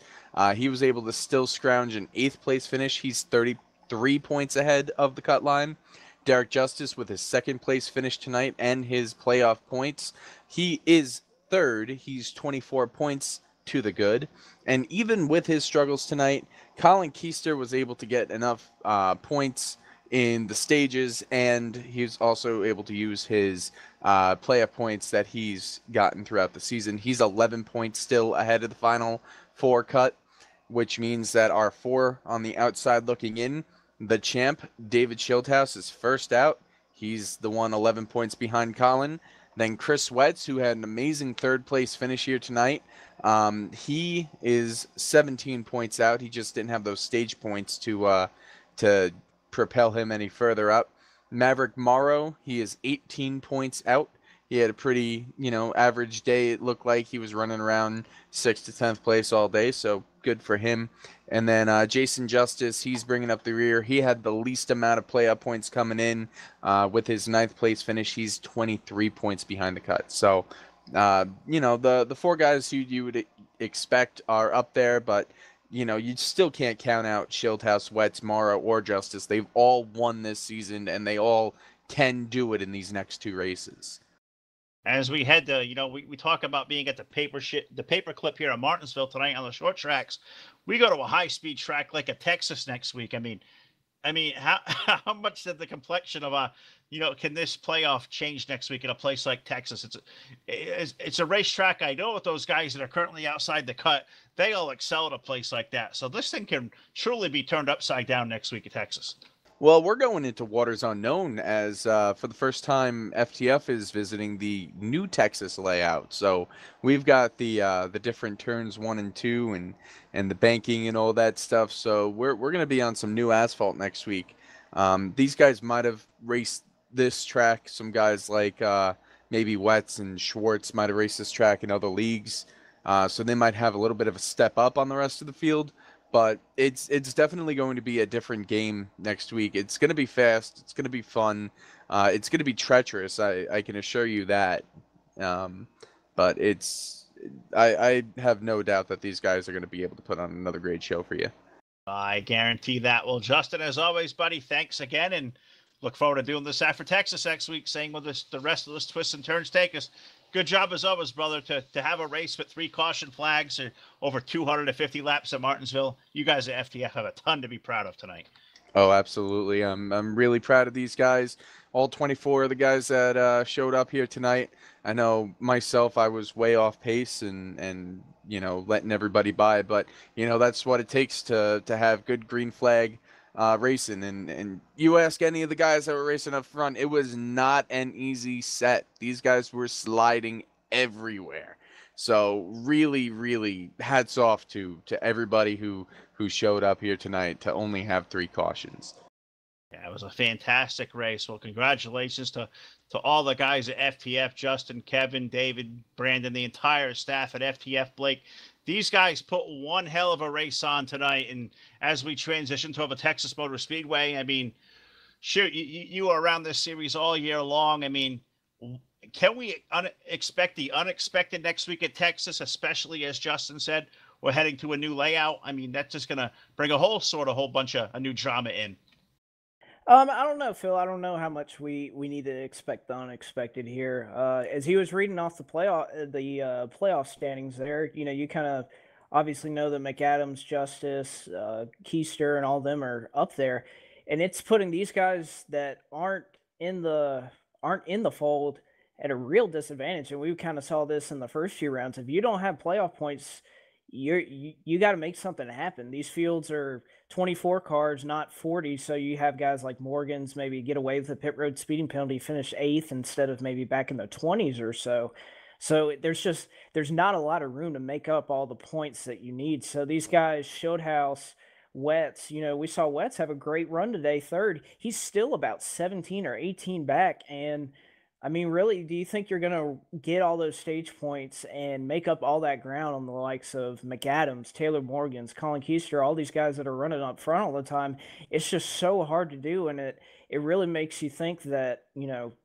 He was able to still scrounge an 8th place finish. He's 33 points ahead of the cut line. Derek Justice with his 2nd place finish tonight and his playoff points. He is 3rd. He's 24 points to the good. And even with his struggles tonight, Colin Keister was able to get enough points in the stages, and he's also able to use his playoff points that he's gotten throughout the season. He's 11 points still ahead of the final four cut, which means that our four on the outside looking in, the champ, David Schildhouse, is first out. He's the one 11 points behind Colin. Then Chris Wetz, who had an amazing third place finish here tonight. He is 17 points out. He just didn't have those stage points to propel him any further up. Maverick Morrow, he is 18 points out. He had a pretty, average day. It looked like he was running around 6th to 10th place all day, so good for him. And then Jason Justice, he's bringing up the rear. He had the least amount of playoff points coming in. With his 9th place finish, he's 23 points behind the cut. So, the four guys who you would expect are up there, but you still can't count out Schildhouse, Wetz, Morrow, or Justice. They've all won this season, and they all can do it in these next two races. As we head to, we talk about being at the paperclip here in Martinsville tonight on the short tracks. We go to a high-speed track like a Texas next week. I mean, how much did the complexion of can this playoff change next week in a place like Texas? It's a racetrack. I know with those guys that are currently outside the cut, they all excel at a place like that. So this thing can truly be turned upside down next week in Texas. Well, we're going into waters unknown as for the first time FTF is visiting the new Texas layout. So we've got the different turns 1 and 2 and the banking and all that stuff. So we're going to be on some new asphalt next week. These guys might have raced this track. Some guys like maybe Wetz and Schwartz might have raced this track in other leagues. So they might have a little bit of a step up on the rest of the field. But it's definitely going to be a different game next week. It's going to be fast. It's going to be fun. It's going to be treacherous. I can assure you that. But I have no doubt that these guys are going to be able to put on another great show for you. I guarantee that. Well, Justin, as always, buddy, thanks again, and look forward to doing this after Texas next week, seeing where the rest of this twists and turns take us. Good job as always, brother, to have a race with 3 caution flags or over 250 laps at Martinsville. You guys at FTF have a ton to be proud of tonight. Oh, absolutely. I'm really proud of these guys. All 24 of the guys that showed up here tonight. I know myself, I was way off pace and letting everybody by, but that's what it takes to have good green flag racing. And you ask any of the guys that were racing up front, it was not an easy set. These guys were sliding everywhere. So really, really hats off to everybody who showed up here tonight to only have 3 cautions. Yeah, it was a fantastic race. Well, congratulations to all the guys at FTF, Justin, Kevin, David, Brandon, the entire staff at FTF, Blake. These guys put one hell of a race on tonight. And as we transition to a Texas Motor Speedway, I mean, shoot, you were around this series all year long. I mean, can we expect the unexpected next week at Texas, especially as Justin said, we're heading to a new layout? I mean, that's just going to bring a whole bunch of a new drama in. I don't know, Phil. I don't know how much we need to expect the unexpected here. As he was reading off the playoff standings there, you kind of obviously know that McAdams, Justice, Keister, and all of them are up there, and it's putting these guys that aren't in the fold at a real disadvantage. And we kind of saw this in the first few rounds. If you don't have playoff points, you got to make something happen. These fields are 24 cars, not 40. So you have guys like Morgan's maybe get away with the pit road speeding penalty, finish 8th instead of maybe back in the 20s or so. So there's not a lot of room to make up all the points that you need. So these guys, Schildhouse, Wetz, we saw Wetz have a great run today, 3rd. He's still about 17 or 18 back. And I mean, really, do you think you're going to get all those stage points and make up all that ground on the likes of McAdams, Taylor Morgans, Colin Keister, all these guys that are running up front all the time? It's just so hard to do, and it really makes you think that,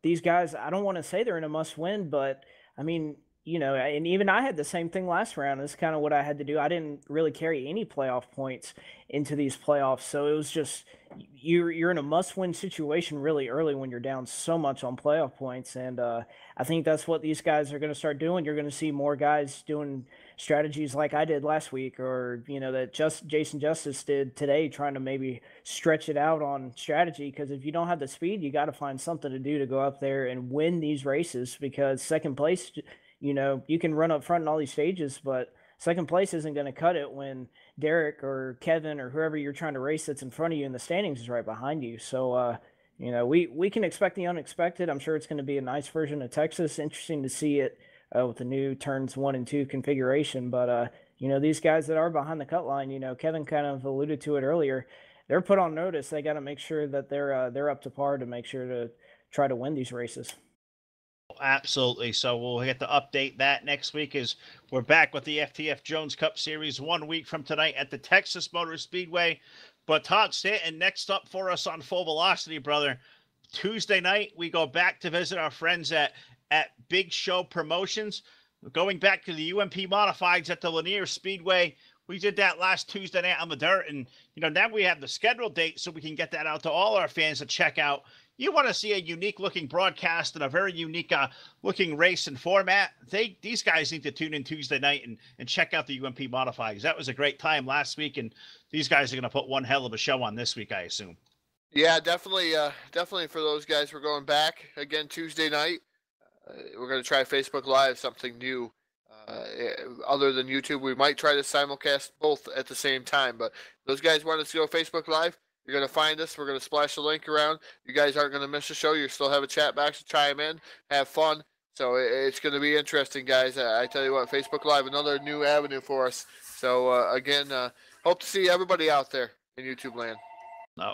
these guys, I don't want to say they're in a must-win, but, I mean, you know, and even I had the same thing last round. That's kind of what I had to do. I didn't really carry any playoff points into these playoffs, so it was just you're in a must-win situation really early when you're down so much on playoff points, and I think that's what these guys are going to start doing. You're going to see more guys doing strategies like I did last week, or you know that Jason Justice did today, trying to maybe stretch it out on strategy. Because if you don't have the speed, you got to find something to do to go up there and win these races. Because second place, you know, you can run up front in all these stages, but second place isn't going to cut it when Derek or Kevin or whoever you're trying to race that's in front of you in the standings is right behind you. So, you know, we can expect the unexpected. I'm sure it's going to be a nice version of Texas. Interesting to see it with the new turns 1 and 2 configuration. But, you know, these guys that are behind the cut line, you know, Kevin kind of alluded to it earlier. They're put on notice. They got to make sure that they're up to par to make sure to try to win these races. Absolutely. So we'll get to update that next week as we're back with the FTF Jones Cup Series 1 week from tonight at the Texas Motor Speedway. But Todd Stanton, next up for us on Full Velocity, brother. Tuesday night, we go back to visit our friends at Big Show Promotions. Going back to the UMP Modifieds at the Lanier Speedway. We did that last Tuesday night on the dirt, and you know now we have the scheduled date so we can get that out to all our fans to check out. You want to see a unique looking broadcast and a very unique looking race and format, these guys need to tune in Tuesday night and check out the UMP Modifieds. That was a great time last week, and these guys are going to put one hell of a show on this week, I assume. Yeah, definitely for those guys. We're going back again Tuesday night. We're going to try Facebook Live, something new. Other than YouTube, we might try to simulcast both at the same time, but those guys want us to go Facebook Live. You're going to find us. We're going to splash the link around. You guys aren't going to miss the show. You still have a chat box to chime in, have fun. So it's going to be interesting, guys. I tell you what, Facebook Live, another new avenue for us. So, again, hope to see everybody out there in YouTube land.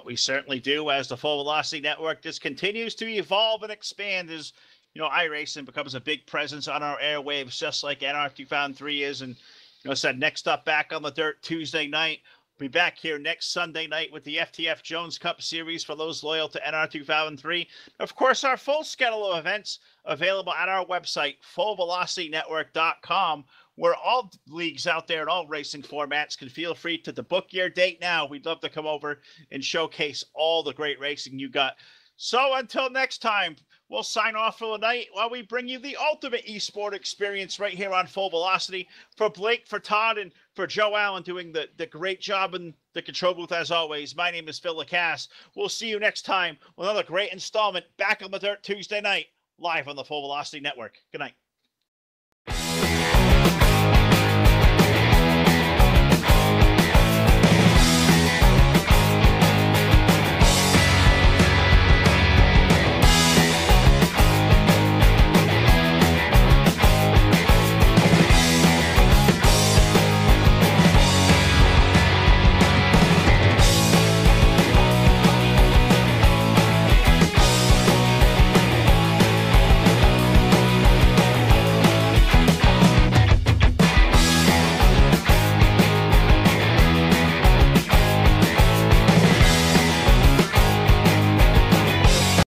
We certainly do. As the Full Velocity Network just continues to evolve and expand as, you know, iRacing becomes a big presence on our airwaves, just like NR 2003 is. And, you know, said next up back on the dirt Tuesday night. Be back here next Sunday night with the FTF Jones Cup Series for those loyal to NR 2003. Of course, our full schedule of events available at our website, fullvelocitynetwork.com, where all leagues out there and all racing formats can feel free to book your date now. We'd love to come over and showcase all the great racing you got. So until next time, we'll sign off for the night while we bring you the ultimate esport experience right here on Full Velocity. For Blake, for Todd, and for Joe Allen doing the great job in the control booth as always, my name is Phil Lacasse. We'll see you next time with another great installment back on the dirt Tuesday night, live on the Full Velocity Network. Good night.